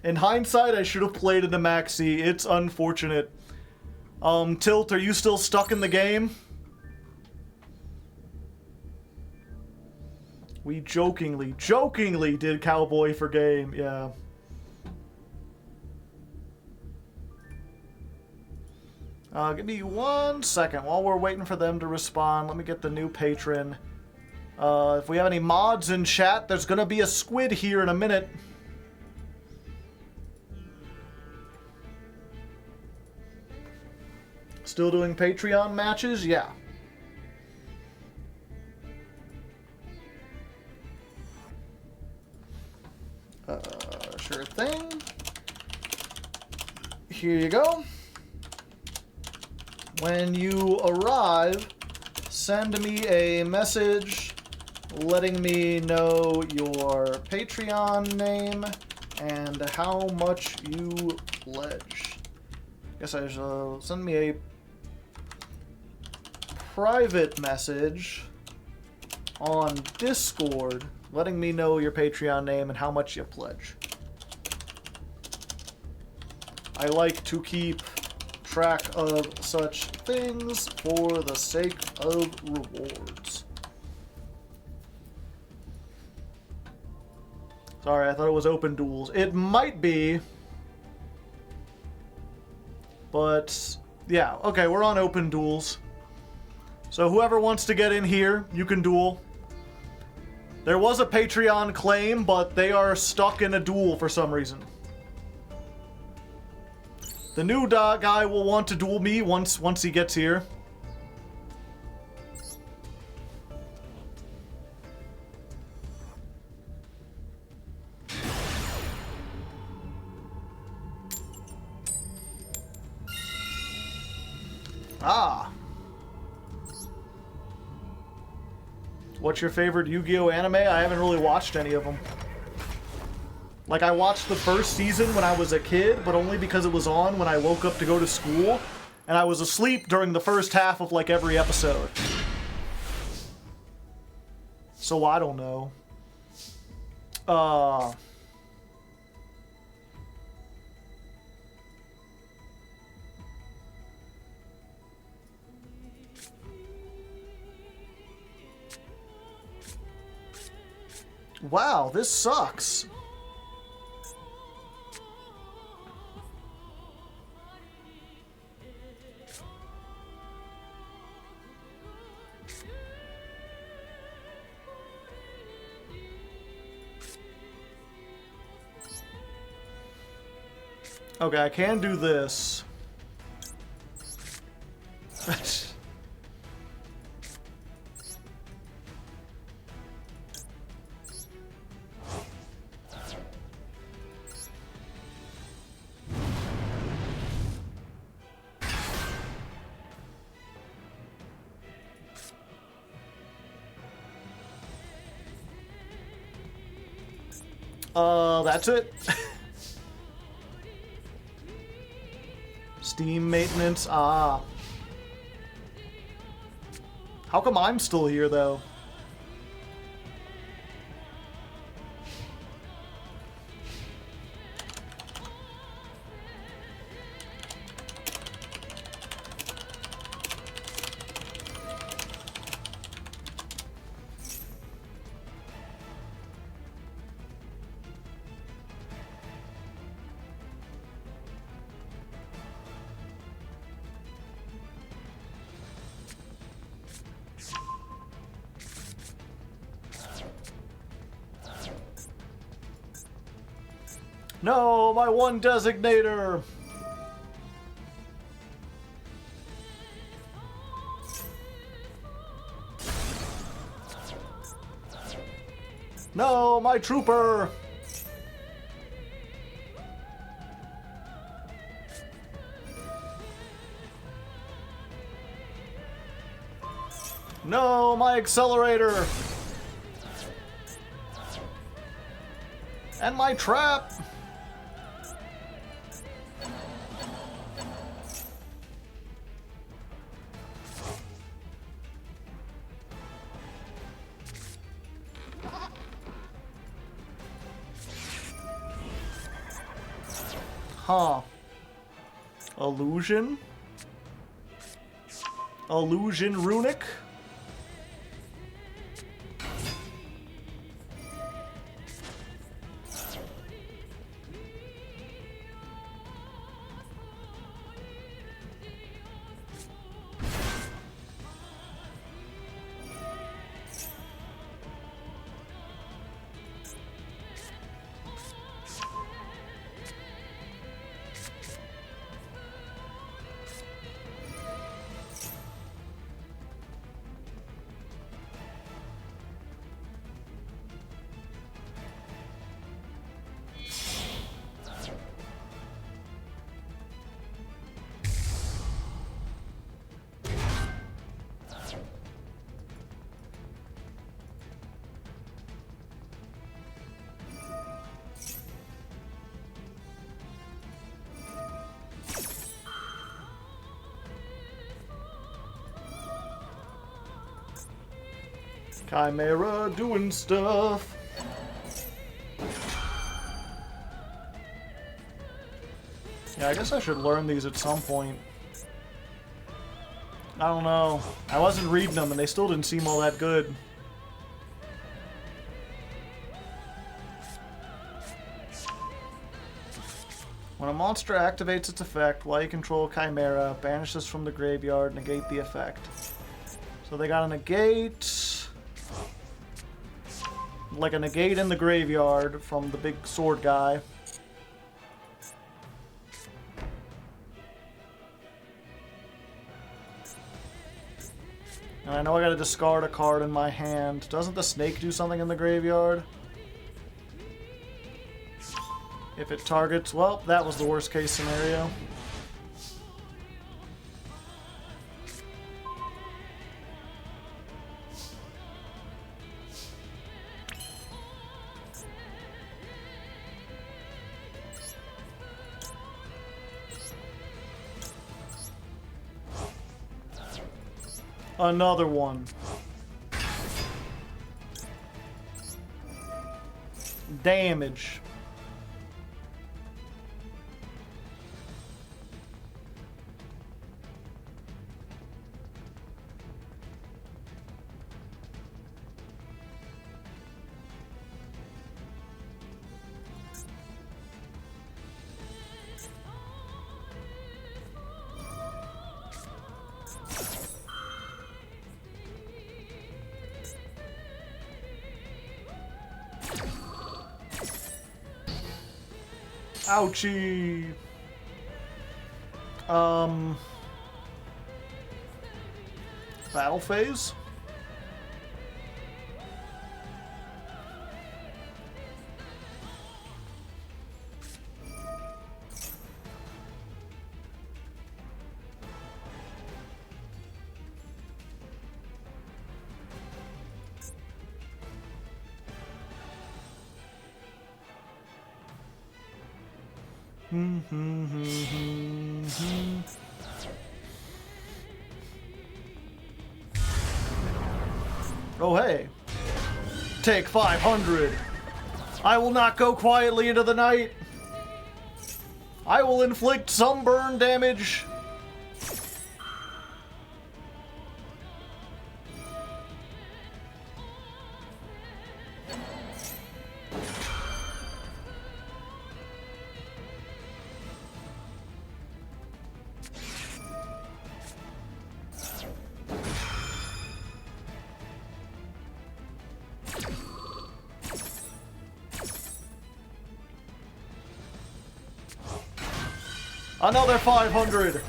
In hindsight, I should have played in the maxi. It's unfortunate. Tilt, are you still stuck in the game? We jokingly did cowboy for game, yeah. Give me 1 second while we're waiting for them to respond. Let me get the new patron. If we have any mods in chat, there's gonna be a squid here in a minute. Still doing Patreon matches? Yeah. Sure thing. Here you go. When you arrive, send me a message letting me know your Patreon name and how much you pledge. Guess I should send me a private message on Discord letting me know your Patreon name and how much you pledge. I like to keep track of such things for the sake of rewards. Sorry, I thought it was open duels. It might be, but yeah, okay, we're on open duels. So whoever wants to get in here, you can duel. There was a Patreon claim, but they are stuck in a duel for some reason. The new guy will want to duel me once he gets here. Ah. What's your favorite Yu-Gi-Oh anime? I haven't really watched any of them. Like, I watched the first season when I was a kid, but only because it was on when I woke up to go to school, and I was asleep during the first half of, like, every episode. So, I don't know. Wow, this sucks. Okay, I can do this. That's it. Steam maintenance, ah. How come I'm still here, though? No, my one designator! No, my trooper! No, my accelerator! And my trap! Huh. Illusion? Illusion Runic? Chimera doing stuff. Yeah, I guess I should learn these at some point. I don't know. I wasn't reading them and they still didn't seem all that good. When a monster activates its effect while you control Chimera, banish this from the graveyard, negate the effect. So they got a negate. Like a negate in the graveyard from the big sword guy. And I know I gotta discard a card in my hand. Doesn't the snake do something in the graveyard? If it targets... Well, that was the worst case scenario. Another one. Damage. Ouchie. Battle phase? Oh, hey. Take 500. I will not go quietly into the night. I will inflict sunburn damage. Another 500.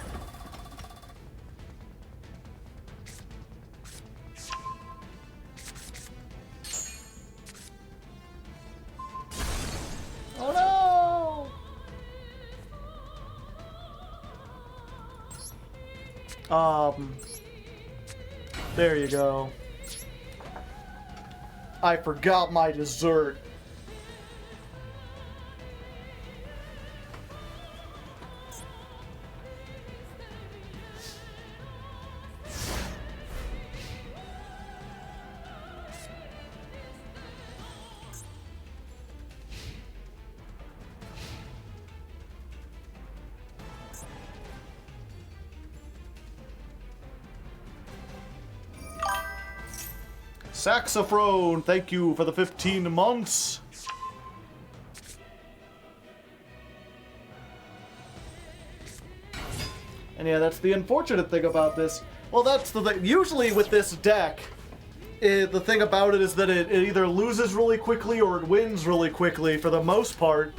Oh no. There you go. I forgot my dessert. Saxophone, thank you for the 15 months. And yeah, that's the unfortunate thing about this. Well, that's the thing. Usually with this deck, the thing about it is that it either loses really quickly or it wins really quickly for the most part.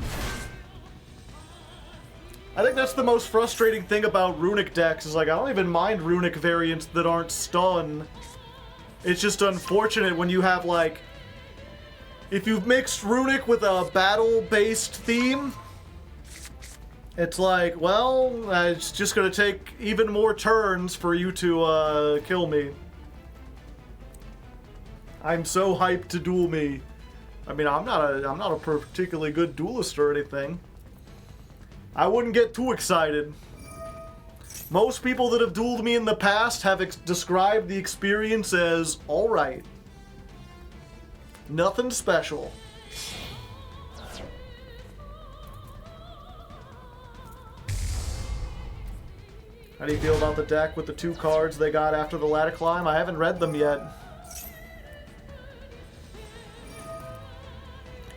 I think that's the most frustrating thing about runic decks, is like, I don't even mind runic variants that aren't stun. It's just unfortunate when you have, like, if you've mixed runic with a battle-based theme, it's like, well, it's just gonna take even more turns for you to kill me. I'm so hyped to duel me. I mean, I'm not a particularly good duelist or anything. I wouldn't get too excited. Most people that have dueled me in the past have described the experience as alright. Nothing special. How do you feel about the deck with the 2 cards they got after the ladder climb? I haven't read them yet.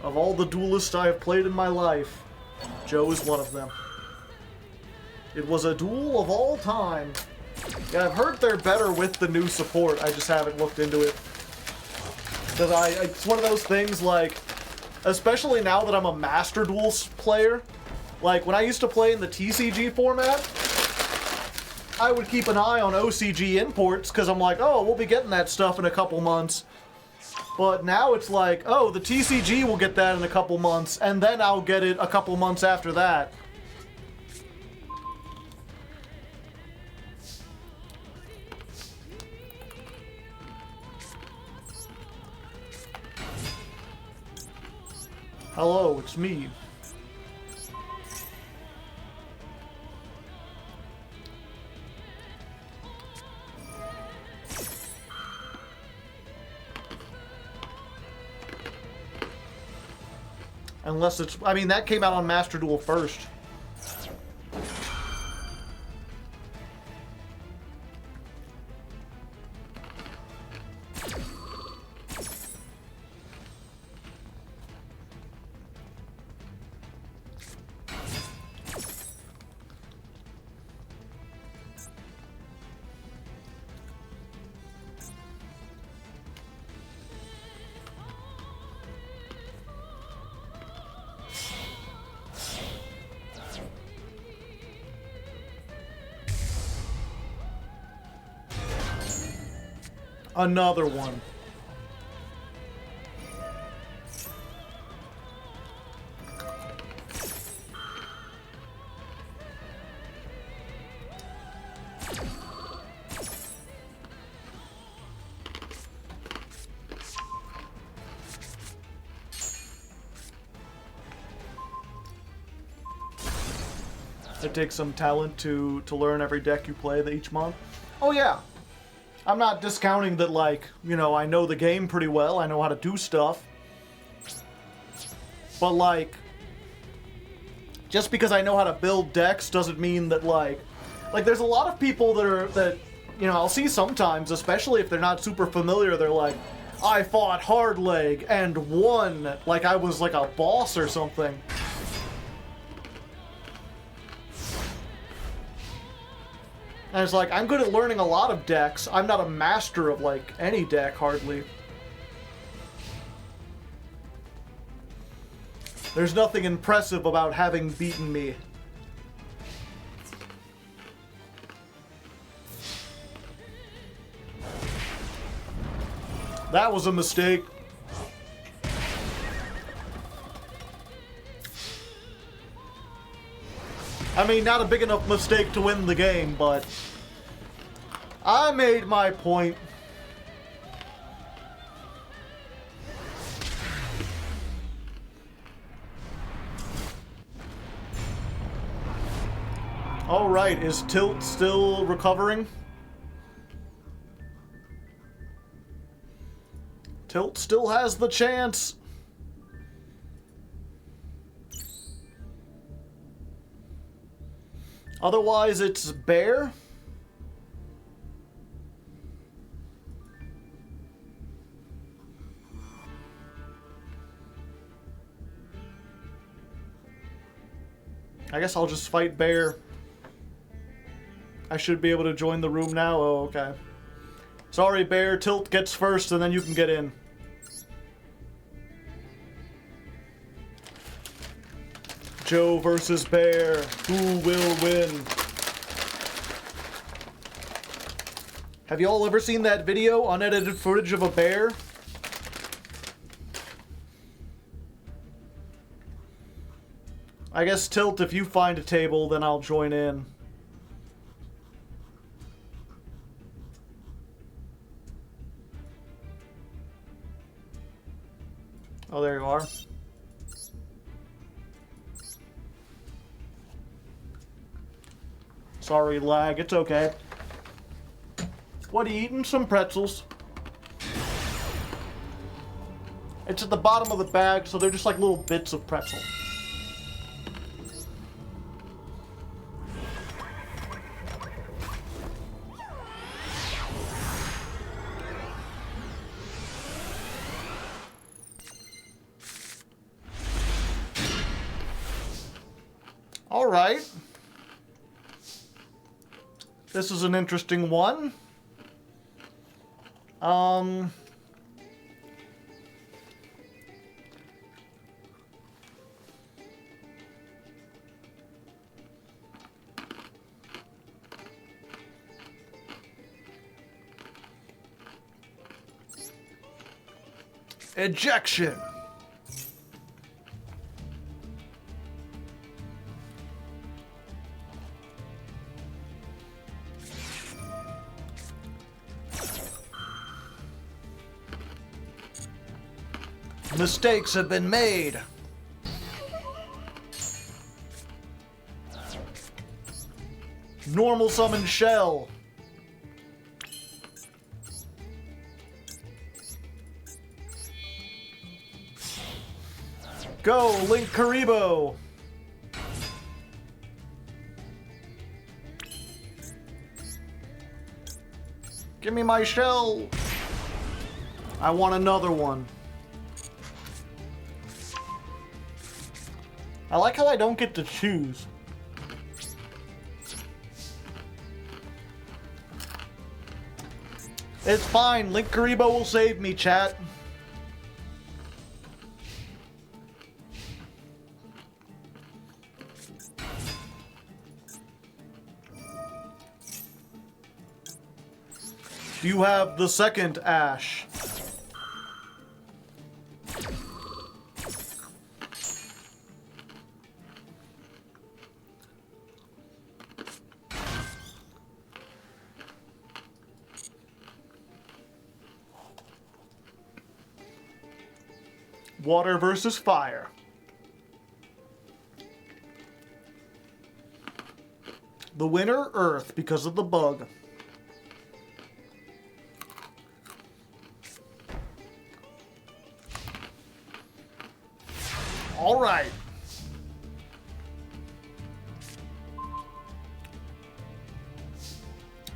Of all the duelists I have played in my life, Joe is one of them. It was a duel of all time. Yeah, I've heard they're better with the new support. I just haven't looked into it. Because it's one of those things, like, especially now that I'm a Master Duels player, like, when I used to play in the TCG format, I would keep an eye on OCG imports, because I'm like, oh, we'll be getting that stuff in a couple months. But now it's like, oh, the TCG will get that in a couple months, and then I'll get it a couple months after that. Hello, it's me. Unless it's... I mean, that came out on Master Duel first. Another one. It takes some talent to learn every deck you play each month. Oh yeah. I'm not discounting that, like, you know, I know the game pretty well, I know how to do stuff. But, like, just because I know how to build decks doesn't mean that, like, there's a lot of people that, you know, I'll see sometimes, especially if they're not super familiar, they're like, I fought Hardleg and won, like I was like a boss or something. And it's like, I'm good at learning a lot of decks. I'm not a master of, like, any deck, hardly. There's nothing impressive about having beaten me. That was a mistake. I mean, not a big enough mistake to win the game, but I made my point. All right, is Tilt still recovering? Tilt still has the chance. Otherwise, it's Bear. I guess I'll just fight Bear. I should be able to join the room now. Oh, okay. Sorry, Bear. Tilt gets first, and then you can get in. Joe versus Bear. Who will win? Have you all ever seen that video, unedited footage of a bear? I guess, Tilt, if you find a table, then I'll join in. Oh, there you are. Sorry, lag. It's okay. What are you eating? Some pretzels. It's at the bottom of the bag, so they're just like little bits of pretzel. All right. This is an interesting one. Ejection. Mistakes have been made. Normal summon shell. Go, Link Karibo! Give me my shell! I want another one. I like how I don't get to choose. It's fine. Link Karibo will save me, chat. You have the second Ash. Water versus fire. The winner, Earth, because of the bug. All right.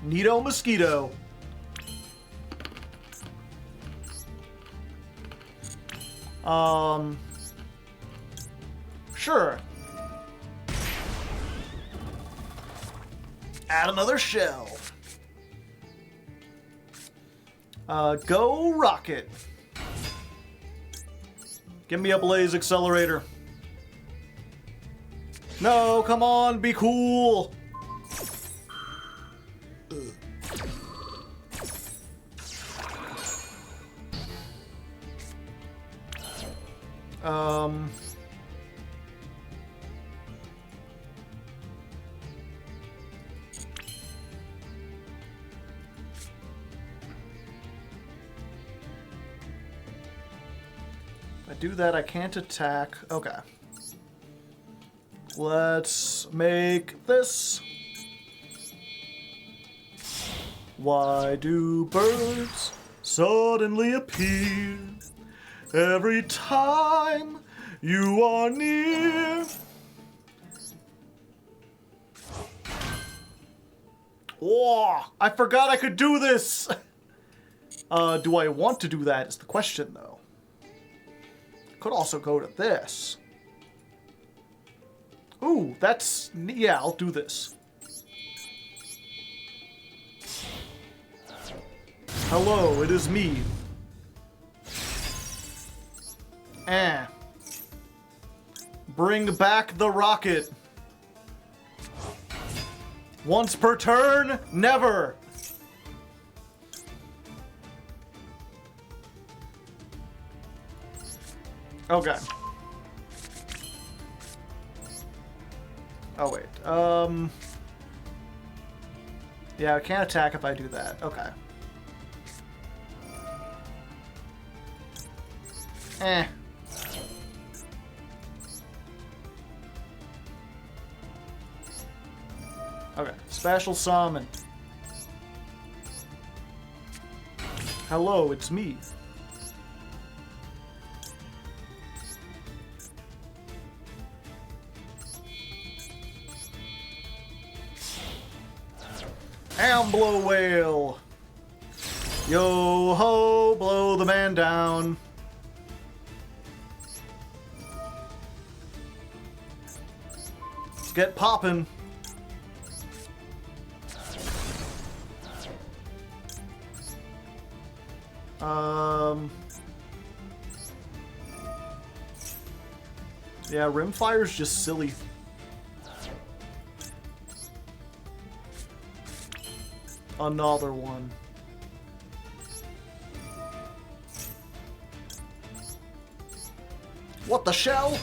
Neato Mosquito. Sure. Add another shell. Go Rocket. Give me a Blaze Accelerator. No, come on, be cool. If I do that, I can't attack. Okay. Let's make this. Why do birds suddenly appear every time you are near? Oh, I forgot I could do this! Do I want to do that is the question, though. Could also go to this. Ooh, that's... yeah, I'll do this. Hello, it is me. Bring back the rocket. Once per turn, never. Okay. Oh, wait. Yeah, I can't attack if I do that. Okay. Okay, special summon. Hello, it's me. And blow whale. Yo ho, blow the man down. Let's get poppin'. Yeah, Rimfire's just silly. Another one. What the shell?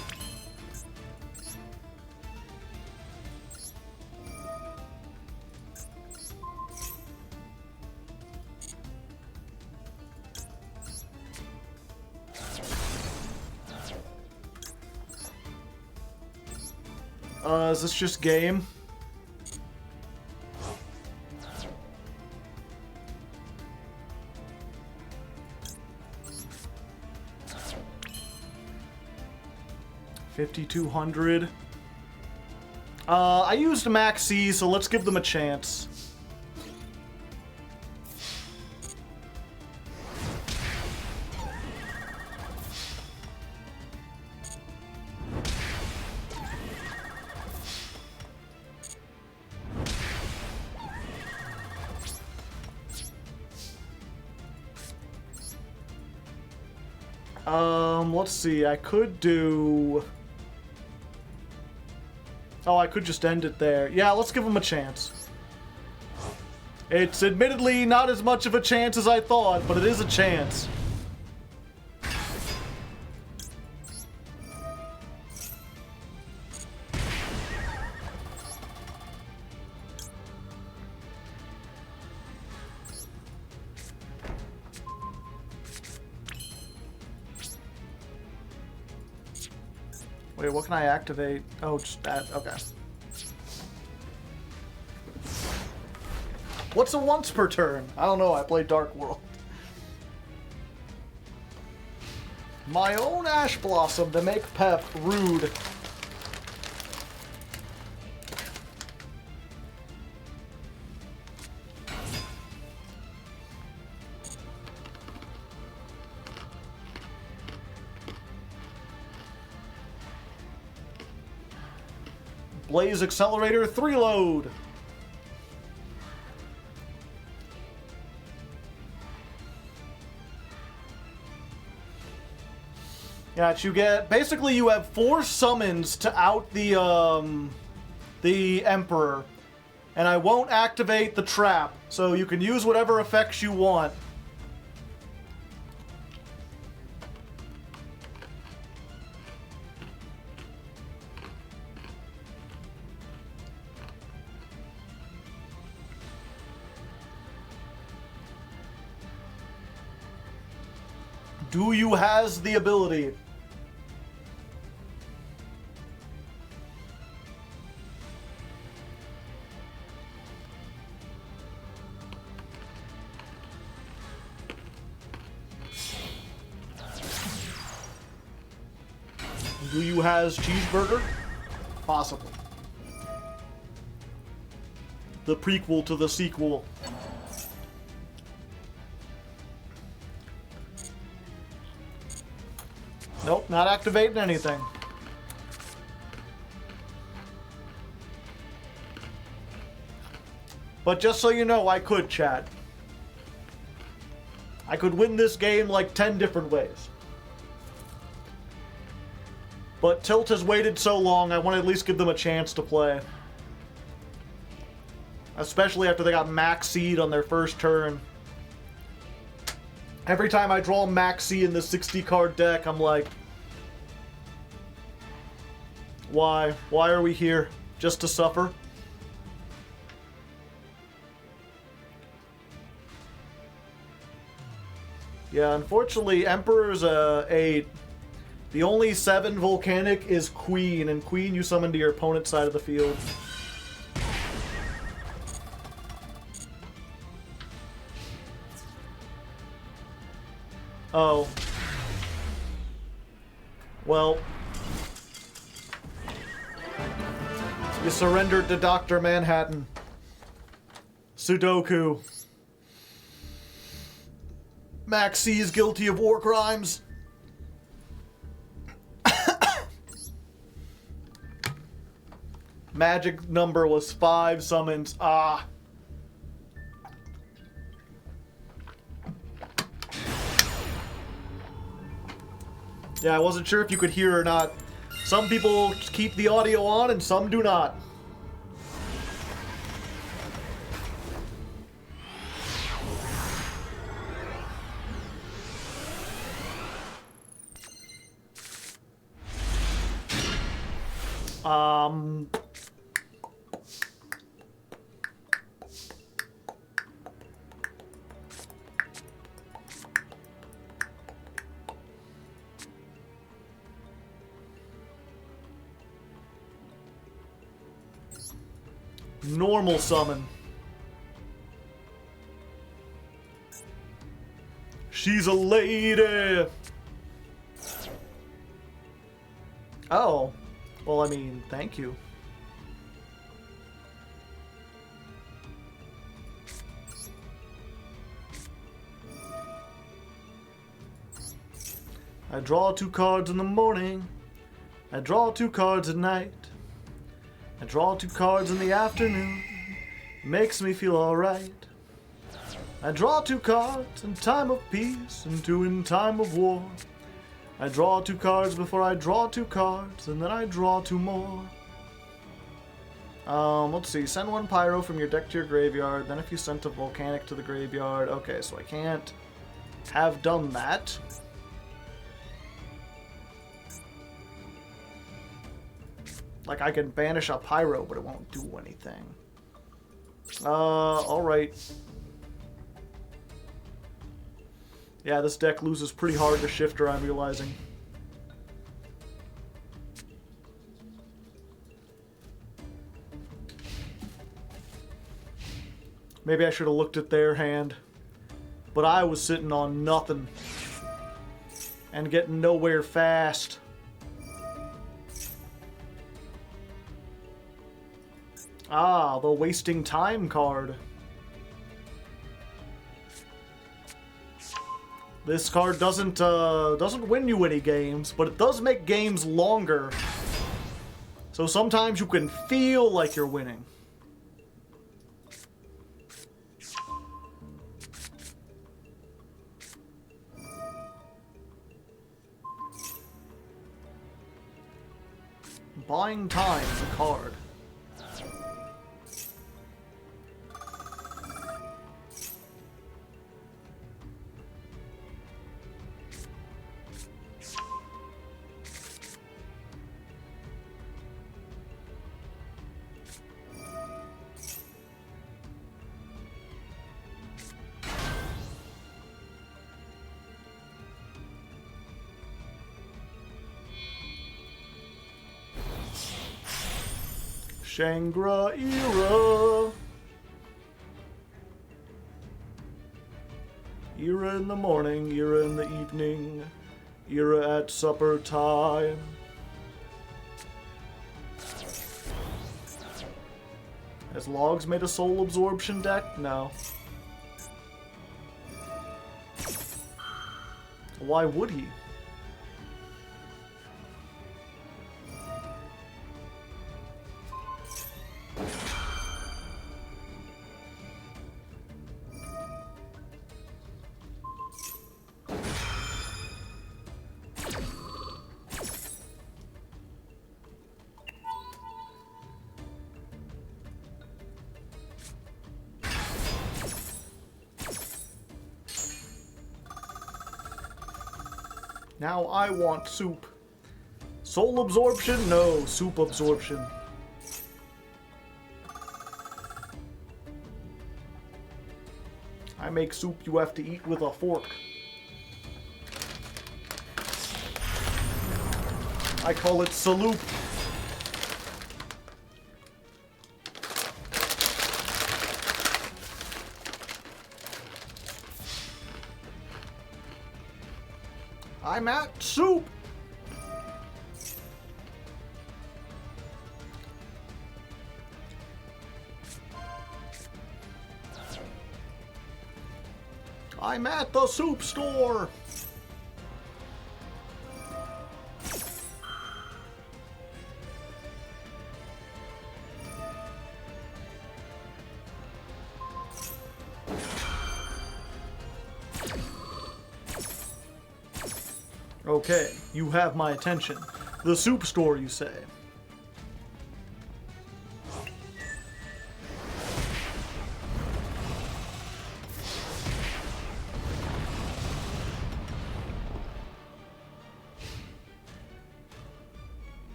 Is this just game? 5,200. I used Max C, so let's give them a chance. Let's see, I could do... Oh, I could just end it there. Yeah, let's give him a chance. It's admittedly not as much of a chance as I thought, but it is a chance. Wait, what can I activate? Oh, just that. Okay. What's a once per turn? I don't know. I play Dark World. My own Ash Blossom to make Pep. Rude. Blaze Accelerator 3 load. Yeah, you get basically you have 4 summons to out the Emperor, and I won't activate the trap, so you can use whatever effects you want. Do you has the ability? Do you has cheeseburger? Possibly. The prequel to the sequel. Nope, not activating anything. But just so you know, I could, chat. I could win this game like 10 different ways. But Tilt has waited so long, I want to at least give them a chance to play. Especially after they got Max Seed on their first turn. Every time I draw Maxi in the 60-card deck, I'm like, why? Why are we here? Just to suffer? Yeah, unfortunately, Emperor's 8. The only 7 Volcanic is Queen, and Queen you summon to your opponent's side of the field. Oh. Well. You surrendered to Dr. Manhattan. Sudoku. Maxi is guilty of war crimes. Magic number was 5 summons. Ah. Yeah, I wasn't sure if you could hear or not. Some people keep the audio on and some do not. Normal summon. She's a lady. Oh. Well, I mean, thank you. I draw 2 cards in the morning. I draw 2 cards at night. I draw 2 cards in the afternoon. Makes me feel alright. I draw 2 cards in time of peace and 2 in time of war. I draw 2 cards before I draw 2 cards, and then I draw 2 more. Let's see. Send 1 Pyro from your deck to your graveyard. Then if you sent a Volcanic to the graveyard. Okay, so I can't have done that. Like, I can banish a Pyro, but it won't do anything. Alright. Yeah, this deck loses pretty hard to Shifter, I'm realizing. Maybe I should have looked at their hand. But I was sitting on nothing. And getting nowhere fast. Ah, the wasting time card. This card doesn't win you any games, but it does make games longer. So sometimes you can feel like you're winning. Buying time is a card. Shangri-La. Era in the morning, era in the evening, era at supper time. Has Logs made a soul absorption deck? No. Why would he? Now I want soup. Soul absorption? No, soup absorption. I make soup you have to eat with a fork. I call it saloop. I'm at soup. I'm at the soup store. Okay, you have my attention. The soup store, you say?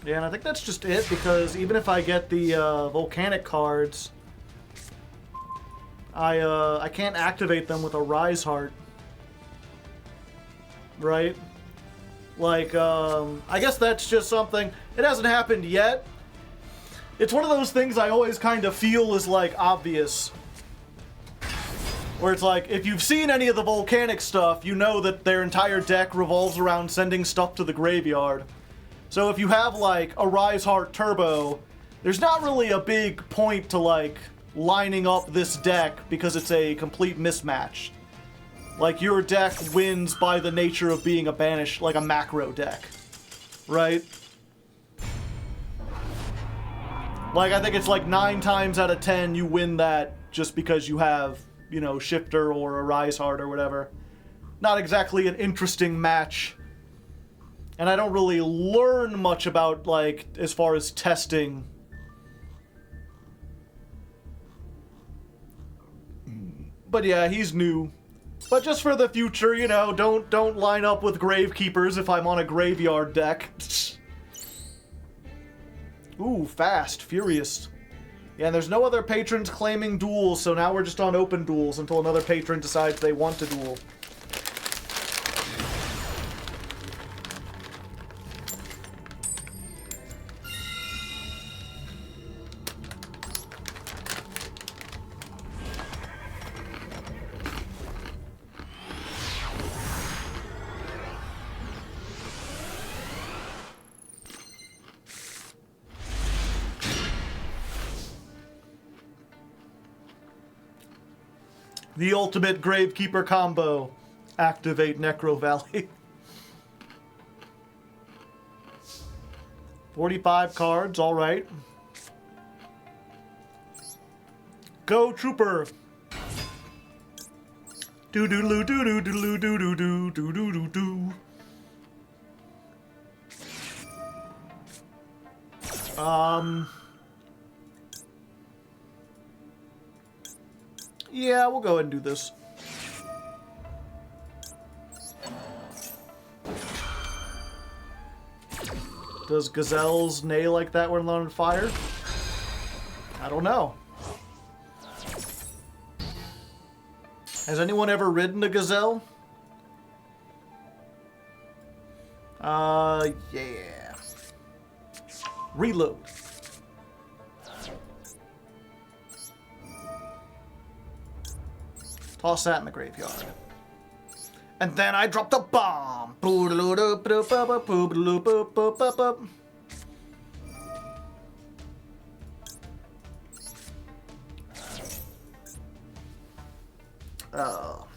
Yeah, and I think that's just it, because even if I get the Volcanic cards, I can't activate them with a Rise Heart. Right? Like, I guess that's just something. It hasn't happened yet. It's one of those things I always kind of feel is, like, obvious. Where it's like, if you've seen any of the Volcanic stuff, you know that their entire deck revolves around sending stuff to the graveyard. So if you have, like, a Rise Heart Turbo, there's not really a big point to, like, lining up this deck because it's a complete mismatch. Like, your deck wins by the nature of being a banish, like a macro deck. Right? Like, I think it's like 9 times out of 10 you win that just because you have, you know, Shifter or a Rise Heart or whatever. Not exactly an interesting match. And I don't really learn much about, like, as far as testing. But yeah, he's new. But just for the future, you know, don't line up with Gravekeepers if I'm on a graveyard deck. Ooh, fast, furious. Yeah, and there's no other patrons claiming duels, so now we're just on open duels until another patron decides they want to duel. The ultimate Gravekeeper combo. Activate Necro Valley. 45 cards, alright. Go, Trooper! Do do do do do do do do do do do do do. Yeah, we'll go ahead and do this. Does Gazelles neigh like that when they're on fire? I don't know. Has anyone ever ridden a Gazelle? Yeah. Reload. Toss that in the graveyard. And then I drop the bomb. Oh.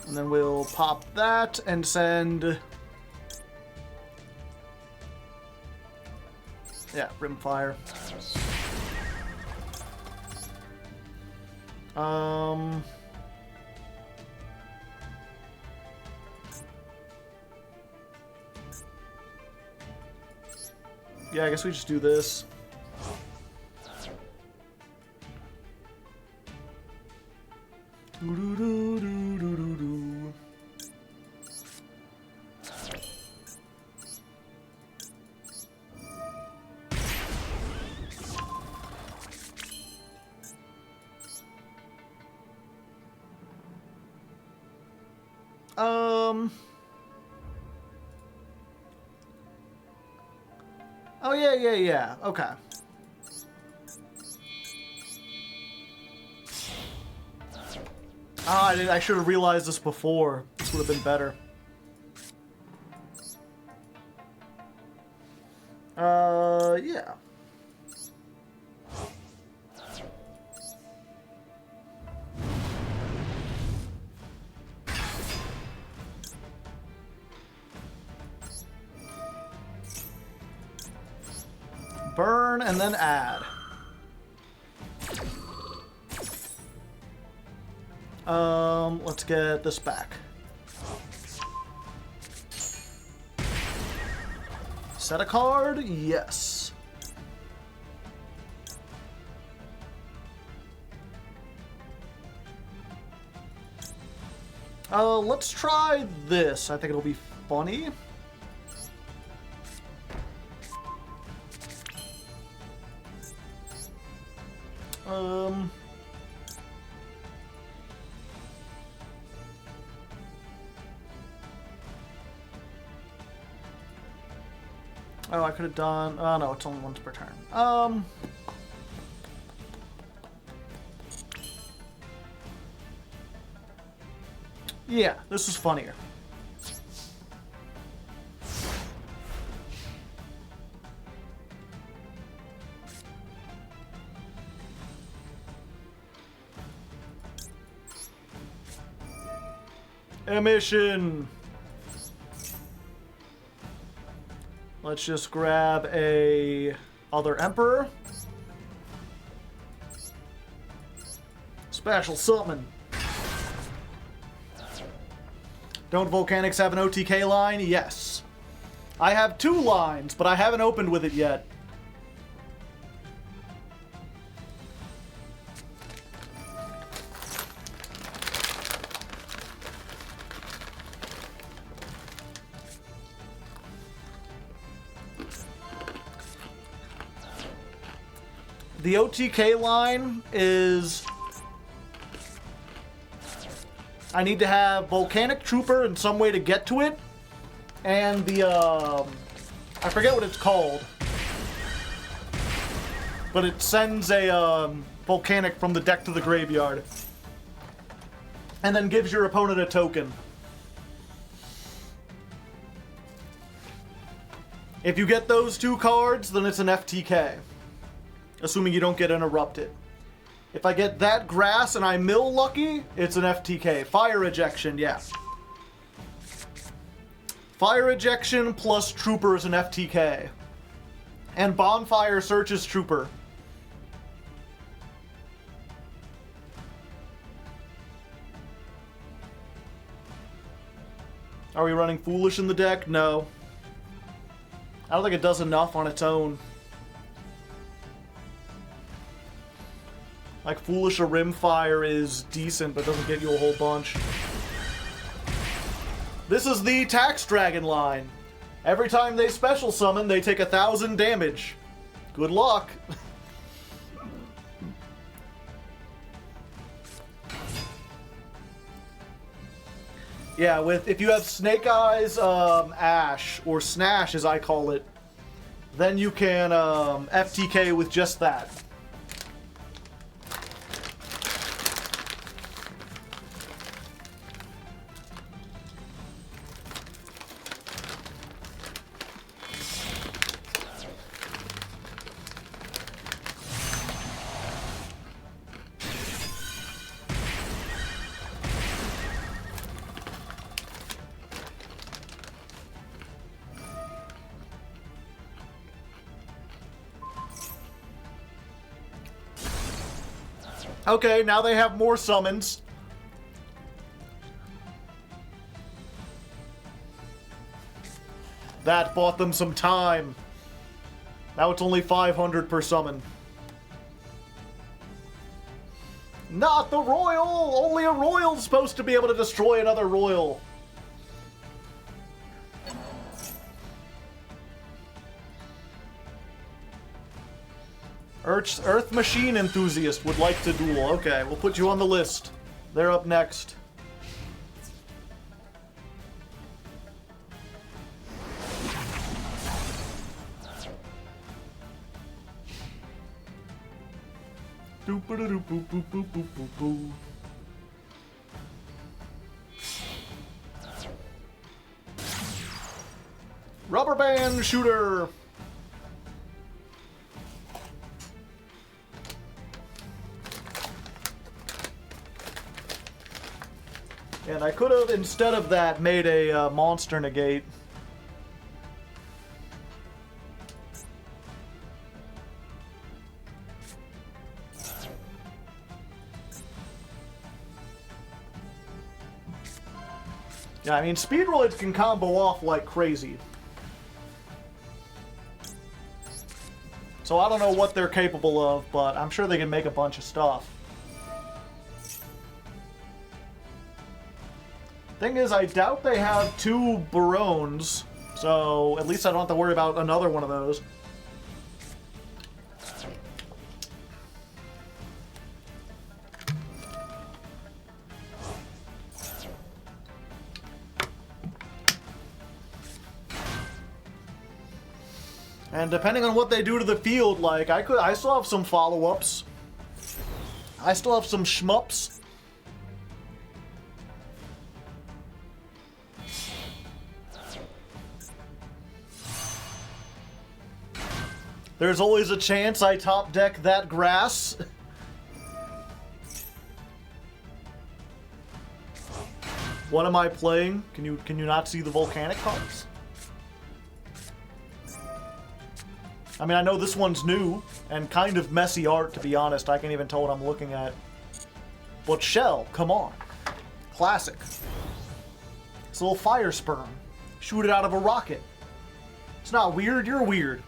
And then we'll pop that and send... Yeah, Rimfire. Yeah, I guess we just do this. Oh, yeah. Okay. Ah, I should have realized this before. This would have been better. Yeah. Burn and then add. Let's get this back. Set a card? Yes. Let's try this. I think it'll be funny. Oh, I could have done... Oh, no, it's only once per turn. Yeah, this is funnier. Emission! Let's just grab a other Emperor. Special summon. Don't Volcanics have an OTK line? Yes. I have 2 lines, but I haven't opened with it yet. The OTK line is... I need to have Volcanic Trooper and some way to get to it. And the, I forget what it's called. But it sends a, Volcanic from the deck to the graveyard. And then gives your opponent a token. If you get those 2 cards, then it's an FTK. Assuming you don't get interrupted. If I get that grass and I mill lucky, it's an FTK. Fire ejection, yeah. Fire ejection plus trooper is an FTK. And bonfire searches trooper. Are we running foolish in the deck? No. I don't think it does enough on its own. Like, Foolish or Rimfire is decent, but doesn't get you a whole bunch. This is the Tax Dragon line. Every time they special summon, they take 1,000 damage. Good luck. Yeah, if you have Snake Eyes Ash, or Snash as I call it, then you can FTK with just that. Okay, now they have more summons. That bought them some time. Now it's only 500 per summon. Not the Royal! Only a Royal's supposed to be able to destroy another Royal. Earth Machine Enthusiast would like to duel. Okay, we'll put you on the list. They're up next. Doop-a-da-doop-boop-boop-boop-boop-boop. Rubber Band Shooter! And I could have, instead of that, made a monster negate. Yeah, I mean, Speedroids can combo off like crazy. So I don't know what they're capable of, but I'm sure they can make a bunch of stuff. Thing is, I doubt they have 2 Barones, so at least I don't have to worry about another one of those. And depending on what they do to the field, like, I still have some follow-ups. I still have some shmups. There's always a chance I top deck that grass. What am I playing? Can you not see the volcanic cards? I mean, I know this one's new and kind of messy art, to be honest. I can't even tell what I'm looking at. But Shell, come on. Classic. It's a little fire sperm. Shoot it out of a rocket. It's not weird, you're weird.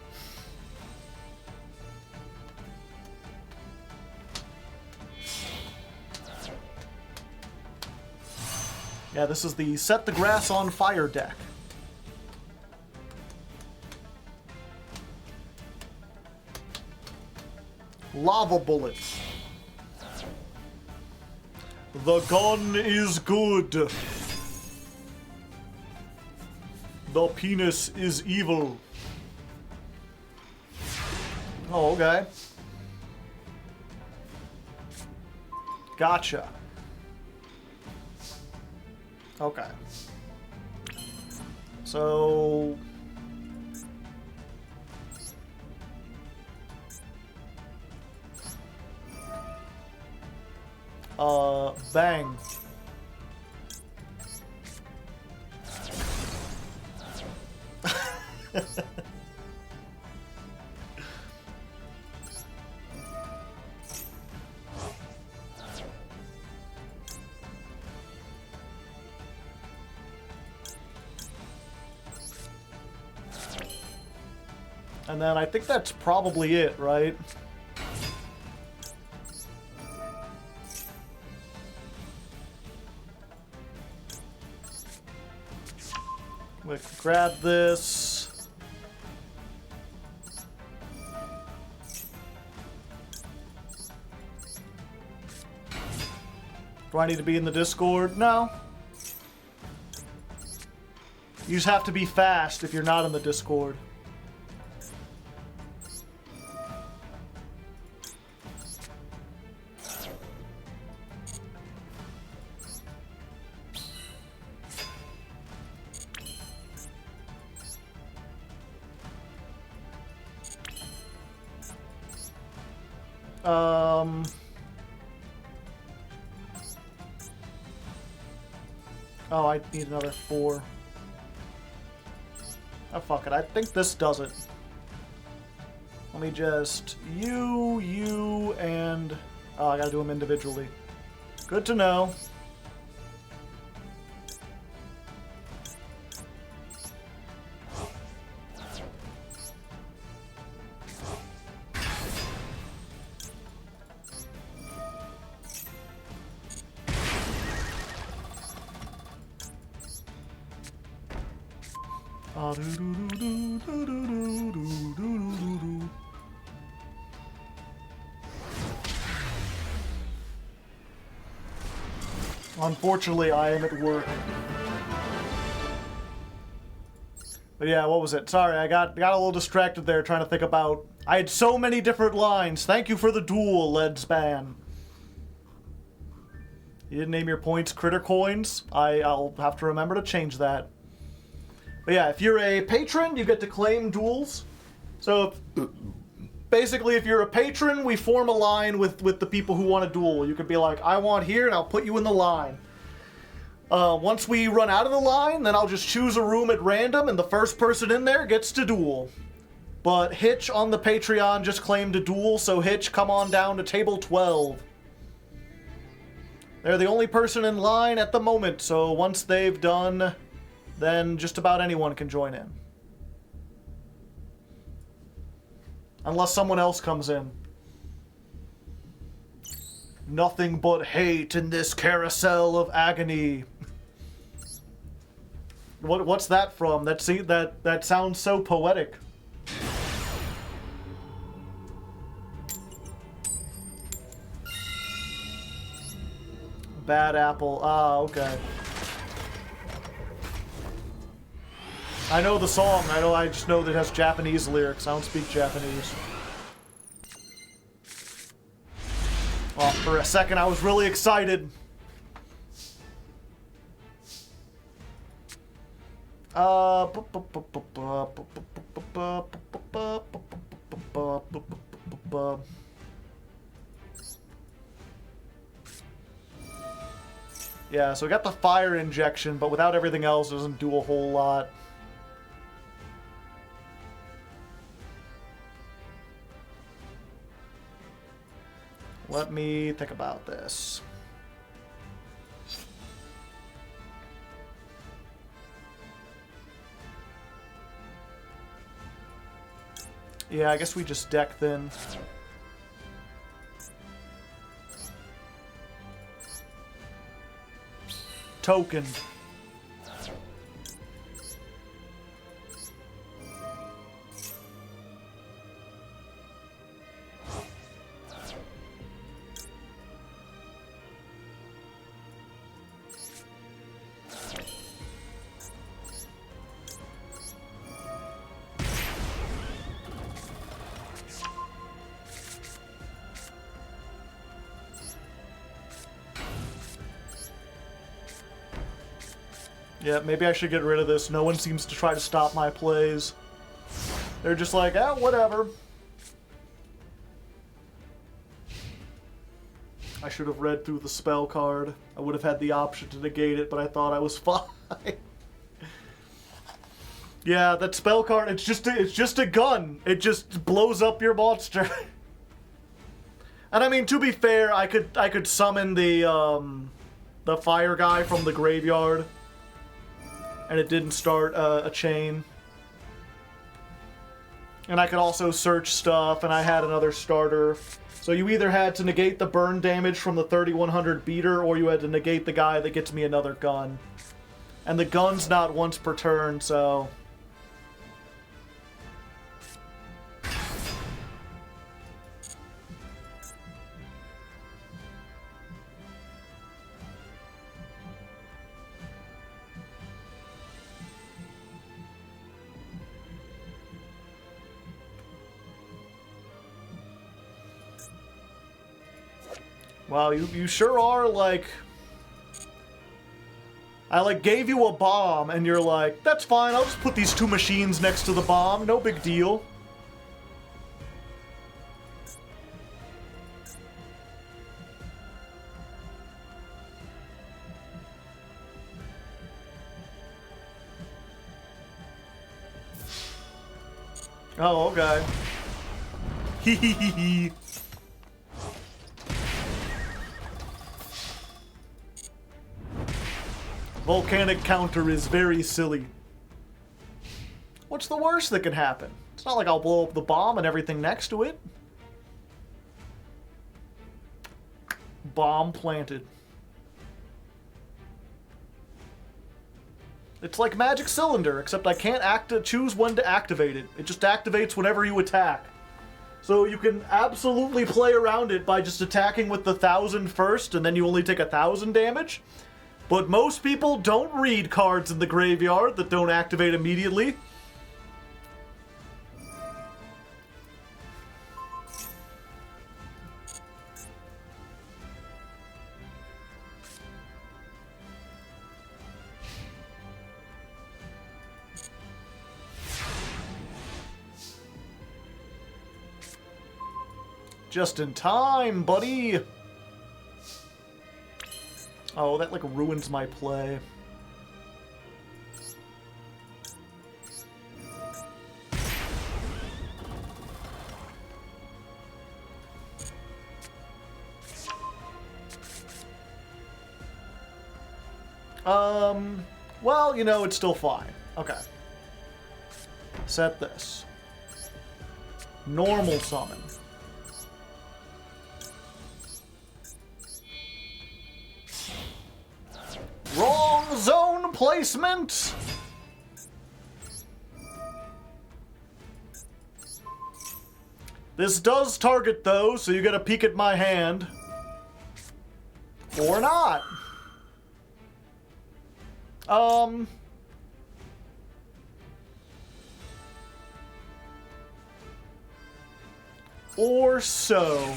Yeah, this is the Set the Grass on Fire deck. Lava bullets. The gun is good. The penis is evil. Oh, okay. Gotcha. Okay. So... bang. And then I think that's probably it, right? We can grab this. Do I need to be in the Discord? No. You just have to be fast if you're not in the Discord. Oh, I need another 4. Oh, fuck it. I think this does it. Let me just... You, and... Oh, I gotta do them individually. Good to know. Unfortunately, I am at work. But yeah, what was it? Sorry, I got a little distracted there trying to think about... I had so many different lines. Thank you for the duel, Ledspan. You didn't name your points Critter Coins. I'll have to remember to change that. But yeah, if you're a patron, you get to claim duels. So basically, if you're a patron, we form a line with the people who want to duel. You could be like, I want here, and I'll put you in the line. Once we run out of the line, then I'll just choose a room at random, and the first person in there gets to duel. But Hitch on the Patreon just claimed a duel, so Hitch, come on down to table 12. They're the only person in line at the moment, so once they've done, then just about anyone can join in. Unless someone else comes in. Nothing but hate in this carousel of agony. What's that from? That sounds so poetic. Bad apple. Ah, okay. I know the song. I just know that it has Japanese lyrics. I don't speak Japanese. Well, for a second, I was really excited. Yeah, so we got the fire injection, but without everything else, it doesn't do a whole lot. Let me think about this. Yeah, I guess we just deck then. Token. Yeah, maybe I should get rid of this. No one seems to try to stop my plays. They're just like, ah, whatever. I should have read through the spell card. I would have had the option to negate it, but I thought I was fine. Yeah, that spell card, it's just a gun. It just blows up your monster. And I mean, to be fair, I could summon the fire guy from the graveyard. And it didn't start a chain. And I could also search stuff, and I had another starter. So you either had to negate the burn damage from the 3100 beater, or you had to negate the guy that gets me another gun. And the gun's not once per turn, so... Wow, you sure are, like... I, like, gave you a bomb, and you're like, that's fine, I'll just put these two machines next to the bomb, no big deal. Oh, okay. Hee hee hee hee. Volcanic counter is very silly. What's the worst that can happen? It's not like I'll blow up the bomb and everything next to it. Bomb planted. It's like Magic Cylinder, except I can't choose when to activate it. It just activates whenever you attack. So you can absolutely play around it by just attacking with the 1000 first, and then you only take 1000 damage. But most people don't read cards in the graveyard that don't activate immediately. Just in time, buddy! Oh, that, like, ruins my play. Well, you know, it's still fine. Okay. Set this. Normal summon. Wrong zone placement! This does target, though, so you get a peek at my hand. Or not. Or so.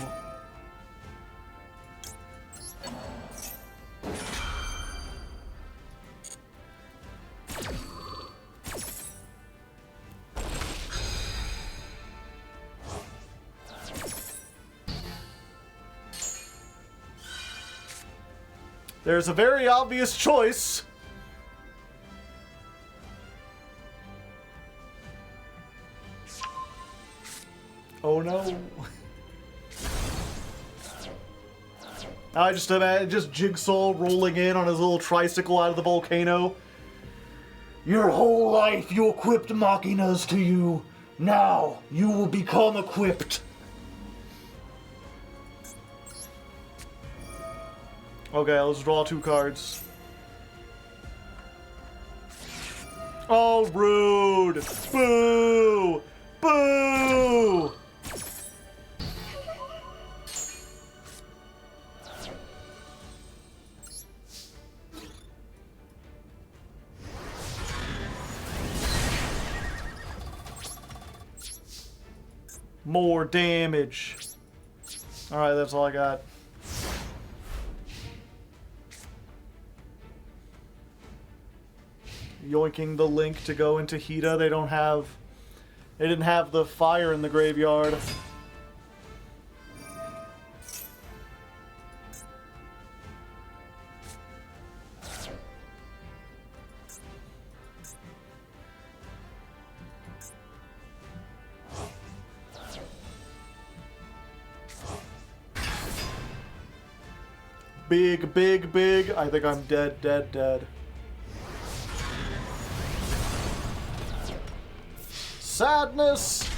There's a very obvious choice. Oh no. I just imagine Jigsaw rolling in on his little tricycle out of the volcano. Your whole life you equipped machinas to you. Now you will become equipped. Okay, let's draw 2 cards. Oh, rude! Boo! Boo! More damage. Alright, that's all I got. Yoinking the Link to go into Hida. They didn't have the fire in the graveyard. Big, big, big. I think I'm dead, dead, dead. Sadness!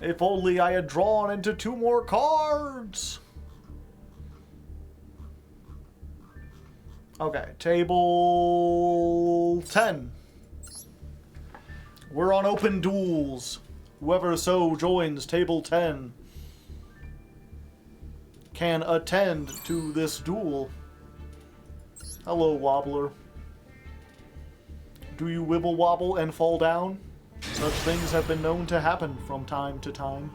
If only I had drawn into 2 more cards! Okay, table 10. We're on open duels. Whoever so joins table 10 can attend to this duel. Hello, Wobbler. Do you wibble wobble and fall down? Such things have been known to happen from time to time.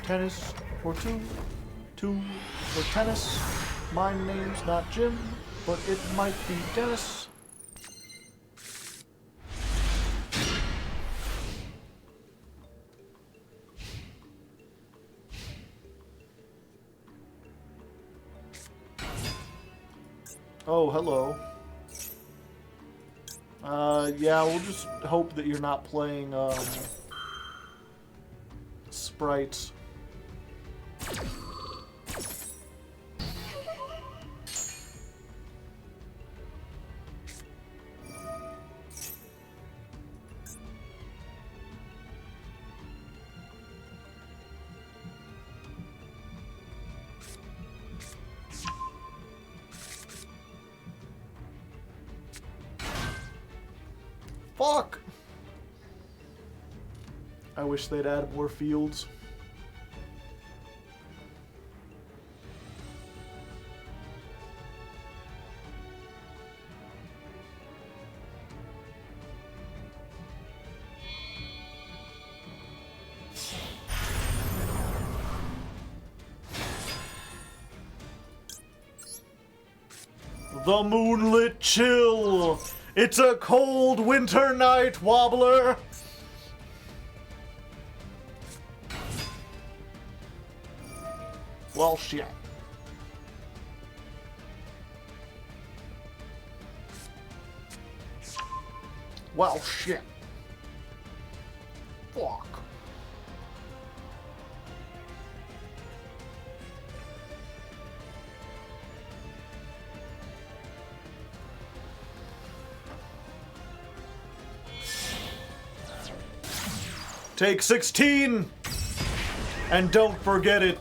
Tennis for 2. 2 for tennis. My name's not Jim, but it might be Dennis. Oh, hello. Yeah, we'll just hope that you're not playing, sprites. Fuck! I wish they'd add more fields. The moonlit chill! It's a cold winter night, Wobbler! Well, shit. Well, shit. Fuck. Take 16! And don't forget it.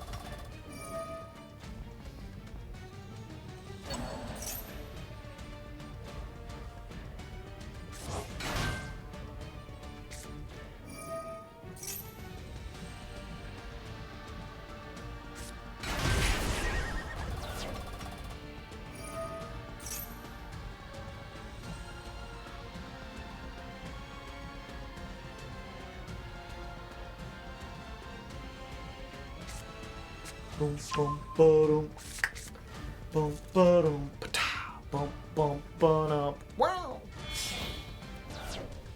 Boom, boom, ba-dum. Boom, ba-dum, pa-ta. Boom, boom, ba-dum. Wow!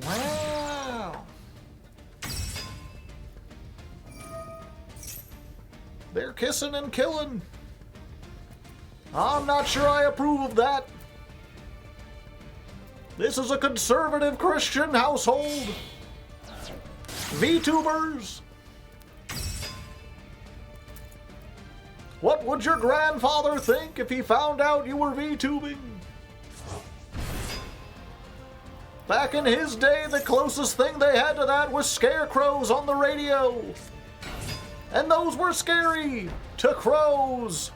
Wow! They're kissing and killing. I'm not sure I approve of that. This is a conservative Christian household. VTubers. What would your grandfather think if he found out you were VTubing? Back in his day, the closest thing they had to that was scarecrows on the radio. And those were scary to crows.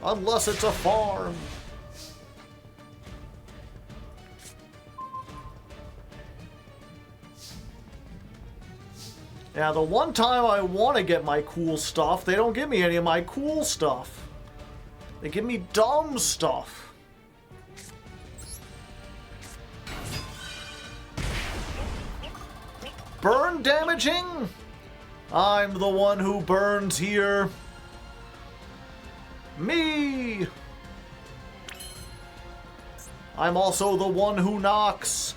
Unless it's a farm. Yeah, the one time I want to get my cool stuff, they don't give me any of my cool stuff. They give me dumb stuff. Burn damaging? I'm the one who burns here. Me! I'm also the one who knocks.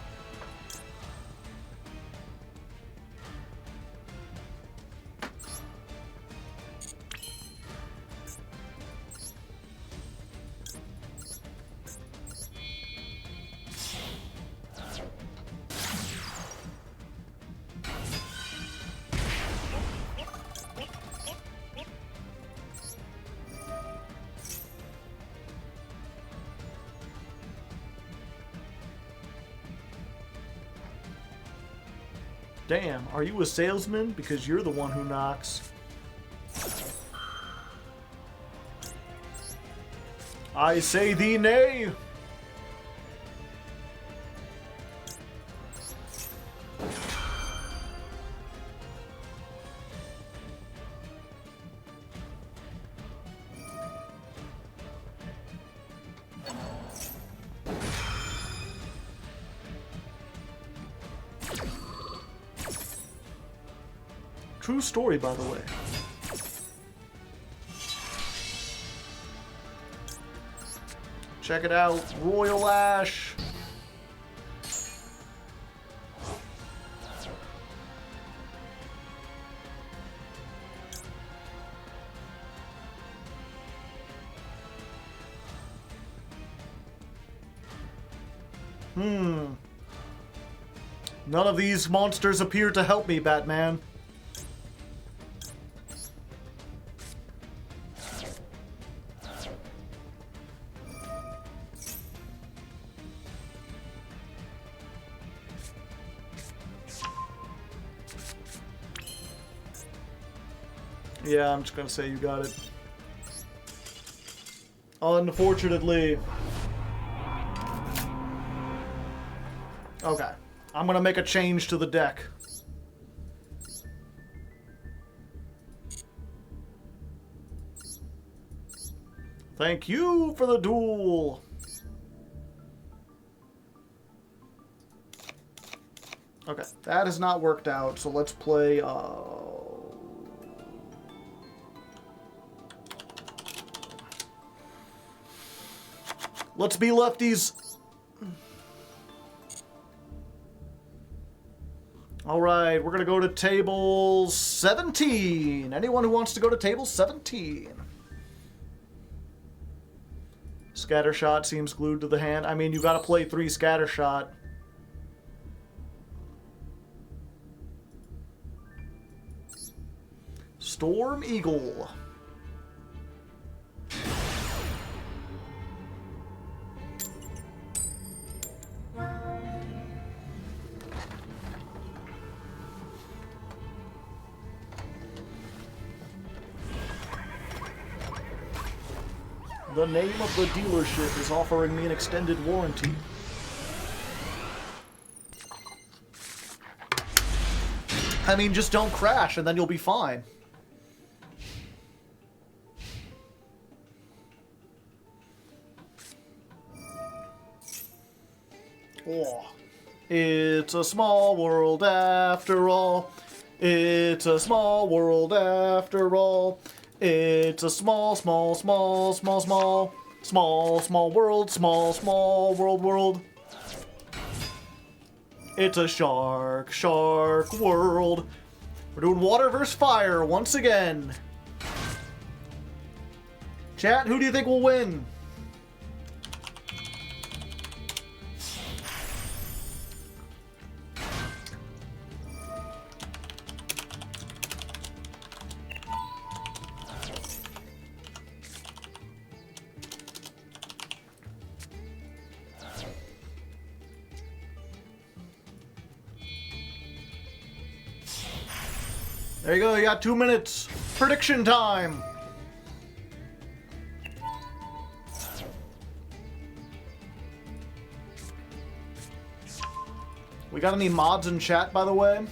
Damn, are you a salesman? Because you're the one who knocks. I say thee nay. True story, by the way. Check it out, Royal Ash. None of these monsters appear to help me, Batman. Yeah, I'm just gonna say you got it. Unfortunately. Okay. I'm gonna make a change to the deck. Thank you for the duel. Okay, that has not worked out, so let's play, let's be lefties. Alright, we're gonna go to table 17. Anyone who wants to go to table 17? Scattershot seems glued to the hand. I mean, you gotta play 3 Scattershot. Storm Eagle. The name of the dealership is offering me an extended warranty. I mean, just don't crash and then you'll be fine. Oh. It's a small world after all. It's a small world after all. It's a small, small, small, small, small, small, small world, small, small world. It's a shark world. We're doing water versus fire once again. Chat, who do you think will win? There you go, you got 2 minutes. Prediction time. We got any mods in chat, by the way?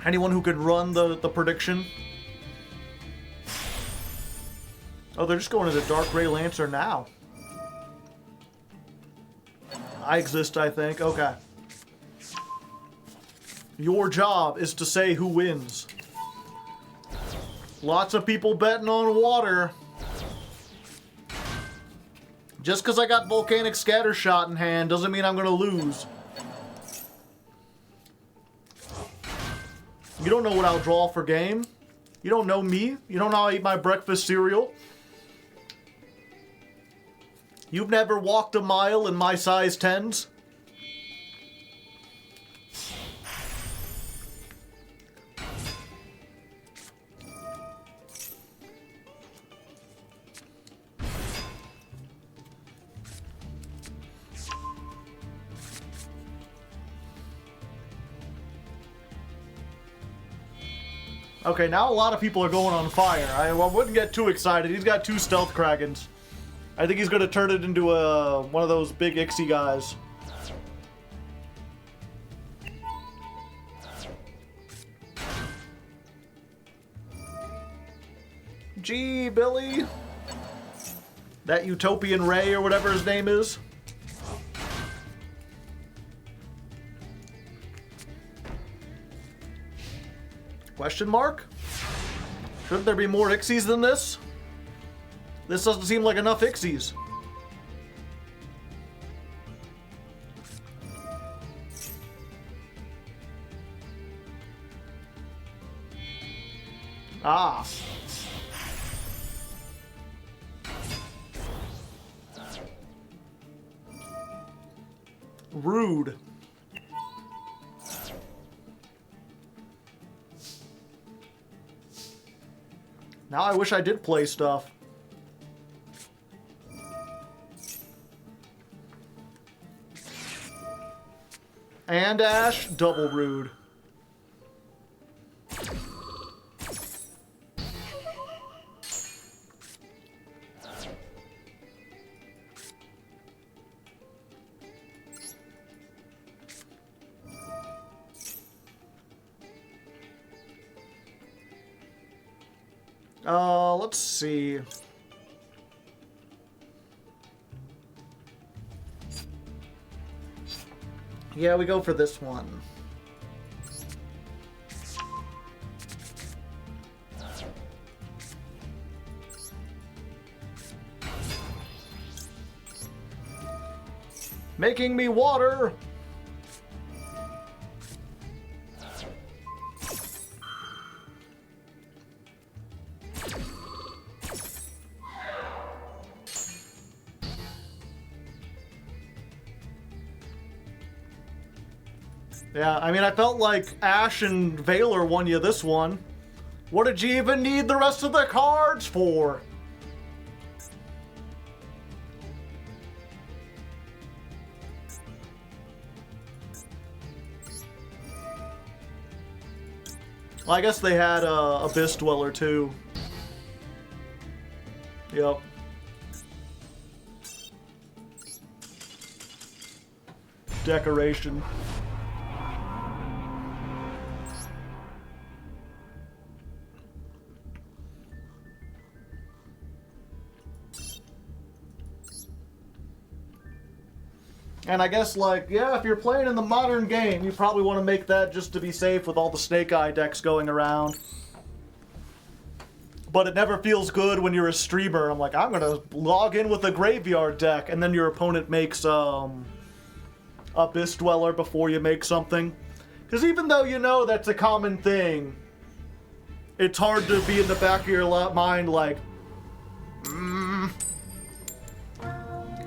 Anyone who could run the prediction? Oh, they're just going to the Dark Ray Lancer now. I exist, I think. Okay. Your job is to say who wins. Lots of people betting on water. Just because I got Volcanic Scattershot in hand doesn't mean I'm going to lose. You don't know what I'll draw for game. You don't know me. You don't know how I eat my breakfast cereal. You've never walked a mile in my size 10s? Okay, now a lot of people are going on fire. I wouldn't get too excited. He's got 2 Stealth Kragons. I think he's going to turn it into one of those big Ixie guys. Gee, Billy. That Utopian Ray or whatever his name is. Question mark? Shouldn't there be more Ixies than this? This doesn't seem like enough Ixies. Ah. Rude. Now I wish I did play stuff. And Ash, double rude. Let's see. Yeah, we go for this one. Making me water! Yeah, I mean, I felt like Ash and Valor won you this one. What did you even need the rest of the cards for? Well, I guess they had Abyss Dweller too. Yep. Decoration. And I guess, like, yeah, if you're playing in the modern game, you probably want to make that just to be safe with all the Snake Eye decks going around. But it never feels good when you're a streamer. I'm like, I'm going to log in with a graveyard deck, and then your opponent makes Abyss Dweller before you make something. Because even though you know that's a common thing, it's hard to be in the back of your mind like,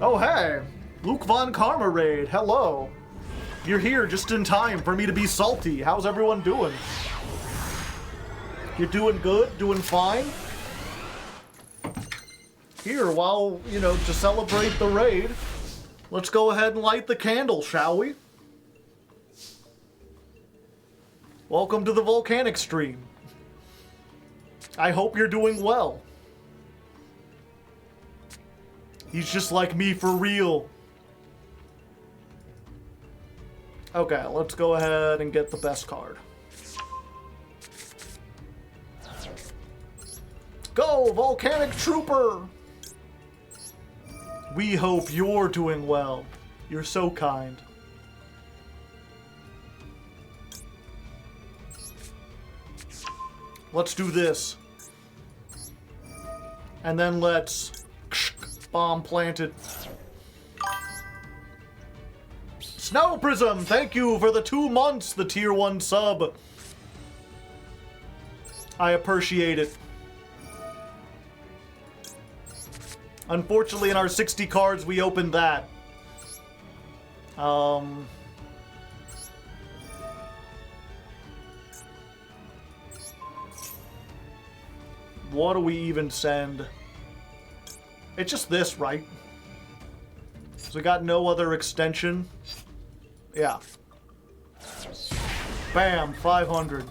Oh, hey. Luke Von Karma raid, hello. You're here just in time for me to be salty. How's everyone doing? You're doing good? Doing fine? Here, while, you know, to celebrate the raid, let's go ahead and light the candle, shall we? Welcome to the Volcanic stream. I hope you're doing well. He's just like me for real. Okay, let's go ahead and get the best card. Go, Volcanic Trooper! We hope you're doing well. You're so kind. Let's do this. And then let's... Bomb planted. Snow Prism, thank you for the 2 months, the tier 1 sub. I appreciate it. Unfortunately, in our 60 cards, we opened that. What do we even send? It's just this, right? So we got no other extension. Yeah. Bam, 500.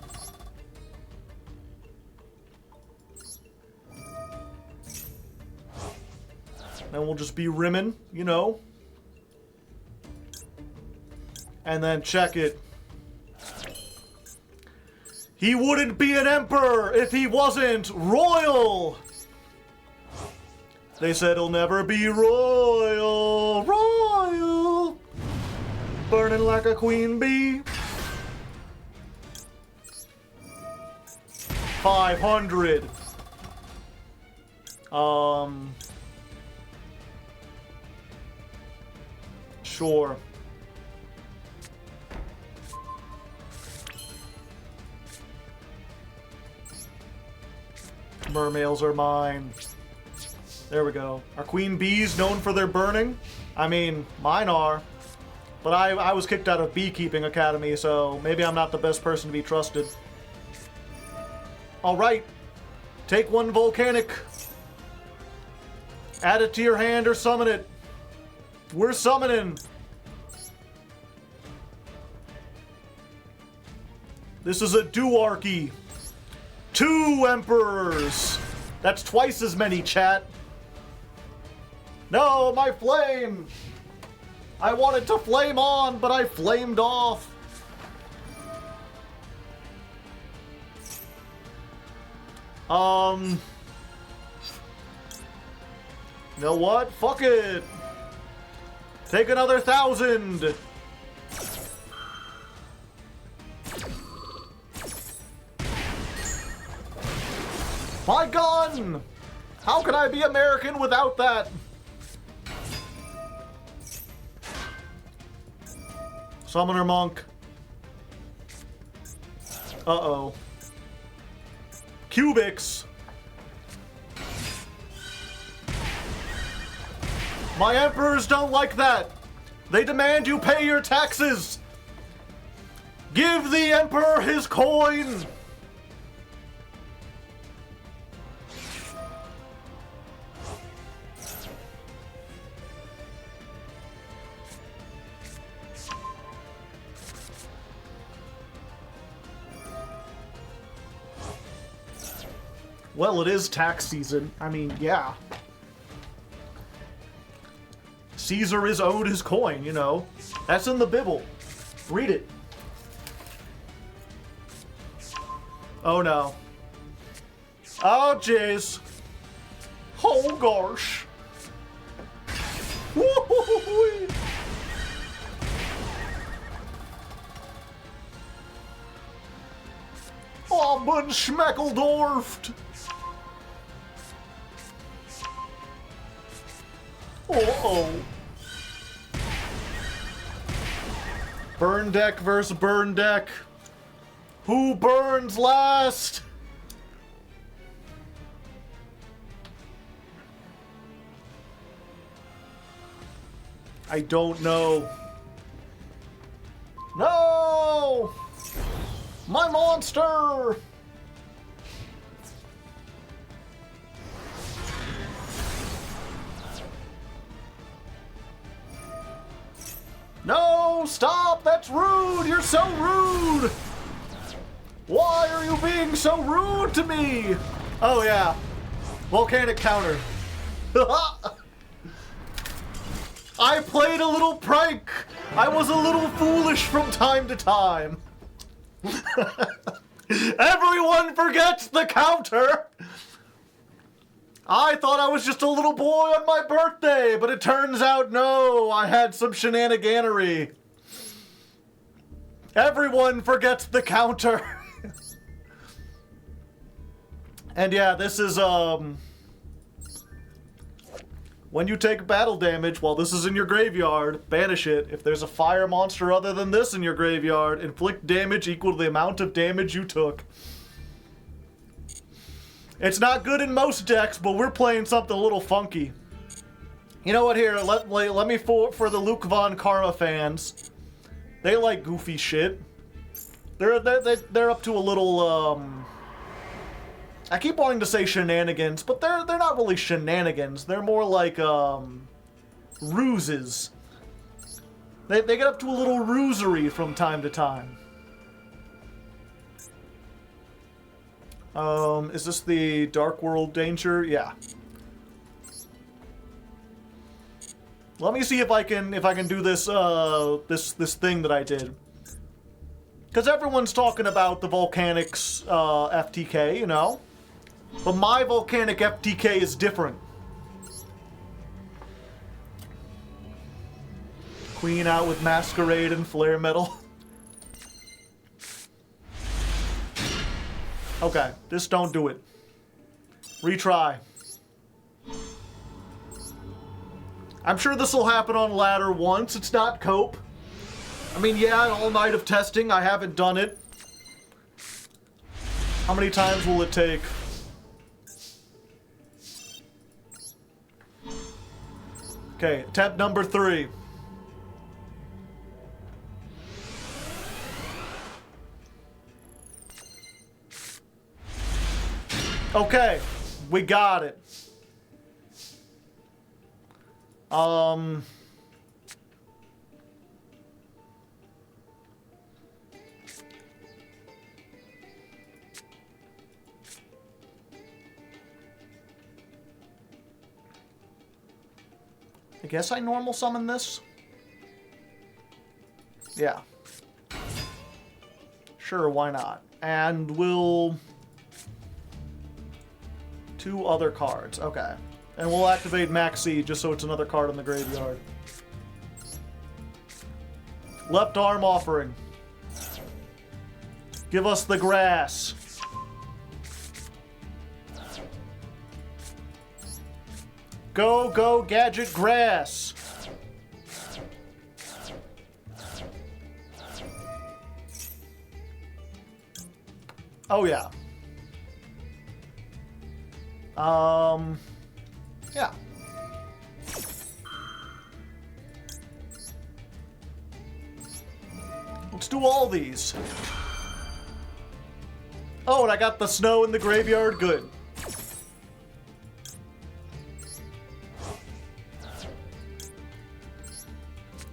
Then we'll just be rimming, you know. And then check it. He wouldn't be an emperor if he wasn't royal. They said he'll never be royal, royal. Burning like a queen bee. 500. Sure. Mermails are mine. There we go. Are queen bees known for their burning? I mean, mine are. But I was kicked out of Beekeeping Academy, so maybe I'm not the best person to be trusted. Alright. Take one Volcanic. Add it to your hand or summon it. We're summoning. This is a duarchy. 2 emperors. That's twice as many, chat. No, my flame. I wanted to flame on, but I flamed off. You know what? Fuck it. Take another 1,000. My gun! How can I be American without that? Summoner Monk. Uh-oh. Cubics. My emperors don't like that. They demand you pay your taxes. Give the emperor his coin. Well, it is tax season. I mean, yeah. Caesar is owed his coin, you know. That's in the Bible. Read it. Oh, no. Oh, jeez. Oh, gosh. Bomben Schmeckeldorft! Uh-oh. Burn deck versus burn deck. Who burns last? I don't know. No! My monster! No! Stop! That's rude! You're so rude! Why are you being so rude to me? Oh yeah. Volcanic counter. I played a little prank! I was a little foolish from time to time. Everyone forgets the counter! I thought I was just a little boy on my birthday, but it turns out no, I had some shenaniganery. Everyone forgets the counter. And yeah, this is, when you take battle damage while this is in your graveyard, banish it. If there's a fire monster other than this in your graveyard, inflict damage equal to the amount of damage you took. It's not good in most decks, but we're playing something a little funky. You know what, here, let me, for the Luke Von Karma fans, they like goofy shit. They're up to a little, I keep wanting to say shenanigans, but they're not really shenanigans. They're more like, ruses. They get up to a little rusery from time to time. Is this the Dark World Danger? Yeah. Let me see if I can do this this thing that I did. Because everyone's talking about the Volcanics FTK, you know? But my Volcanic FTK is different. Queen out with Masquerade and Flare Metal. Okay, just don't do it. Retry. I'm sure this will happen on ladder once. It's not cope. I mean, yeah, all night of testing. I haven't done it. How many times will it take? Okay, attempt number 3. Okay, we got it. I guess I normal summon this? Yeah. Sure, why not? And we'll... 2 other cards, okay. And we'll activate Maxi just so it's another card in the graveyard. Left arm offering. Give us the grass. Go, go, gadget grass. Oh, yeah. Yeah. Let's do all these. Oh, and I got the snow in the graveyard. Good.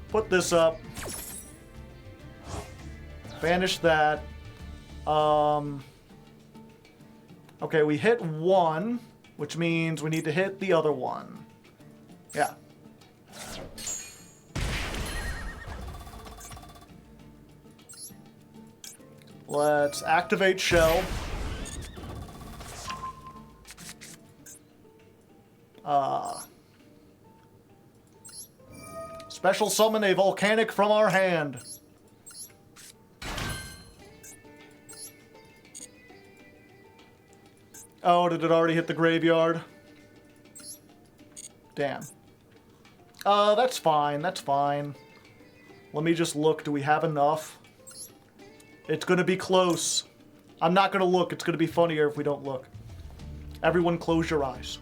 Put this up. Banish that. Okay, we hit 1, which means we need to hit the other one. Yeah. Let's activate Shell. Special summon a Volcanic from our hand. Oh, did it already hit the graveyard? Damn. That's fine, that's fine. Let me just look, do we have enough? It's gonna be close. I'm not gonna look, it's gonna be funnier if we don't look. Everyone close your eyes.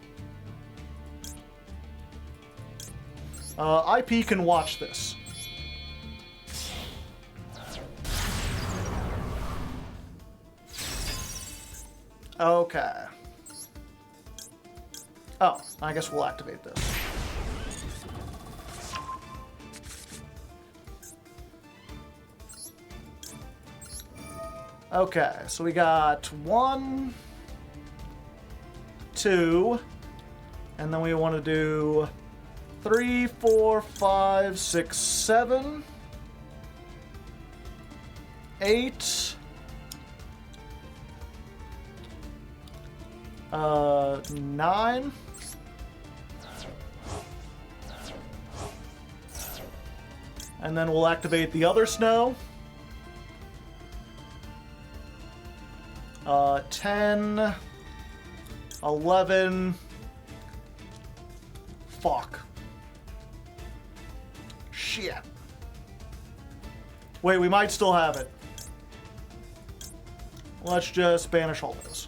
IP can watch this. Okay. Oh, I guess we'll activate this. Okay, so we got 1, 2, and then we want to do 3, 4, 5, 6, 7, 8, 9, and then we'll activate the other snow. 10, 11, fuck. Shit. Wait, we might still have it. Let's just banish all those.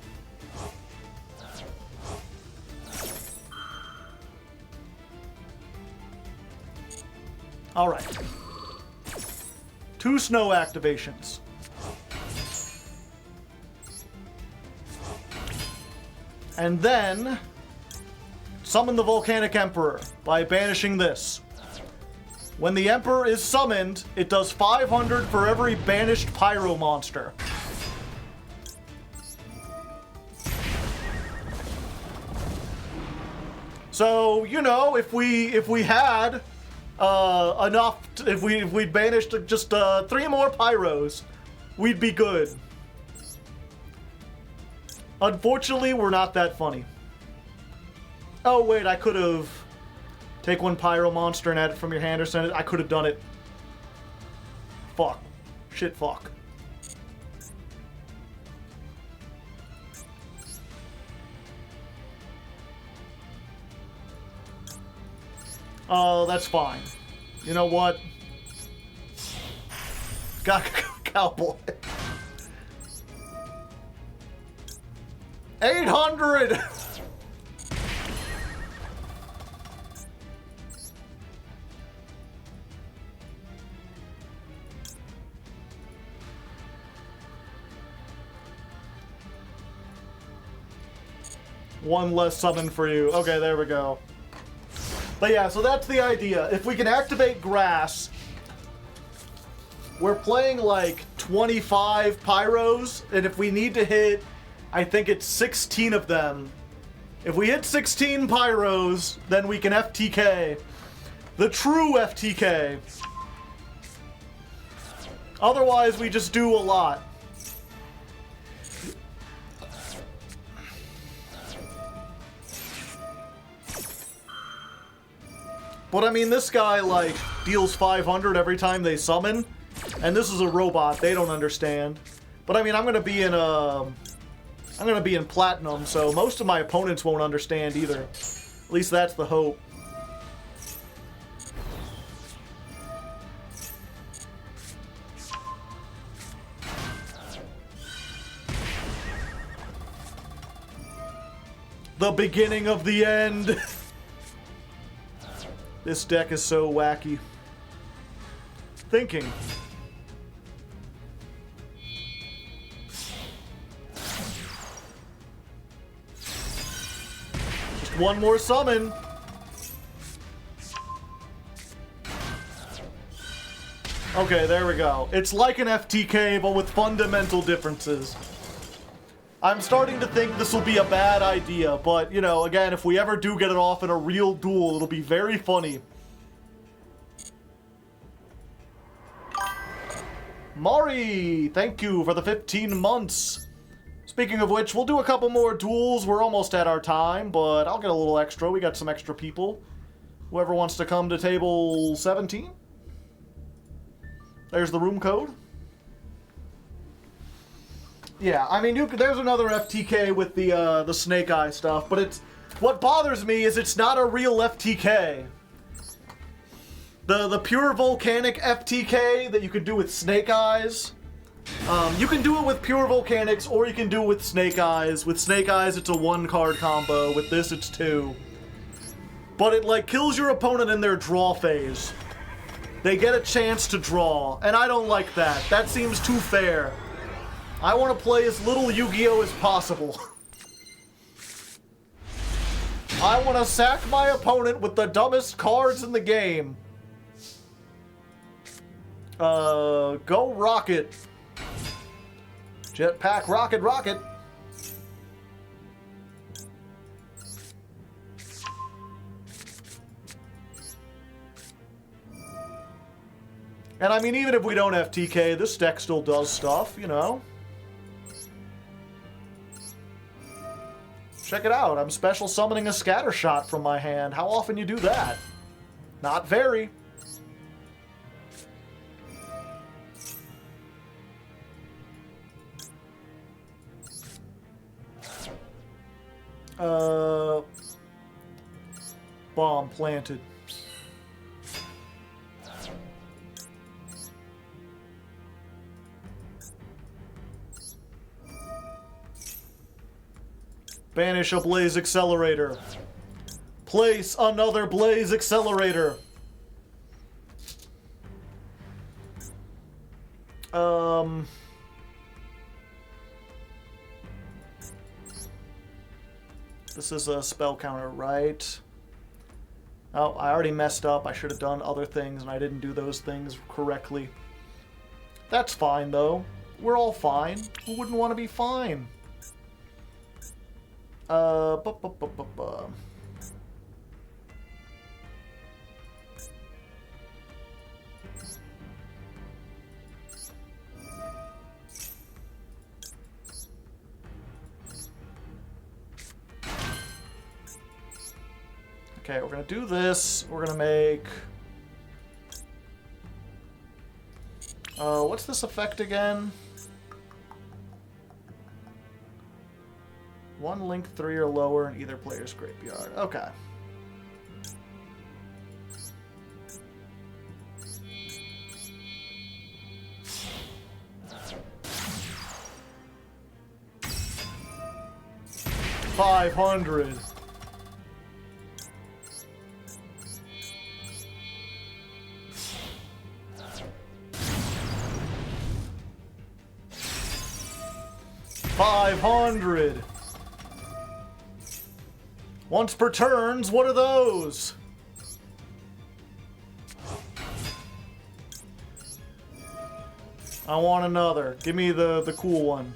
Alright. 2 snow activations. And then, summon the Volcanic Emperor by banishing this. When the Emperor is summoned, it does 500 for every banished Pyro monster. So, you know, if we had enough, if we banished just 3 more Pyros, we'd be good. Unfortunately, we're not that funny. Oh, wait, I could have... Take 1 Pyro monster and add it from your hand or send it. I could have done it. Fuck. Shit, fuck. Oh, that's fine. You know what? Got cowboy. 800! One less summon for you. Okay, there we go. But yeah, so that's the idea. If we can activate grass, we're playing like 25 Pyros, and if we need to hit, I think it's 16 of them. If we hit 16 Pyros, then we can FTK. The true FTK. Otherwise, we just do a lot. But I mean, this guy, like, deals 500 every time they summon. And this is a robot, they don't understand. But I mean, I'm gonna be in Platinum, so most of my opponents won't understand either. At least that's the hope. The beginning of the end. This deck is so wacky. Thinking. Just 1 more summon. Okay, there we go. It's like an FTK, but with fundamental differences. I'm starting to think this will be a bad idea, but, you know, again, if we ever do get it off in a real duel, it'll be very funny. Mari, thank you for the 15 months. Speaking of which, we'll do a couple more duels. We're almost at our time, but I'll get a little extra. We got some extra people. Whoever wants to come to table 17. There's the room code. Yeah, I mean, there's another FTK with the Snake Eye stuff, but it's... What bothers me is it's not a real FTK. The pure Volcanic FTK that you could do with Snake Eyes... you can do it with pure Volcanics, or you can do it with Snake Eyes. With Snake Eyes, it's a 1-card combo. With this, it's 2. But it, like, kills your opponent in their draw phase. They get a chance to draw, and I don't like that. That seems too fair. I want to play as little Yu-Gi-Oh! As possible. I want to sack my opponent with the dumbest cards in the game. Go Rocket. Jetpack Rocket Rocket. And I mean, even if we don't have TK, this deck still does stuff, you know? Check it out, I'm special summoning a scatter shot from my hand. How often you do that? Not very. Bomb planted. Banish a Blaze Accelerator. Place another Blaze Accelerator. This is a spell counter, right? Oh, I already messed up. I should have done other things, and I didn't do those things correctly. That's fine, though. We're all fine. Who wouldn't want to be fine? Okay, we're gonna do this. We're gonna make... what's this effect again? 1 link 3 or lower in either player's graveyard. Okay. $500. $500. Once per turns, what are those? I want another. Give me the cool one.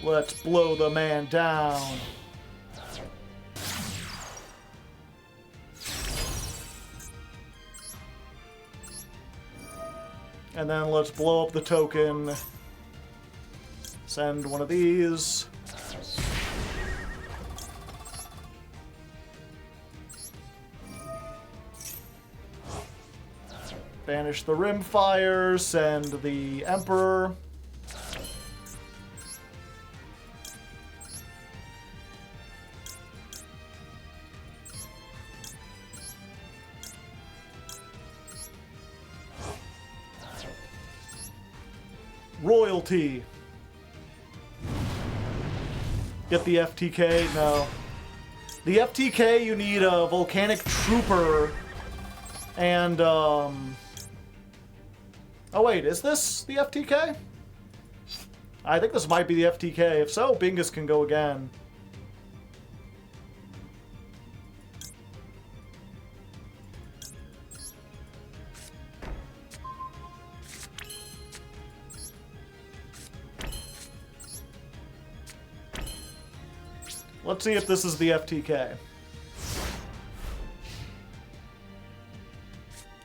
Let's blow the man down. And then let's blow up the token. Send one of these. Banish the Rimfire. Send the Emperor. Royalty. Get the FTK? No. The FTK, you need a Volcanic Trooper and, oh wait, is this the FTK? I think this might be the FTK. If so, Bingus can go again. Let's see if this is the FTK.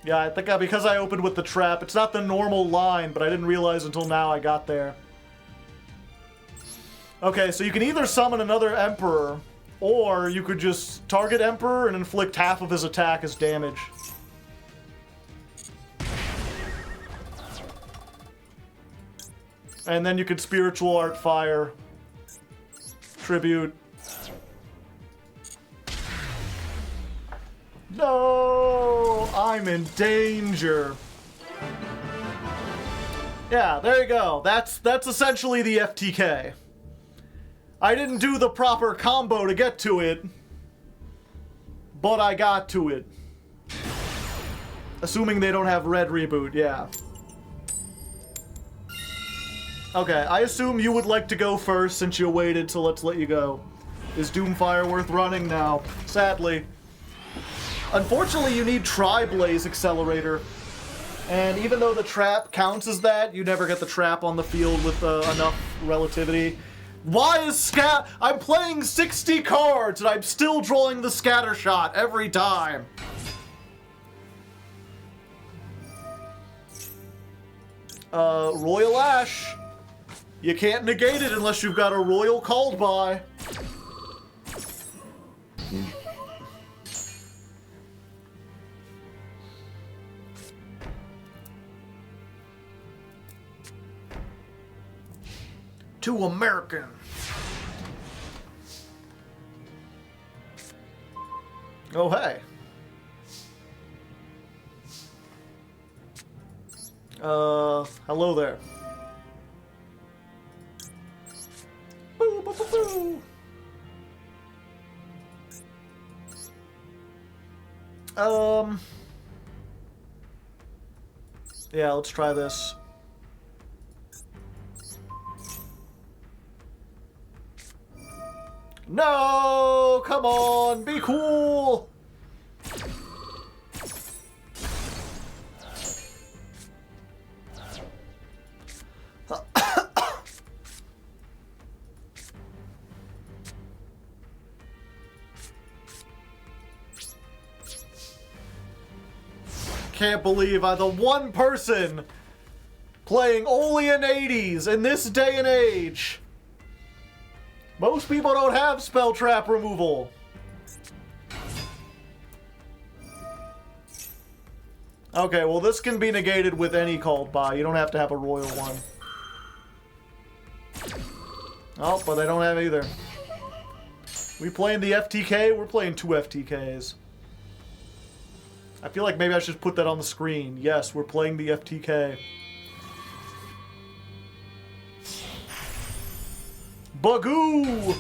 Yeah, I think because I opened with the trap, it's not the normal line, but I didn't realize until now I got there. Okay, so you can either summon another Emperor, or you could just target Emperor and inflict half of his attack as damage. And then you could Spiritual Art Fire. Tribute. No! I'm in danger. Yeah, there you go. That's essentially the FTK. I didn't do the proper combo to get to it, but I got to it. Assuming they don't have red reboot, yeah. Okay, I assume you would like to go first since you waited, so let's let you go. Is Doomfire worth running now? Sadly. Unfortunately, you need Tri-Blaze Accelerator. And even though the trap counts as that, you never get the trap on the field with enough relativity. Why is I'm playing 60 cards and I'm still drawing the scatter shot every time. Royal Ash. You can't negate it unless you've got a Royal called by. Too American. Oh, hey. Hello there. Boo, boo, boo, boo. Yeah, let's try this. No! Come on! Be cool! Can't believe I'm the one person playing only in 80s in this day and age. Most people don't have spell trap removal. Okay, well this can be negated with any called by. You don't have to have a royal one. Oh, but they don't have either. We playing the FTK? We're playing 2 FTKs. I feel like maybe I should put that on the screen. Yes, we're playing the FTK. Bagoo!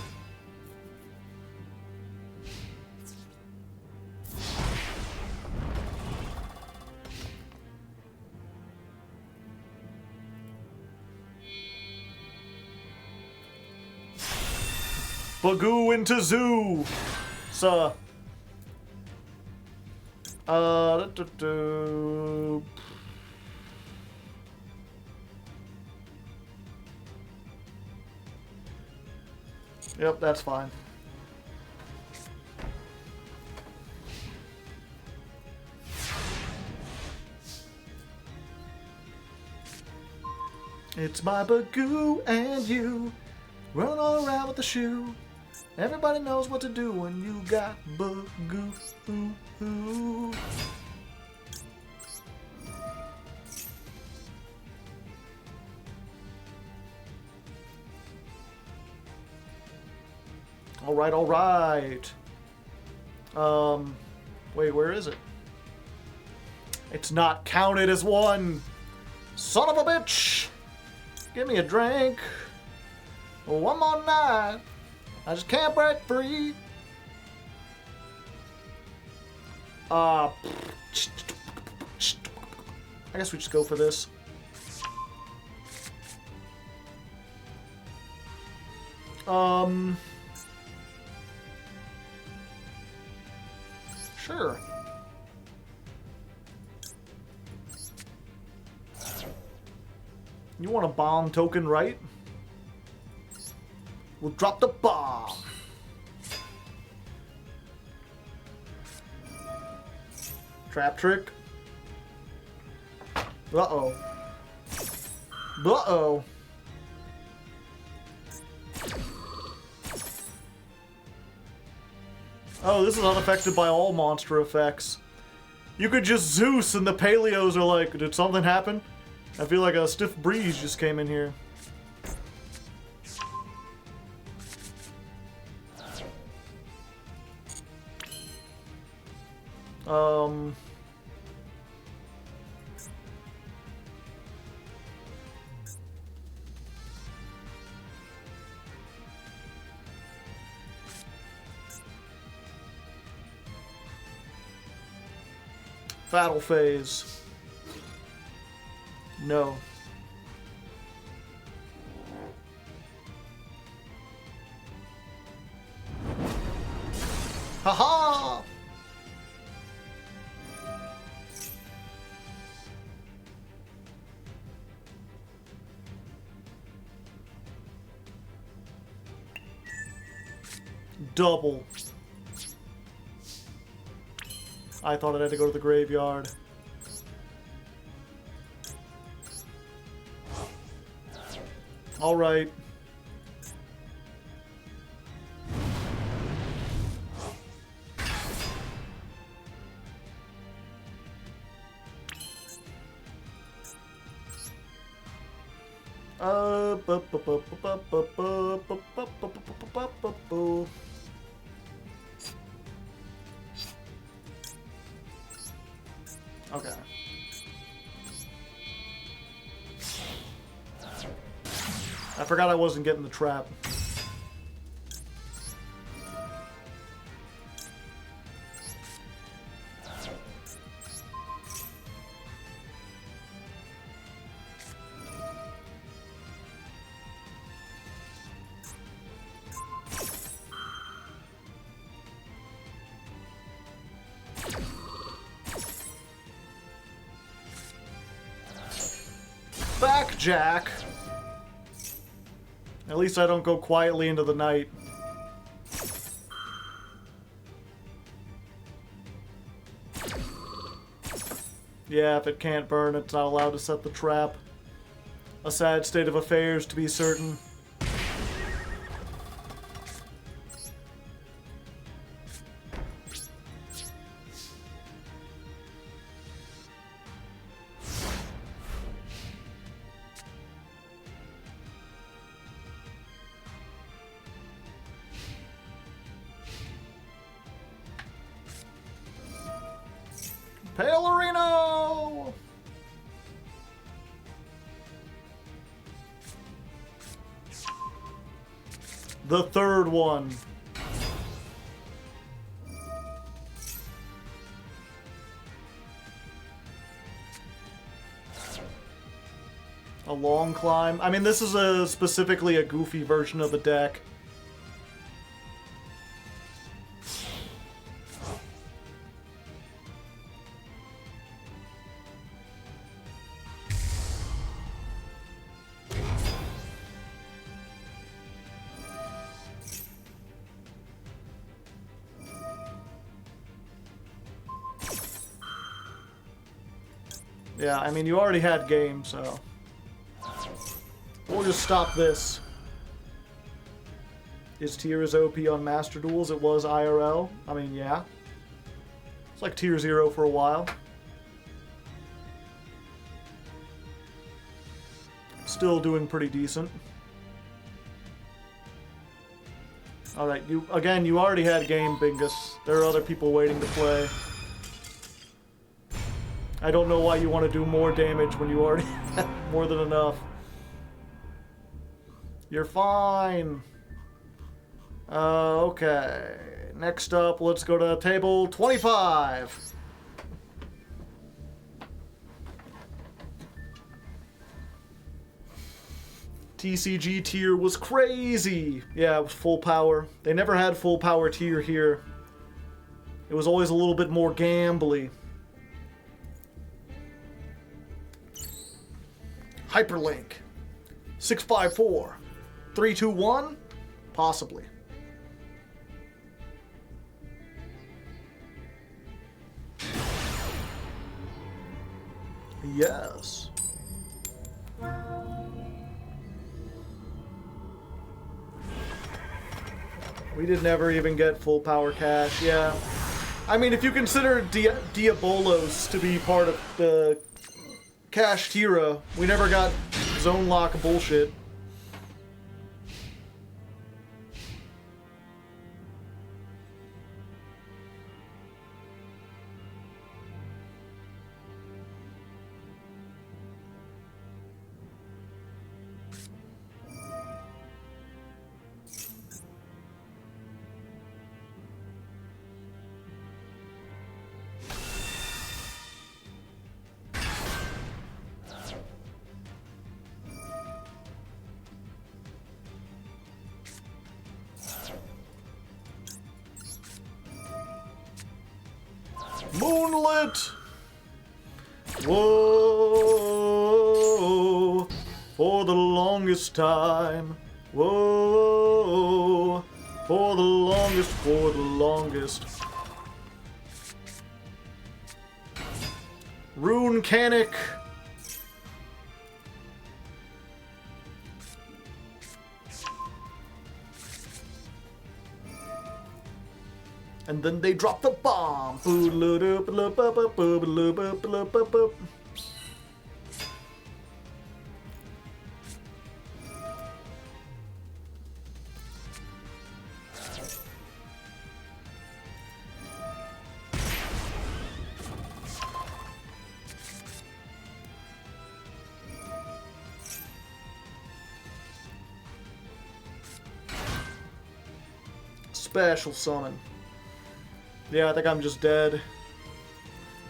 Bagoo into zoo! So... Yep, that's fine. It's my Bagoo and you running all around with the shoe. Everybody knows what to do when you got Bagoo. Alright, alright. Wait, where is it? It's not counted as one. Son of a bitch! Give me a drink. One more night. I just can't break free. I guess we just go for this. Sure. You want a bomb token, right? We'll drop the bomb. Trap trick. Uh-oh. Uh-oh. Oh, this is unaffected by all monster effects. You could just Zeus and the Paleos are like, did something happen? I feel like a stiff breeze just came in here. Battle phase. No. Haha! Double. I thought I had to go to the graveyard. All right. Okay. I forgot I wasn't getting the trap. Back, Jack. At least I don't go quietly into the night. Yeah, if it can't burn, it's not allowed to set the trap. A sad state of affairs, to be certain. Pellerino! The third one. A long climb. I mean, this is specifically a goofy version of the deck. Yeah, I mean, you already had game, so... We'll just stop this. Is tier as OP on Master Duels? It was IRL. I mean, yeah. It's like tier 0 for a while. Still doing pretty decent. Alright, you already had game, Bingus. There are other people waiting to play. I don't know why you want to do more damage when you already have more than enough. You're fine. Okay. Next up, let's go to table 25. TCG tier was crazy. Yeah, it was full power. They never had full power tier here. It was always a little bit more gambly. Hyperlink. 654. 321? Possibly. Yes. We did never even get full power cash, yeah. I mean, if you consider Diabolos to be part of the cash Tira, we never got zone lock bullshit. Moonlit! Whoa! For the longest time. Whoa! For the longest, for the longest. Volcanic. And then they drop the bomb. Special summon. Yeah, I think I'm just dead.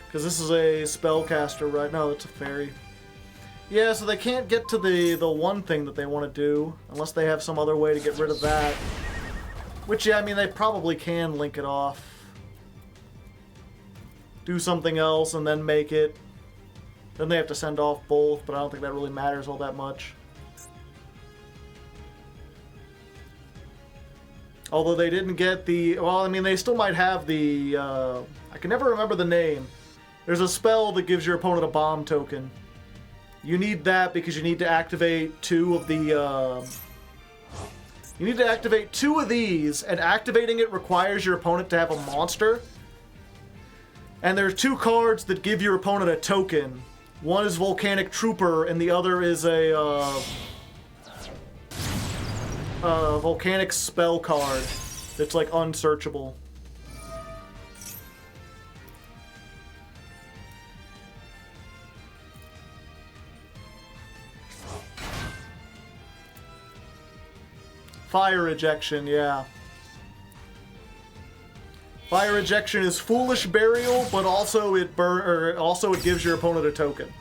Because this is a spellcaster, right? No, it's a fairy. Yeah, so they can't get to the one thing that they want to do, unless they have some other way to get rid of that. Which, yeah, I mean, they probably can link it off. Do something else and then make it. Then they have to send off both, but I don't think that really matters all that much. Although they didn't get the... Well, I mean, they still might have the... I can never remember the name. There's a spell that gives your opponent a bomb token. You need that because you need to activate two of the... You need to activate two of these, and activating it requires your opponent to have a monster. And there's two cards that give your opponent a token. One is Volcanic Trooper, and the other is a... Volcanic spell card that's like unsearchable. Fire ejection, yeah. Fire ejection is foolish burial, but also it gives your opponent a token.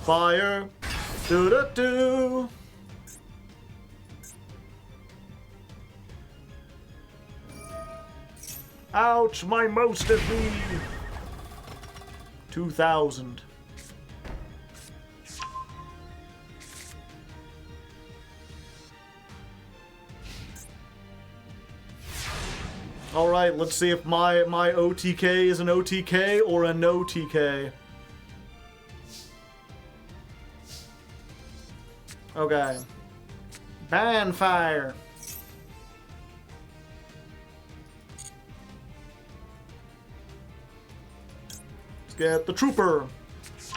Fire, do-do-do. Ouch, my most of me. 2,000. All right, let's see if my OTK is an OTK or a no TK. Okay. Ban fire. Let's get the trooper.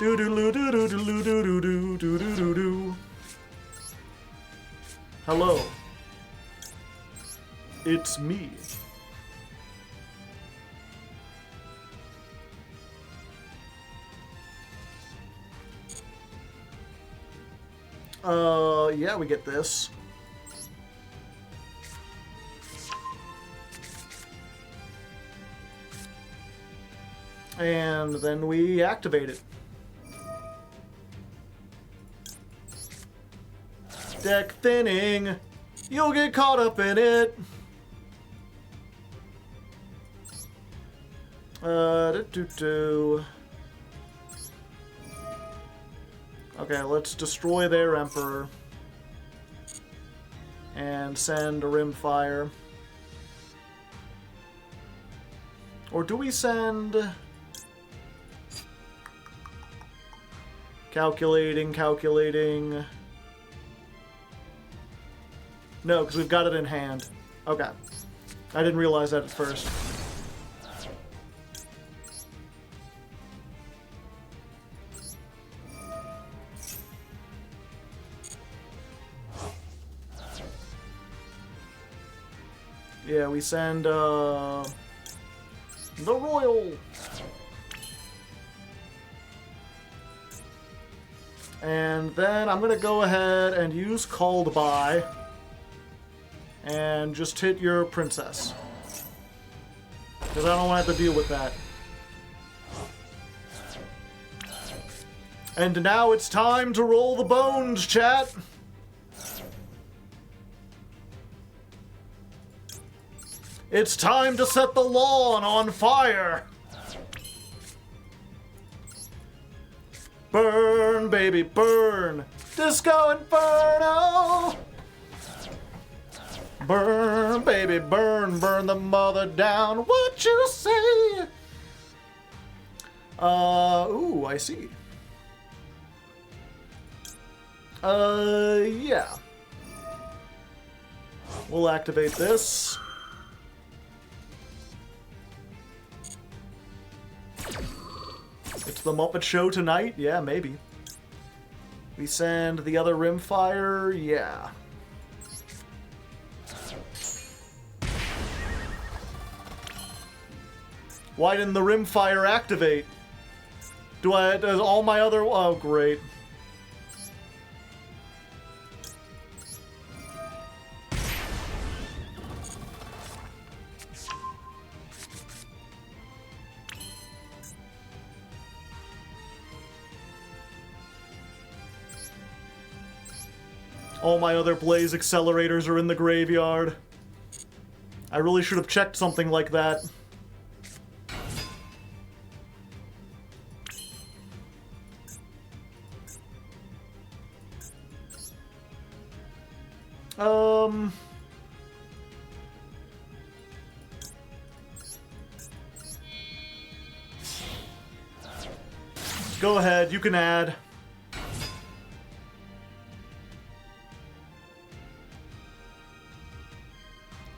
Do do do do do do do do do do do do do. Hello. It's me. Yeah, we get this. And then we activate it. Deck thinning. You'll get caught up in it. Okay, let's destroy their Emperor. And send a Rimfire. Or do we send... Calculating. No, because we've got it in hand. Okay. I didn't realize that at first. Yeah, we send, the Royal! And then I'm gonna go ahead and use Called By and just hit your Princess. Because I don't want to have to deal with that. And now it's time to roll the bones, chat. It's time to set the lawn on fire. Burn, baby, burn. Disco Inferno. Burn, baby, burn. Burn the mother down. What you say? Ooh, I see. Yeah. We'll activate this. It's the Muppet Show tonight? Yeah, maybe. We send the other Rimfire? Yeah. Why didn't the Rimfire activate? Does all my other... Oh, great. All my other Blaze accelerators are in the graveyard. I really should have checked something like that. Go ahead, you can add.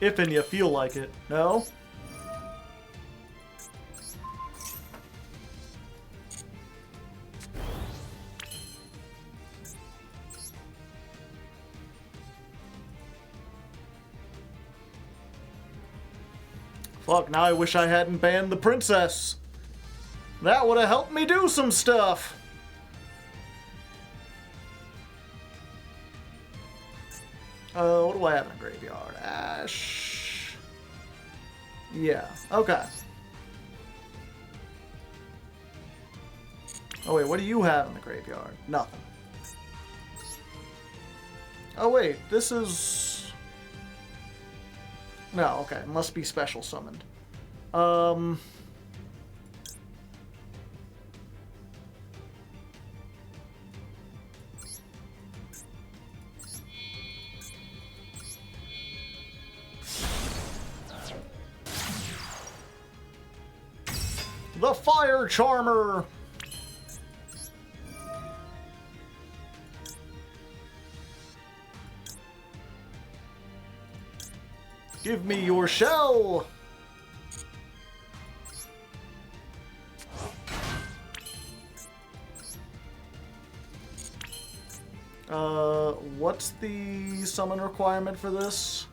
If and you feel like it. No? Fuck, now I wish I hadn't banned the princess. That would have helped me do some stuff. What do I have in a graveyard? Ash. Yeah, okay. Oh wait, what do you have in the graveyard? Nothing. Oh wait, this is... No, okay, must be special summoned. The Fire Charmer! Give me your shell! What's the summon requirement for this?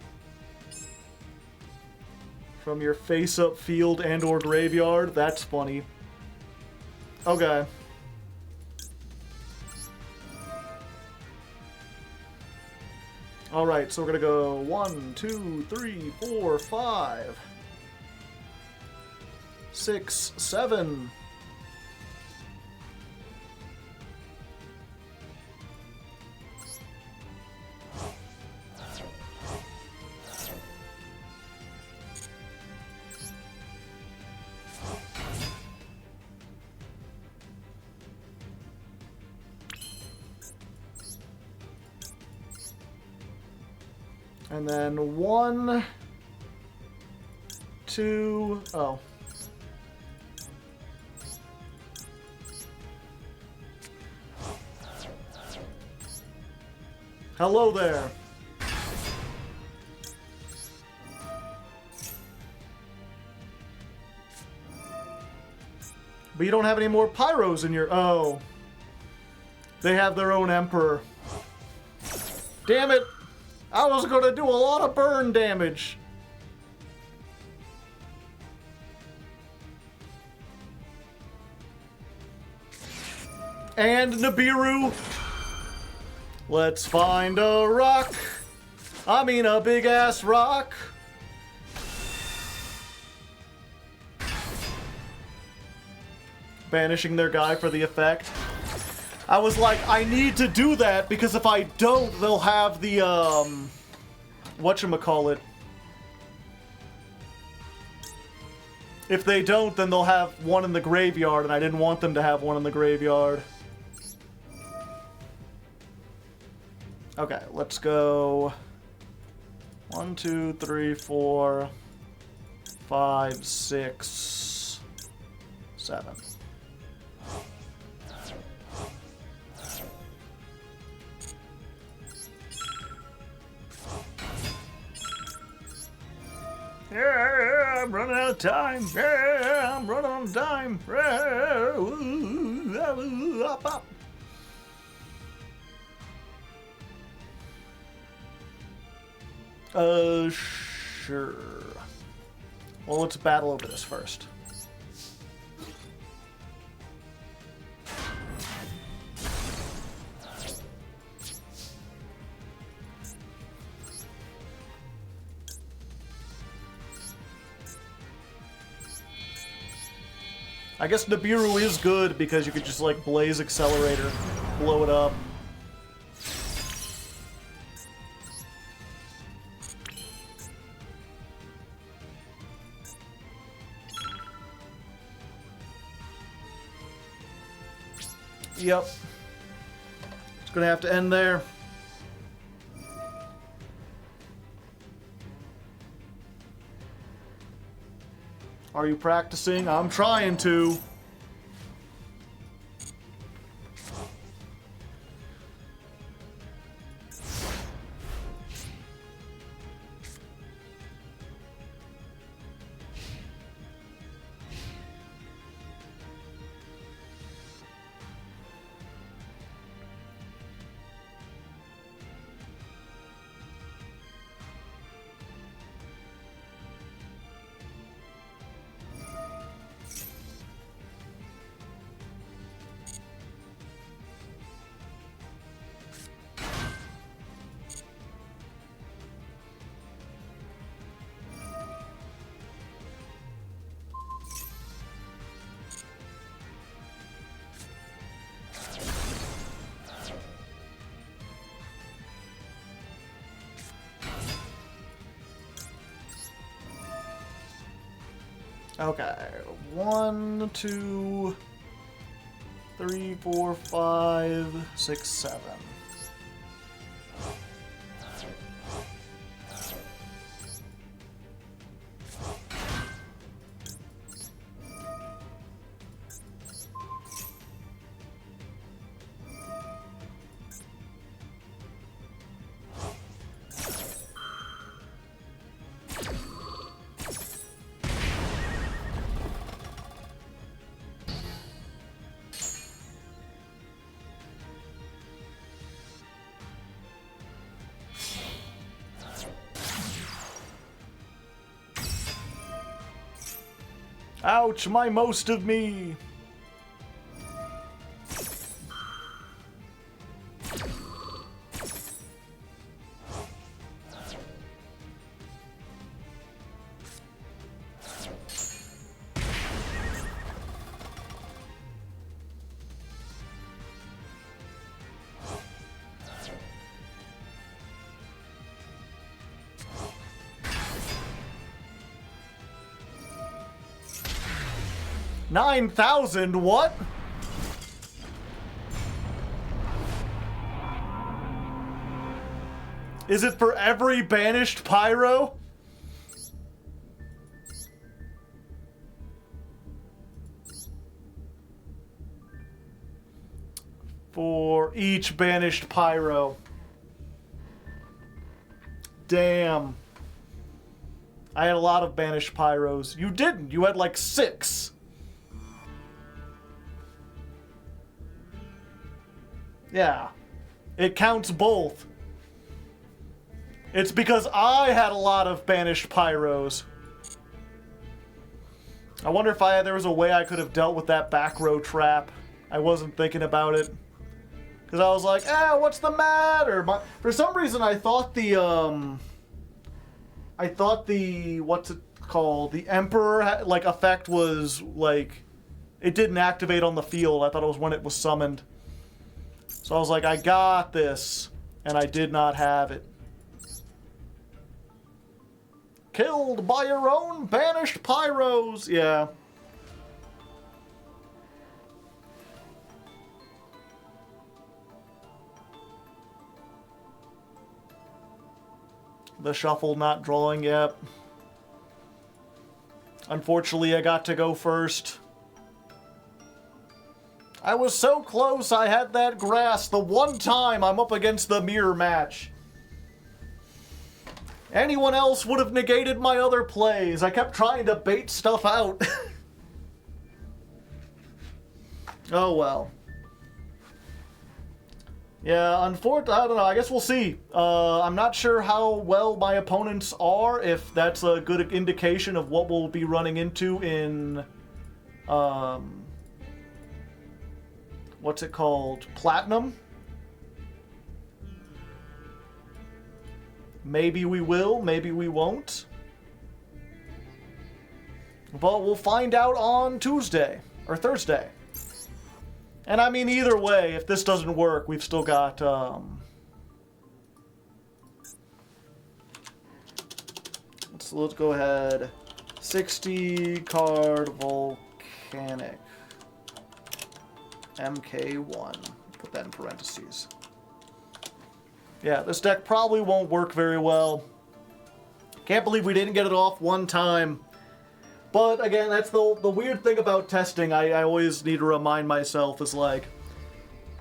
From your face-up field and or graveyard? That's funny. Okay. Alright, so we're gonna go 1, 2, 3, 4, 5, 6, 7. And then 1, 2, oh. Hello there. But you don't have any more pyros in your... Oh. They have their own emperor. Damn it! I was gonna do a lot of burn damage. And Nibiru. Let's find a rock. I mean a big ass rock. Banishing their guy for the effect. I was like, I need to do that because if I don't, they'll have the, whatchamacallit. If they don't, then they'll have one in the graveyard, and I didn't want them to have one in the graveyard. Okay, let's go 1, 2, 3, 4, 5, 6, 7. Yeah, I'm running out of time. Yeah, I'm running out of time. Sure. Well, let's battle over this first. I guess Nibiru is good because you could just like Blaze Accelerator, blow it up. Yep. It's gonna have to end there. Are you practicing? I'm trying to. Okay, 1, 2, 3, 4, 5, 6, 7. Ouch, my most of me! $9,000? What? Is it for every banished pyro? For each banished pyro. Damn. I had a lot of banished pyros. You didn't. You had like 6. Yeah. It counts both. It's because I had a lot of banished pyros. I wonder if there was a way I could have dealt with that back row trap. I wasn't thinking about it. Because I was like, what's the matter? For some reason, I thought the, what's it called? The Emperor, like, effect was, like, it didn't activate on the field. I thought it was when it was summoned. So I was like, I got this. And I did not have it. Killed by your own banished pyros. Yeah. The shuffle not drawing yet. Unfortunately, I got to go first. I was so close, I had that grass the one time I'm up against the mirror match. Anyone else would have negated my other plays. I kept trying to bait stuff out. Oh well. Yeah, unfortunately, I don't know. I guess we'll see. I'm not sure how well my opponents are, if that's a good indication of what we'll be running into in, what's it called? Platinum? Maybe we will, maybe we won't. But we'll find out on Tuesday, or Thursday. And I mean, either way, if this doesn't work, we've still got, let's go ahead. 60 card Volcanic. MK1. Put that in parentheses. Yeah, this deck probably won't work very well. Can't believe we didn't get it off one time. But again, that's the weird thing about testing. I always need to remind myself is like,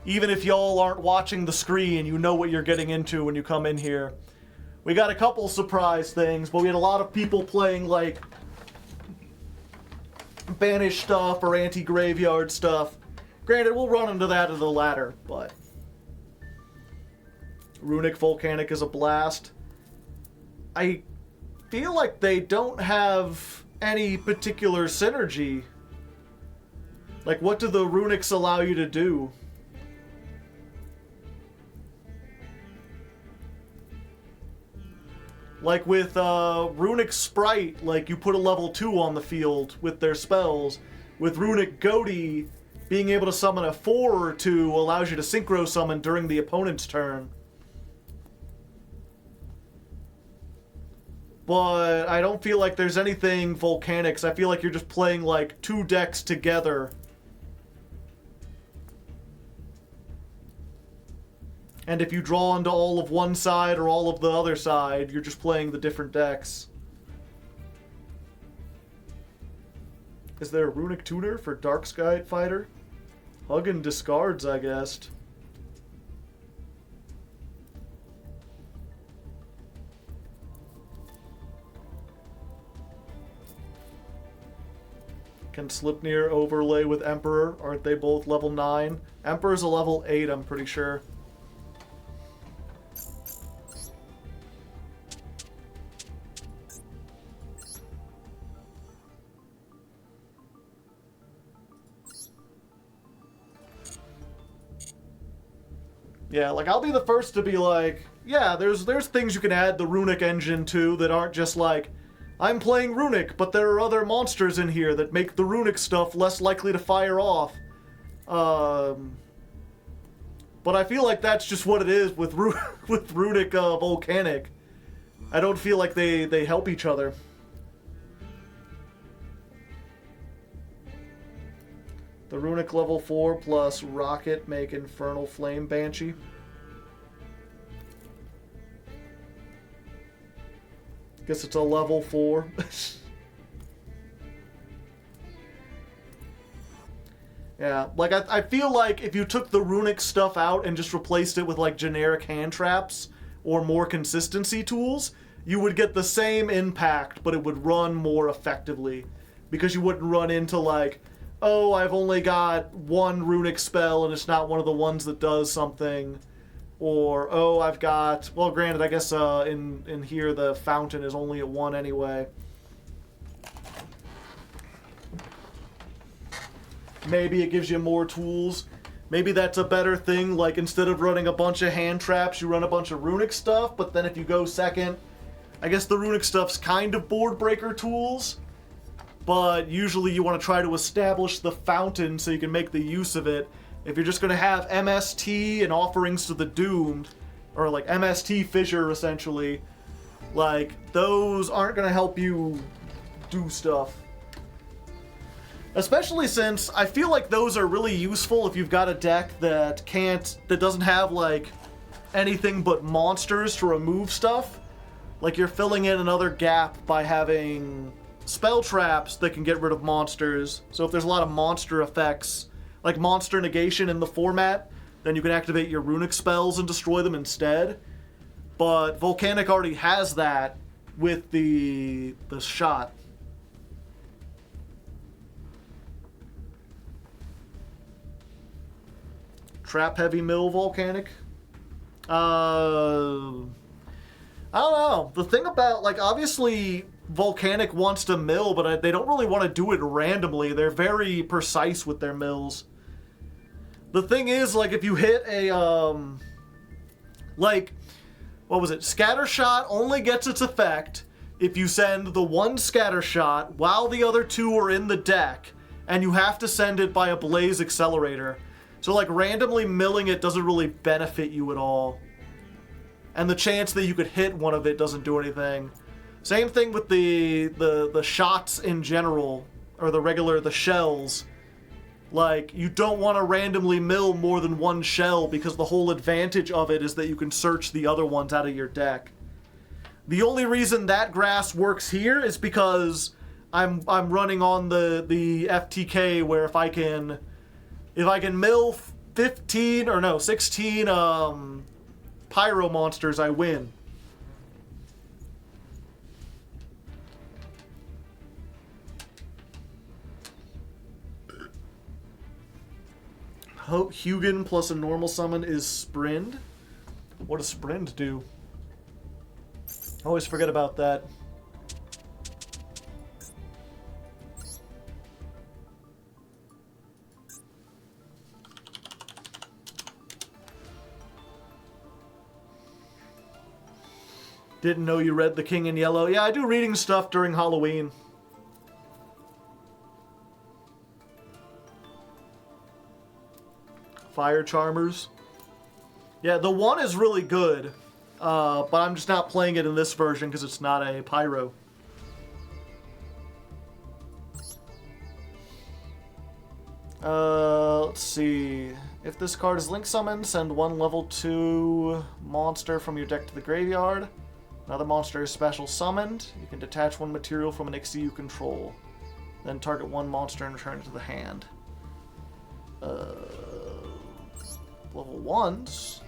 even if y'all aren't watching the screen, you know what you're getting into when you come in here. We got a couple surprise things, but we had a lot of people playing like banished stuff or anti-graveyard stuff. Granted, we'll run into that in the latter, but Runic Volcanic is a blast. I feel like they don't have any particular synergy. Like, what do the Runics allow you to do? Like with Runic Sprite, like you put a level 2 on the field with their spells. With Runic Goatee, being able to summon a 4 or 2 allows you to synchro summon during the opponent's turn. But I don't feel like there's anything Volcanics. I feel like you're just playing like 2 decks together. And if you draw into all of one side or all of the other side, you're just playing the different decks. Is there a Runic tutor for Dark Sky Fighter? Huggin' discards, I guess. Can Slipnir overlay with Emperor? Aren't they both level 9? Emperor's a level 8, I'm pretty sure. Yeah, like, I'll be the first to be like, yeah, there's things you can add the Runic engine to that aren't just like, I'm playing Runic, but there are other monsters in here that make the Runic stuff less likely to fire off. But I feel like that's just what it is with with Runic Volcanic. I don't feel like they help each other. The Runic level 4 plus Rocket make Infernal Flame Banshee. Guess it's a level 4. Yeah, like I feel like if you took the Runic stuff out and just replaced it with like generic hand traps or more consistency tools, you would get the same impact, but it would run more effectively. Because you wouldn't run into like, oh, I've only got one Runic spell and it's not one of the ones that does something. Or, oh, I've got... Well, granted, I guess in here the fountain is only at 1 anyway. Maybe it gives you more tools. Maybe that's a better thing. Like, instead of running a bunch of hand traps, you run a bunch of Runic stuff. But then if you go second, I guess the Runic stuff's kind of board breaker tools. But usually you want to try to establish the fountain so you can make the use of it. If you're just going to have MST and Offerings to the Doomed, or like MST Fissure essentially, like those aren't going to help you do stuff. Especially since I feel like those are really useful if you've got a deck that doesn't have like anything but monsters to remove stuff. Like you're filling in another gap by having spell traps that can get rid of monsters. So if there's a lot of monster effects, like monster negation in the format, then you can activate your runic spells and destroy them instead. But Volcanic already has that with the shot. Trap heavy mill Volcanic? I don't know. The thing about, like, obviously Volcanic wants to mill, but they don't really want to do it randomly. They're very precise with their mills. The thing is, like, if you hit a, like, what was it? Scatter Shot only gets its effect if you send the one Scatter Shot while the other two are in the deck, and you have to send it by a Blaze Accelerator. So, like, randomly milling it doesn't really benefit you at all. And the chance that you could hit one of it doesn't do anything. Same thing with the shots in general, or the shells. Like, you don't want to randomly mill more than one shell because the whole advantage of it is that you can search the other ones out of your deck. The only reason that grass works here is because I'm running on the FTK where if I can mill 16 pyro monsters, I win. Hugin plus a normal summon is Sprind. What does Sprind do? I always forget about that. Didn't know you read The King in Yellow. Yeah, I do reading stuff during Halloween. Fire Charmers. Yeah, the one is really good, but I'm just not playing it in this version because it's not a pyro. Let's see. If this card is link summoned, send one level 2 monster from your deck to the graveyard. Another monster is special summoned. You can detach one material from an Ixie you control. Then target one monster and return it to the hand. Level 1s.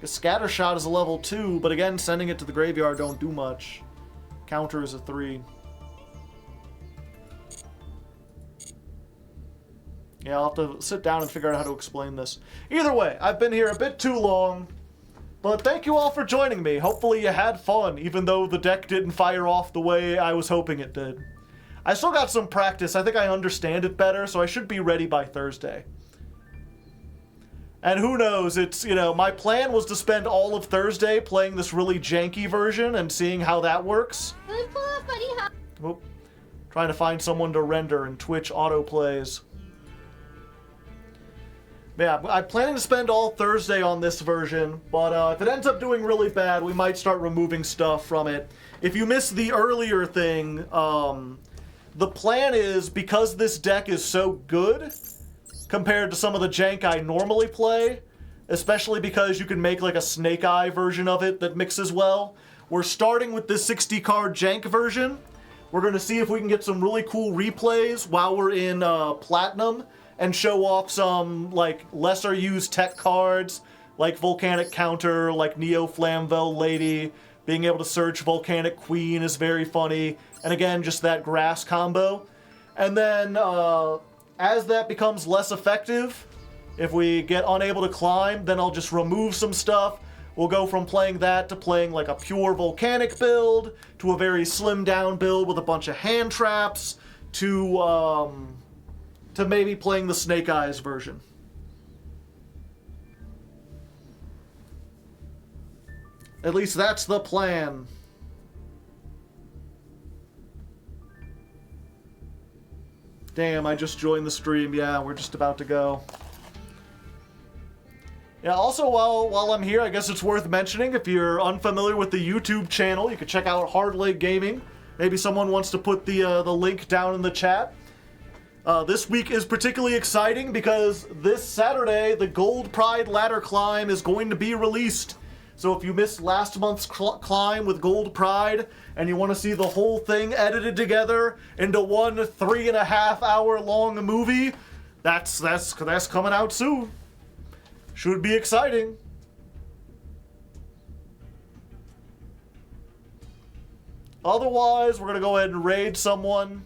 The Scatter Shot is a level 2, but again, sending it to the graveyard don't do much. Counter is a 3. Yeah, I'll have to sit down and figure out how to explain this. Either way, I've been here a bit too long, but thank you all for joining me. Hopefully you had fun, even though the deck didn't fire off the way I was hoping it did. I still got some practice. I think I understand it better, so I should be ready by Thursday. And who knows, it's, you know, my plan was to spend all of Thursday playing this really janky version and seeing how that works. Oop. Trying to find someone to render and Twitch autoplays. Yeah, I'm planning to spend all Thursday on this version, but if it ends up doing really bad, we might start removing stuff from it. If you missed the earlier thing, the plan is, because this deck is so good compared to some of the jank I normally play, especially because you can make like a Snake Eye version of it that mixes well, we're starting with this 60-card jank version. We're going to see if we can get some really cool replays while we're in Platinum, and show off some, like, lesser used tech cards, like Volcanic Counter, like Neo Flamvel Lady. Being able to search Volcanic Queen is very funny. And again, just that grass combo. And then, as that becomes less effective, if we get unable to climb, then I'll just remove some stuff. We'll go from playing that to playing like a pure Volcanic build, to a very slimmed down build with a bunch of hand traps, to maybe playing the Snake Eyes version. At least that's the plan. Damn, I just joined the stream. Yeah, we're just about to go. Yeah, also, while I'm here, I guess it's worth mentioning, if you're unfamiliar with the YouTube channel, you can check out Hardleg Gaming. Maybe someone wants to put the link down in the chat. This week is particularly exciting because this Saturday, the Gold Pride Ladder Climb is going to be released. So if you missed last month's climb with Gold Pride and you want to see the whole thing edited together into one 3.5 hour long movie, that's coming out soon. Should be exciting. Otherwise, we're going to go ahead and raid someone.